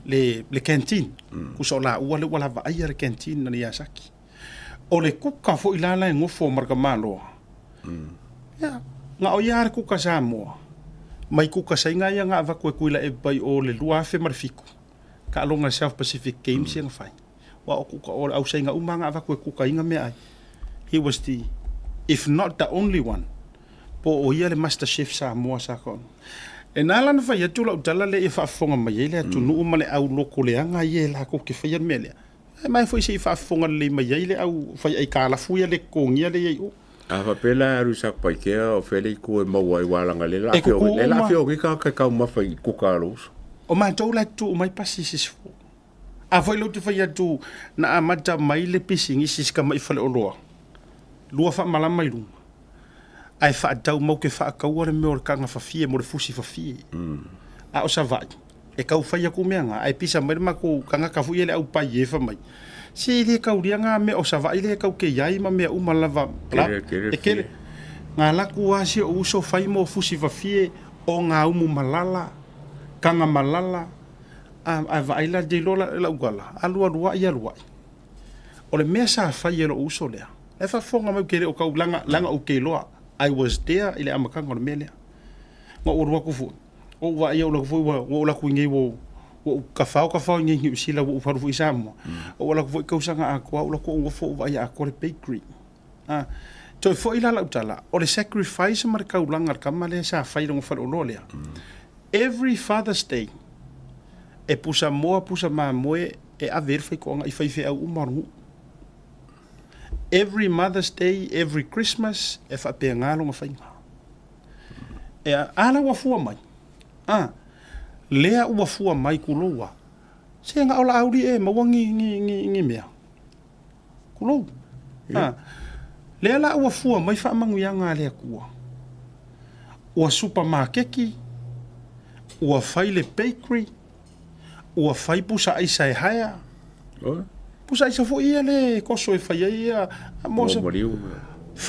le canteen kusola ua le wala va ia le canteen na Yasaki o le kuka fo ilala e ngofo marka malo. Nga o iare kuka Samoa. Mai kuka sa inga ia nga ava koe kuila e bai o le lua fe marifiku. Ka alonga South Pacific Games ia nga fai. Wa o kuka o au sa inga uma nga ava koe kuka inga mea ai. He was the, if not the only one, po o ia le Master Chef Samoa sa kon. E nala na fai atula utala le e whaafonga mai ele atu nuu ma le au loko le anga ie la ko ke whaian mea lea. Mai foi se whaafonga le mai ele au whai ai kālafuia le kongia le ei o. A papela aru sa pai ke o fele ku e mau ai walanga le la fio ki ka mafa i kuka alos. O mai tau la tu mai pasi sisfo. A foi lo te fai atu na amata mai le pisingi siska mai fale o loa. Lua wha malama mai lunga. Ai wha tau mau ke wha kaua me o kanga whawhie mo le fusi whawhie. A o sa vai. E kau whai aku meanga. Ai pisa mai mako kanga kafu ele au pai e wha mai. Si ile kau rianga me o sa vai ile kau ke iai ma mea umalava. E kere. Ngā laku asi o uso whai mo fusi whawhie o ngā umu malala. Kanga malala. A vaila de lola la ugala. Alua ia luai. O le mea sa whai e lo uso lea. E whafonga mai kere o kau langa o ke loa. I was there ile amakanga o le mea lea. Ngā urua kufu. O wa ia o la kufu o la kuingei wo ka whao ngi usila wo ufaru i Samoa. O la kufu kausanga a kua o la kua ua wa ia a kore bakery. Toi fo ila la utala. O le sacrifice mar kaulanga kama le sa whai rongo wharu o lea. Every Father's Day e pusa moa pusa maa moe e a verwhai ko anga i whaiwhi au umaru. every Mother's Day, every Christmas, e whapea ngalo ngā whainga. E ala ua fua mai. Lea ua fua mai kuloa. Se ngā ola auri e mawangi ngi mea. Kulou. Lea la ua fua mai whaamangu ia ngā lea kua. Ua supermarketi, ua whaile bakery, ua whai pusa aisa e haya. Pusa aisa fo ia le koso e whai ia.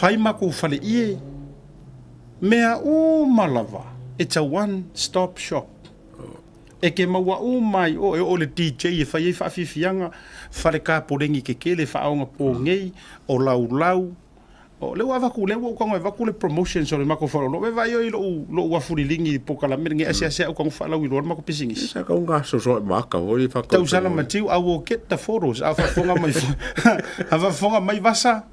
Whai mako whale ie. Mea o malava. It's a one-stop shop. E ke maua o mai o le DJ e whai e whaafifianga. Whare ka porengi ke kele whaonga po ngei o lau. O le waku le wo kongo waku le promotions o le mako foro no vai o lo wafuri lingi pokala menge ase o kongo fala wi lo mako pisingi sa ka unga so maka o le fa tau sala matiu I will get the photos afa fonga mai ava fonga mai vasa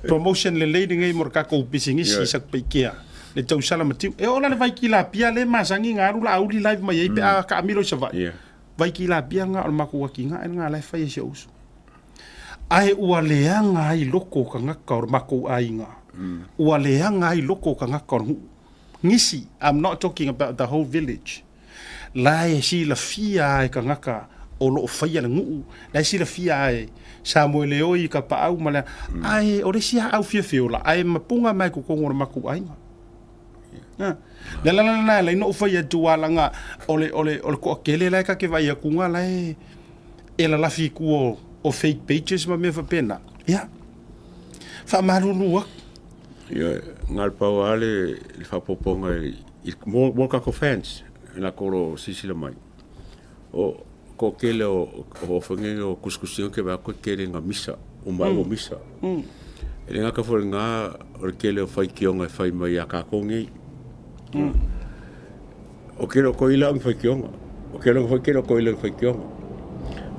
promotion le lady ngai morka ko pisingi si sa pekia le tau sala matiu e ola le vai kila pia le masangi ngaru la auli live mai e ka amilo sa vai kila pia nga o mako wakinga nga live fa ye usu ai ua leanga ai loko ka ngaka o mako ainga. Ua leanga ai loko ka ngaka o ngisi. I'm not talking about the whole village. Lai si la fia ai ka ngaka o loo whaia na nguu. Lai si la fia ai Samuel Eoi ka paau mala. Ai o resi au fia feola. Ai mapunga mai kukongo o mako ainga. La ino whaia tualanga ole ko akele lai ka ke vai a kunga lai e la lafi kuo o fake pages ma me fa pena. Ya. Fa marulu wa. Ya, ngal pau ale fa poponga mo ka ko fans na koro sisila mai. O ko kele o fange o kuskusio ke ba ko kele nga misa, o mai o misa. Ele nga ka fo nga o kele o fai kionga fai mai aka ko ngi. O kele ko ila fai kionga. O kele ko ila fai kionga.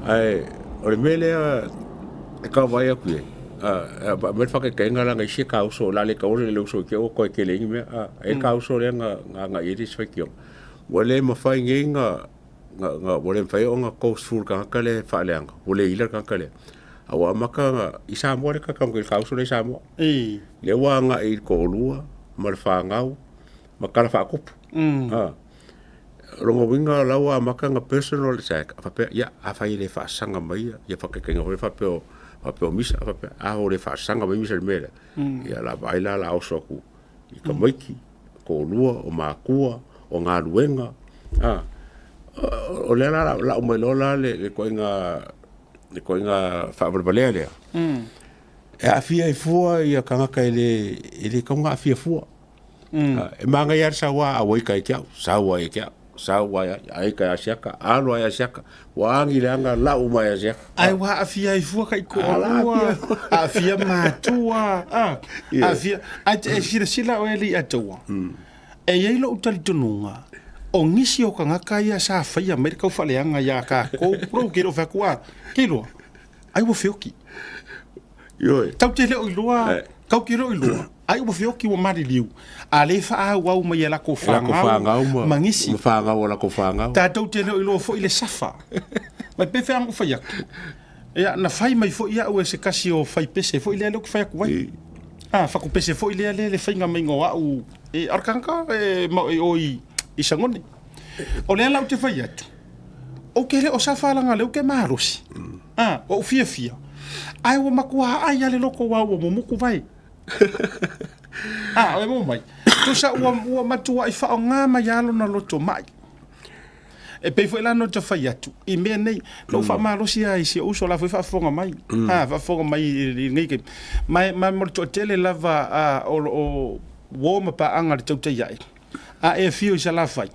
Ai o le mele e ka vai aku e me fa ke ngala ngai se ka uso la le ka o le uso ke o ko ke le me e ka uso le nga iris fa kio wole ma fa nga wole fa o nga ko sur ka le fa le nga wole ila ka le awa maka isa mo le ka ka uso le sa mo le wa nga i ko lua ma fa nga ma ka fa ku rongo winga lawa maka nga personal sa fa pe ya afa ile fa sanga mai ya fa ke nga fa pe misa fa pe a ole fa sanga mai misa mele ya la baila la osoku I ka maiki ko lua o makua o nga luenga o le la o mai lola le ko nga fa balbalea le e afia I fua ia kanga ka ile ka nga afia fua e manga ya sa wa a wai ka kia sa wa kia sawa ai ka asiaka alo ai asiaka wangi langa la uma ai asiaka ai wa afia I fua kai ko afia matua afia ai sila o eli atua e ye lo utali tununga o ngisi o kanga kai sa fai America fa leanga ya ka ko pro kiro fa kwa kilo ai wo fioki yo tau te le o lua kau kiro I lua ai wo fioki wo mari liu ale fa wa uma ya la ko fa mangisi fa nga wala ko fa nga ta tau te le o fo ile safa mai pe fa ngo fa ya ya na fai mai fo ya o se kasi o fai pese fo ile lo ko fa ku wai fa ko pese fo ile le fa nga mai ngo wa u e arkanka ma o I sangone o le la te fa ya o ke le o safa la nga le o ke marosi o fia ai wo makua ai ale loko wa wo muku vai o mo mai tu sa ua matua I fa nga mai alo na loto mai e pe foi la no te fa yatu I me nei no fa malo si ai si uso la foi fa fonga mai fa fonga mai ngai ke mai mo to tele lava o wo ma pa anga te te yai e fio sa la fai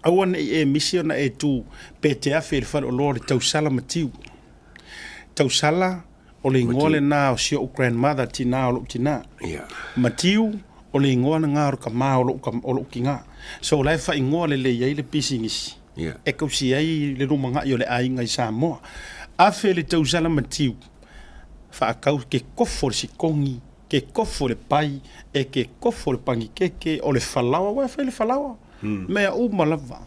a wona e mission e tu pe te afer fa o lord tau sala matiu tau sala o le ngole na o si o grandmother tina o tina matiu o le ngona nga o ka ma o lo kinga so lai fa ngole le ye le pisingis e ko si ai le ruma nga yo le ai ngai sa mo a fe le tau sala matiu fa ka ke kofo si kongi ke kofo le pai e ke kofo le pangi ke o le falawa wa fe le falawa me o malava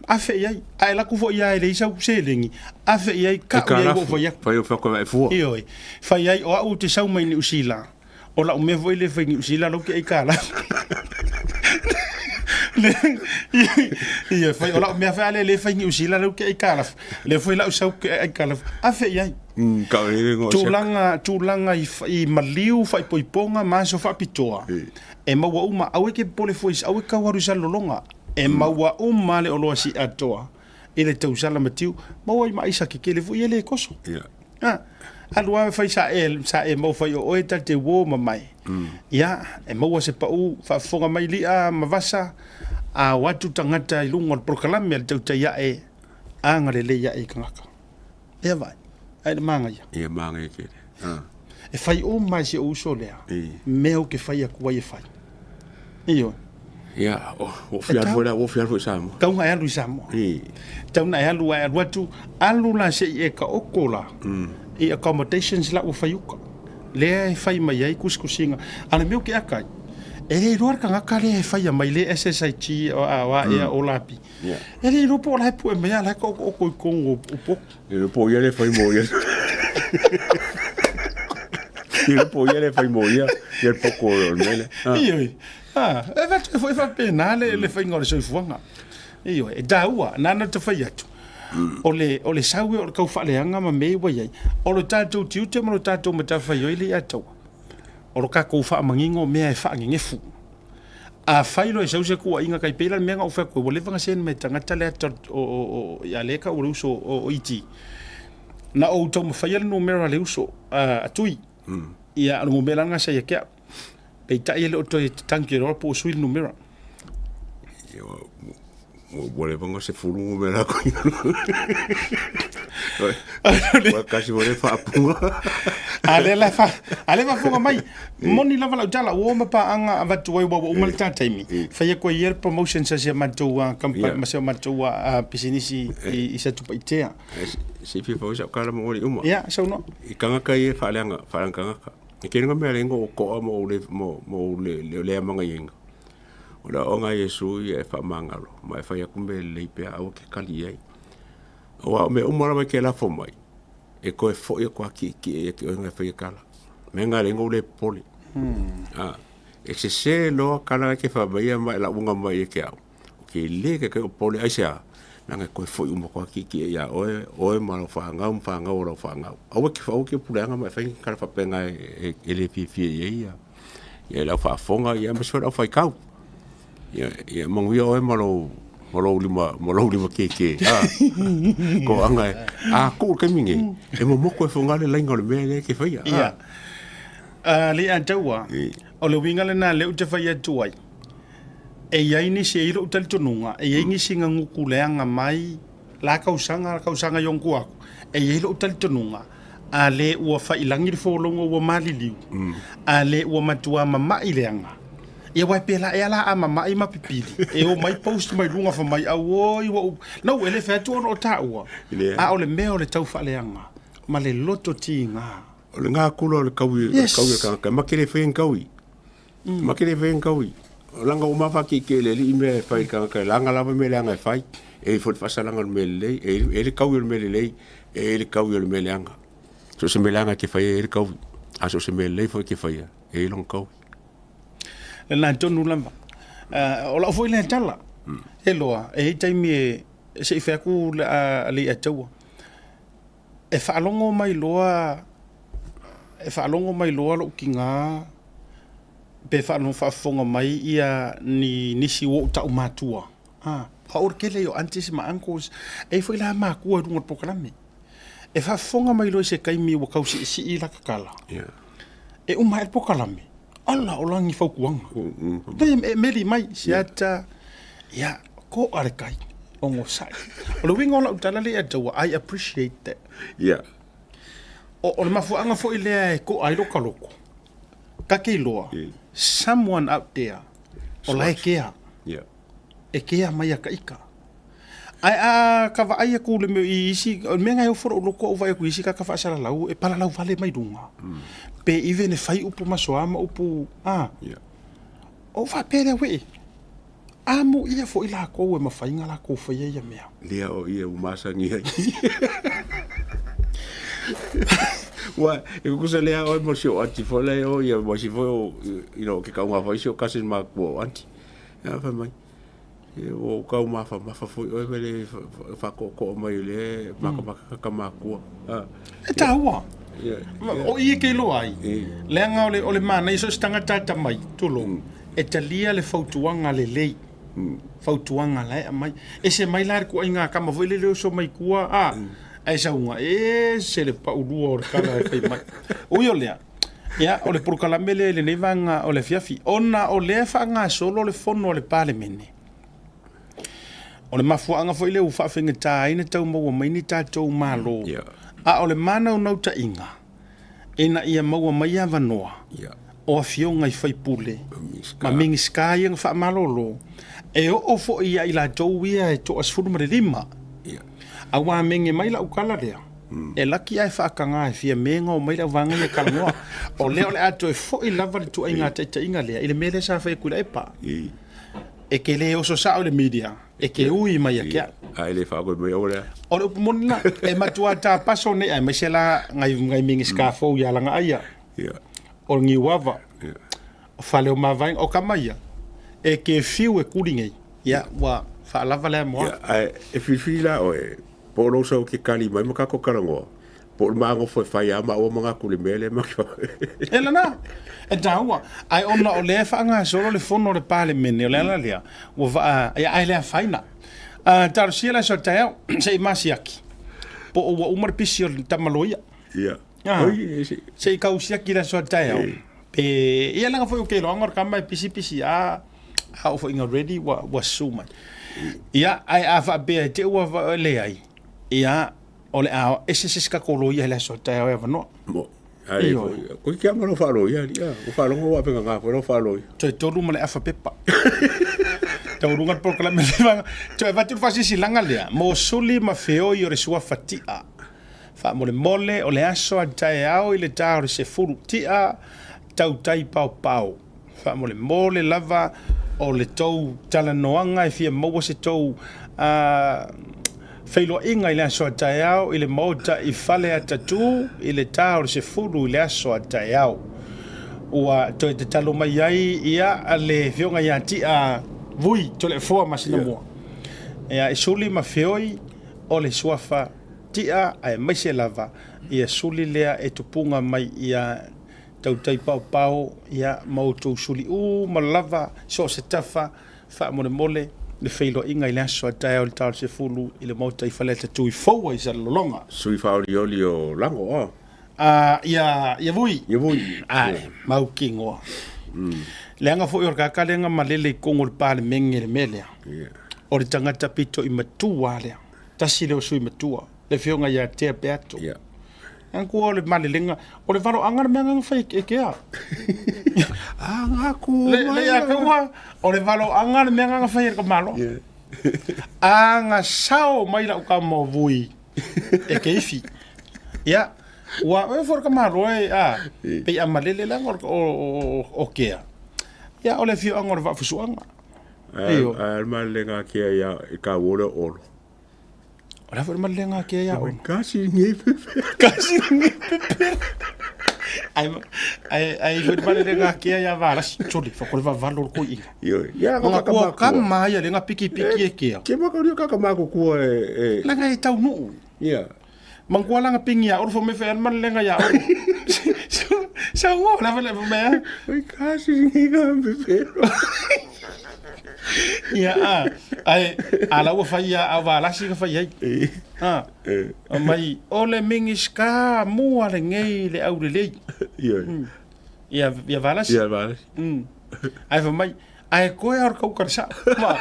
afe yai ai la ku fo ia le isa selengi afe yai ka ia go fo ia fai o fa ko mai fu io fa yai o au te sau mai ni usila o la me vo ile fa ni usila lo ke ai kala ia fa o la me fa le fa ni usila lo ke ai kala le foi la usau ke ai kala afe yai ka e ngo tulanga i maliu fa i poiponga ma so fa pitoa e ma wa uma au ke pole foi au ka waru sa lolonga e maua umale o loa si atoa ele tau sala matiu maua i maisa ke kele fu ele koso alua fai sa e mau fai o eta te wo mamai ya e maua se pau fa fonga mai lia mavasa a watu tangata i lungo proklame al tau ya e anga le ya e kangaka e vai ai manga ya manga ke e fai o mai se o so lea meo ke fai aku ai fai iyo ya o fiar foi samo kau ngai alu samo tau nai alu ai watu alu la se e ka okola e accommodations la o faiuka le fai mai ai kuskusinga ana meu ke akai e le roar ka ngaka le fai mai le SSIT o awa e o lapi e le ro po la pu e mai la ko ko kongo po e po ia le fai mo ia e po ia le fai mo ia e poco mele e foi fa pena le fai ngore so fuanga io e daua nana te fai atu o le saue o kau fa le anga ma me wa ai o lo tatu tiute mo lo tatu mata fai yo ile atu o lo ka ko fa mangingo me e fa ngefu a fai lo se use ku inga kai pela me nga o fa ko le vanga sen me tanga tale o ya le ka o uso o iti na o to mo fai no mera le uso atui ia no me langa se ya pe ta ile o to tanki ro po suil numero vole vango se fulu me la ko kasi vole fa punga ale fa funga mai moni lava la tala o ma pa anga avatu wa o mal ta taimi fa ye ko yer promotion sa se matua kampa ma se matua pisinisi i sa tu paitea se fi fa sa kala mo uma ya so no i kanga kai fa langa e ke nga me lengo ko mo le manga yenga ora onga Yesu e fa mangalo mai fa ya kumbe le pe au ke kali ai o me umara mai ke la fo mai e ko e fo e ko ki e nga fa kala me nga lengo le poli e se lo kala ke fa mai la unga mai ke au ke le ke poli ai sia nanga ko fo uma ko ki ya o malo fa nga ora fa nga o ke pulanga mai fa kala fa penga e le fi ya la fa fonga ya me so la fa kau ya mong o malo ke ko anga ko ke mingi e mo ko fonga le lengo le me ke fa ya le antawa o le winga le na le uta fa ya tuai e ia ini se iro utal tonunga e ia ini singa ngukuleanga mai la kausanga yonku aku e ia iro utal tonunga a le ua whailangi ri wholongo ua maliliu a le ua matua mamai leanga ia wai pela e ala a mamai mapipili e o mai post mai lunga fa mai a woi no ele fetu ono o taua a o le mea o le tau whaleanga ma le loto tinga o le ngā kula o le kaui ka makere when kaui langa o mafa ki ke le li me fai ka langa lava me langa fai e fot fasalanga me le e le kau me le e le kau me langa so se me langa ke fai e le kau a so se me le fo ke fai e long kau le na tonu lamba o la foi le tala e loa e tai me se fa ku le atua e fa longo mai loa lo kinga pe fa no fa fonga mai ia ni nisi wo ta matua pa or kele yo antes ma ancos e foi la ma ku do programa e fa fonga mai lo se kai mi wo kausi si ila kala e mai programa alla o langi fa kuanga te meli mai siata ya ko arkai ongo sai o wingo la utala le atua I appreciate that o ma fu anga fo ile ko ai lo kaloko ka ke loa someone out there o lai kea e kea mai a kaika ai a ka va ai ku le me isi me ngai o foro loko o vai ku isi ka fa sala lau e pala lau vale mai dunga pe even e fai upu masoama upu o va pere we Amo ia fo ila ko e mafainga la ko fa ia mea. Lea o ia umasangi ai. Wa, e kusa lea o mo sio ati fo le o ia mo si fo ke ka unha fa sio kasi ma ko anti. Ya fa mai. E o ka uma fa fo o vele fa ko mai le maka ma ko. E taua. O ia ke lo ai. Lenga o le mana iso stanga tata mai tulo. E talia le fautuanga le lei. Fautuanga le mai. E se mai la ko inga kama vele le so mai kua ai sa unha se le pa ulu o kala e mai. O yo lea. Ya o le porkalamele le nevanga o le fiafi. Ona o le fanga solo le fono le parlemene. O le mafuanga foi le ufa fenga ta ina tau mo mai ni tatou malo. A o le mana o nauta inga. Ina ia maua mai a vanoa. O a fionga i fai pule. Ma mingi skai ang fa malolo. E o fo ia ila tau ia e to asfuru mare lima. Awa mingi mai la ukala lea. E laki ai whaakanga e fia menga o mai la wanga ia kalangoa. O leo le ato e fo i lava le tu inga te inga lea. Ile mele sa whai kula e pa. E ke le oso sa o le media. E ke ui mai a kia. Ai le whaako mai o lea. O le upumonina. E matua ta paso ne ai mai se la ngai mingi skafo ia langa aia. O ngi wava. O fale o mavain o kamaia. E ke fiu e kuringei. Ia wa fa lava le moa. E fifila o e polo so ke kali mai maka ko karango. Po mango foi fai ama o manga kule mele ma. Ela na. E taua. Ai ona o le fanga solo le fono le parlemene o le ala lea. O va ai le faina. Tar siela so tau se masiaki. Po o umar pisio tamaloia. Ia. Oi se kausiaki la so tau. Pe ia langa foi o ke longa kama pisi a o foi inga ready wa suma. Ia ai ava be te wa le ai. Ia ole a ese ka kolo ia la so tau e no. Mo. Ai ko ki ama no falo ia o falo ngo wa penga nga no falo. Toi tolu male afa pepa. Taurungan proclame leva. Toi va tu fasi silanga lea. Mo suli ma feo i ore sua fatia. Fa mole o le aso a tai au i le tau se furu tia tau tai pau. Fa mole lava o le tau talanoanga e fia maua se tau feilo inga i le aso a tai au i le mauta i fale a tatu i le tau se furu i le aso a tai au. Ua toi te talo mai ai ia a le fionga ia tia vui to le foa masina mua. Ia e suli ma feoi o le suafa tia ai mai se lava ia suli lea e tupunga mai ia tau tai pau ia mautou suli ma lava so se tafa fa mole le feilo inga i le aso a tai o le tau se fulu i le mautai faleta tui foua i sa lolonga. Sui faoli oli o lango o. Ia vui. Ai mau kingoa. Le anga fo ior ka lenga malele kongo le pale menge le melea. O le tangata pito i matua lea. Tasi leo sui matua. Le fionga ia te beato. Anku o le malelenga. O le varo anga me anga fai e kea. Anga ku. Le ia kaua. O le varo anga me anga fai e ka malo. Anga sao mai la uka mo vui. E keifi. Ia. Wa e for ka malo e pe amalele la o kea. Ya ole fio angor va fusuanga. Al malenga ke ya ka wole olo. Ora for malenga ke ya. Kasi ngi. Ai for malenga ke ya va la choli fa ko va valor ko i. Ya ka ma ya lenga piki e ke. Ke ma ka ma ko e. La ngai tau no. Ya. Mangkuala nga pingia or fo me fe man lenga ya. Sa ngo la vele me. Oi kasi ngi ga me fe. Ya ai ala wo fa ya ava la si fa ya. Mai ole mingiska mu ale ngei le au le. Ya valas. Ya valas. Ai fa mai ai ko or ko karsa. Ma.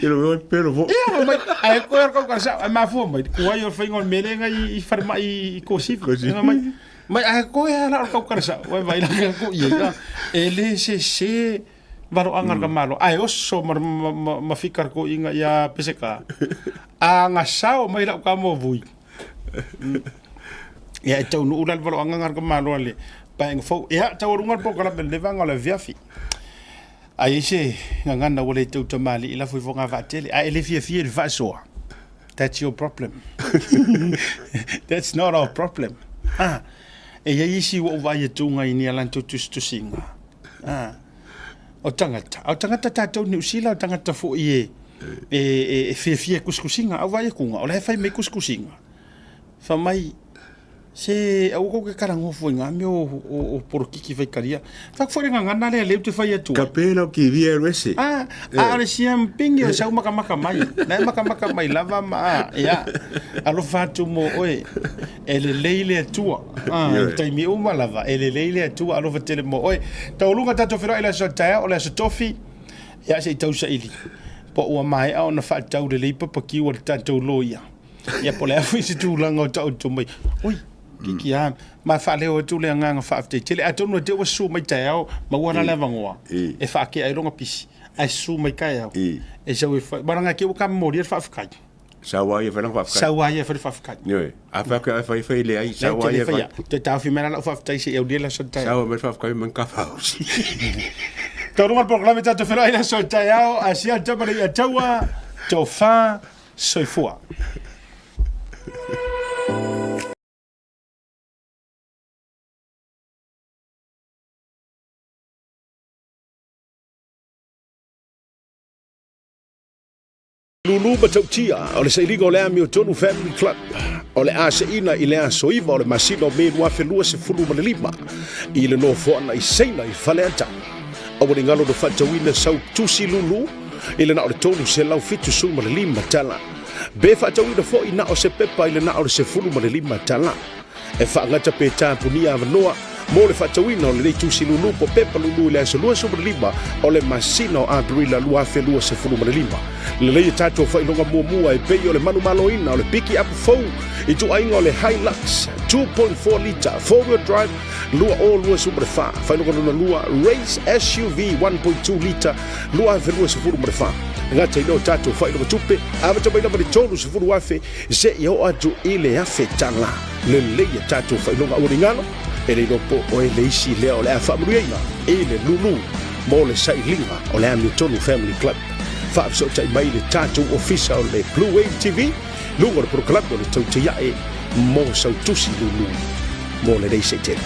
Ilo pero vo. Ya mai ai ko or ko karsa ma fo mai. Ko ai or fa ngol melenga i farma i ko sif. Mai ai ko ya la or ko karsa. Vai la ko ia. Ele se varo angar ka malo. Ai oso ma fikar ko inga ya peseka. Anga sao mai la ka mo vui. Ya tau no ulal varo angar ka malo ale. Pa eng fo ya tau rungar po kala ben levanga la viafi. Ai se ngana wale tau tamali ila fu fonga vatele. Ai le fie de vasoa. That's your problem. That's not our problem. E ia isi o vai tunga ini alan tu singa. O tangata tatou ni usila o tangata fo ie. E fie kuskusinga au vai kunga. O le fai me kuskusinga. Fa mai se au ko ke karango fo nga me o porkiki vai karia. Fa fo nga ngana le te fai atu. Kapela ki via rese. Are siam pingi o sau maka mai. Na maka mai lava ma ya. Alo fatu mo oe. Ele leile tua. Tai mi uma lava. Ele leile tua alo fatele mo oe. Taulunga tato fero ila so tae o le so tofi. Ya se tau sa ili. Po ua mai au na fa tau le leipa pa ki o tato loia. Ya po le afu si tu langa o tau to mai. Oi. Kiki am ma fa le o tu le nga fa te tele atono te o su mai tae au ma wana le vangoa. E fa ke ai ronga pisi. Ai su mai kai au. E so e fa baranga ke o kam mori fa fa Sawaia fa fa. Sawaia fa fa. Yo, a fa fa le ai sawaia fa. Te tau fi mena la fa tai se eu dela so tai. Sawa me fa men ka fa. Tau runga programa ta te whera ina so tai au a sia tamari a taua tau wha soifua. Lulu Batautia, o le Sailiga o le Ami o Tonu Family Club, o le Aseina i le Asoiva o le Masino me lua felua se fulu ma le lima, i le no foana i seina i faleanta. O le ngalo do fatawina sau tusi Lulu, i le na o le Tonu se lau fitu su ma le lima tala. Be fatawina fo i na o se pepa i le na o le se fulu ma le lima tala. E whaangata pe tāpunia avanoa, mo le fatawina o le tusi Lulu po pepa Lulu i le aso lua su ma le lima, o le Masino a Brila lua felua se fulu ma le lima. Le lei tato fa ilonga mua e pei o le manu maloina o le piki up fou i tu ainga o le Hilux 2.4 liter 4-wheel drive lua super fa ilonga lua race SUV 1.2 liter lua super fa ngata ino tato fa ilonga tupe ava tama ina mani tonu sifuru wafe se i atu ile afe tala le lei tato fa ilonga uringano e le lopo o e leisi lea o le afa mrueina e le Lulu mo le Sailiga o le Ami Tonu Family Club fa so tai mai le tatou official le Blue Wave TV lungo le proclamo le tau te iae mo sau tusi Lulu mo le reise tele.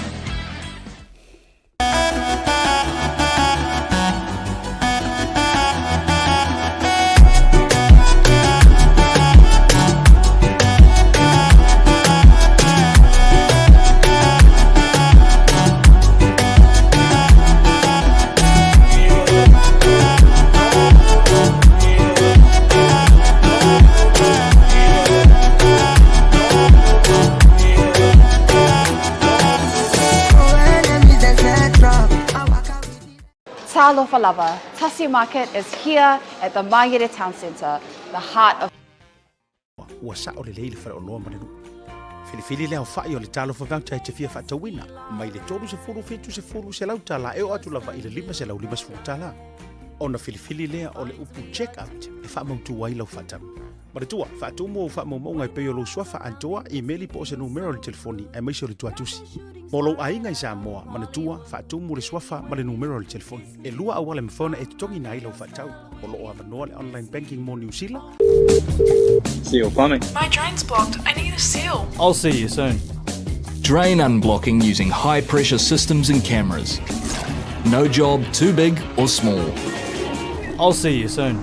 Talofa Lava. Tasi Market is here at the Mangere Town Centre, the heart of... Ua sa o le leile whare o loa manenu. Filifili leo whai o le talofa vauta e te fia whatawina. Mai le tolu se furu fitu se furu se lau tala e o atu lava i le lima se lau lima se furu tala. Ona filifili lea o le upu check-out e wha mautu wai lau whatam. Maritua, whaatu mo wha mau ngai peo lo swafa antoa e meli po se numero le telefoni e maisi o le tuatusi. Mo lo ainga i sa moa, manatua, whaatu mo le swafa ma le numero le telefoni. E lua awale mfona e tutongi na ilo whatau. O lo o avanoa le online banking mo New Zealand. Seal plumbing. My drain's blocked. I need a seal. I'll see you soon. Drain unblocking using high pressure systems and cameras. No job too big or small. I'll see you soon.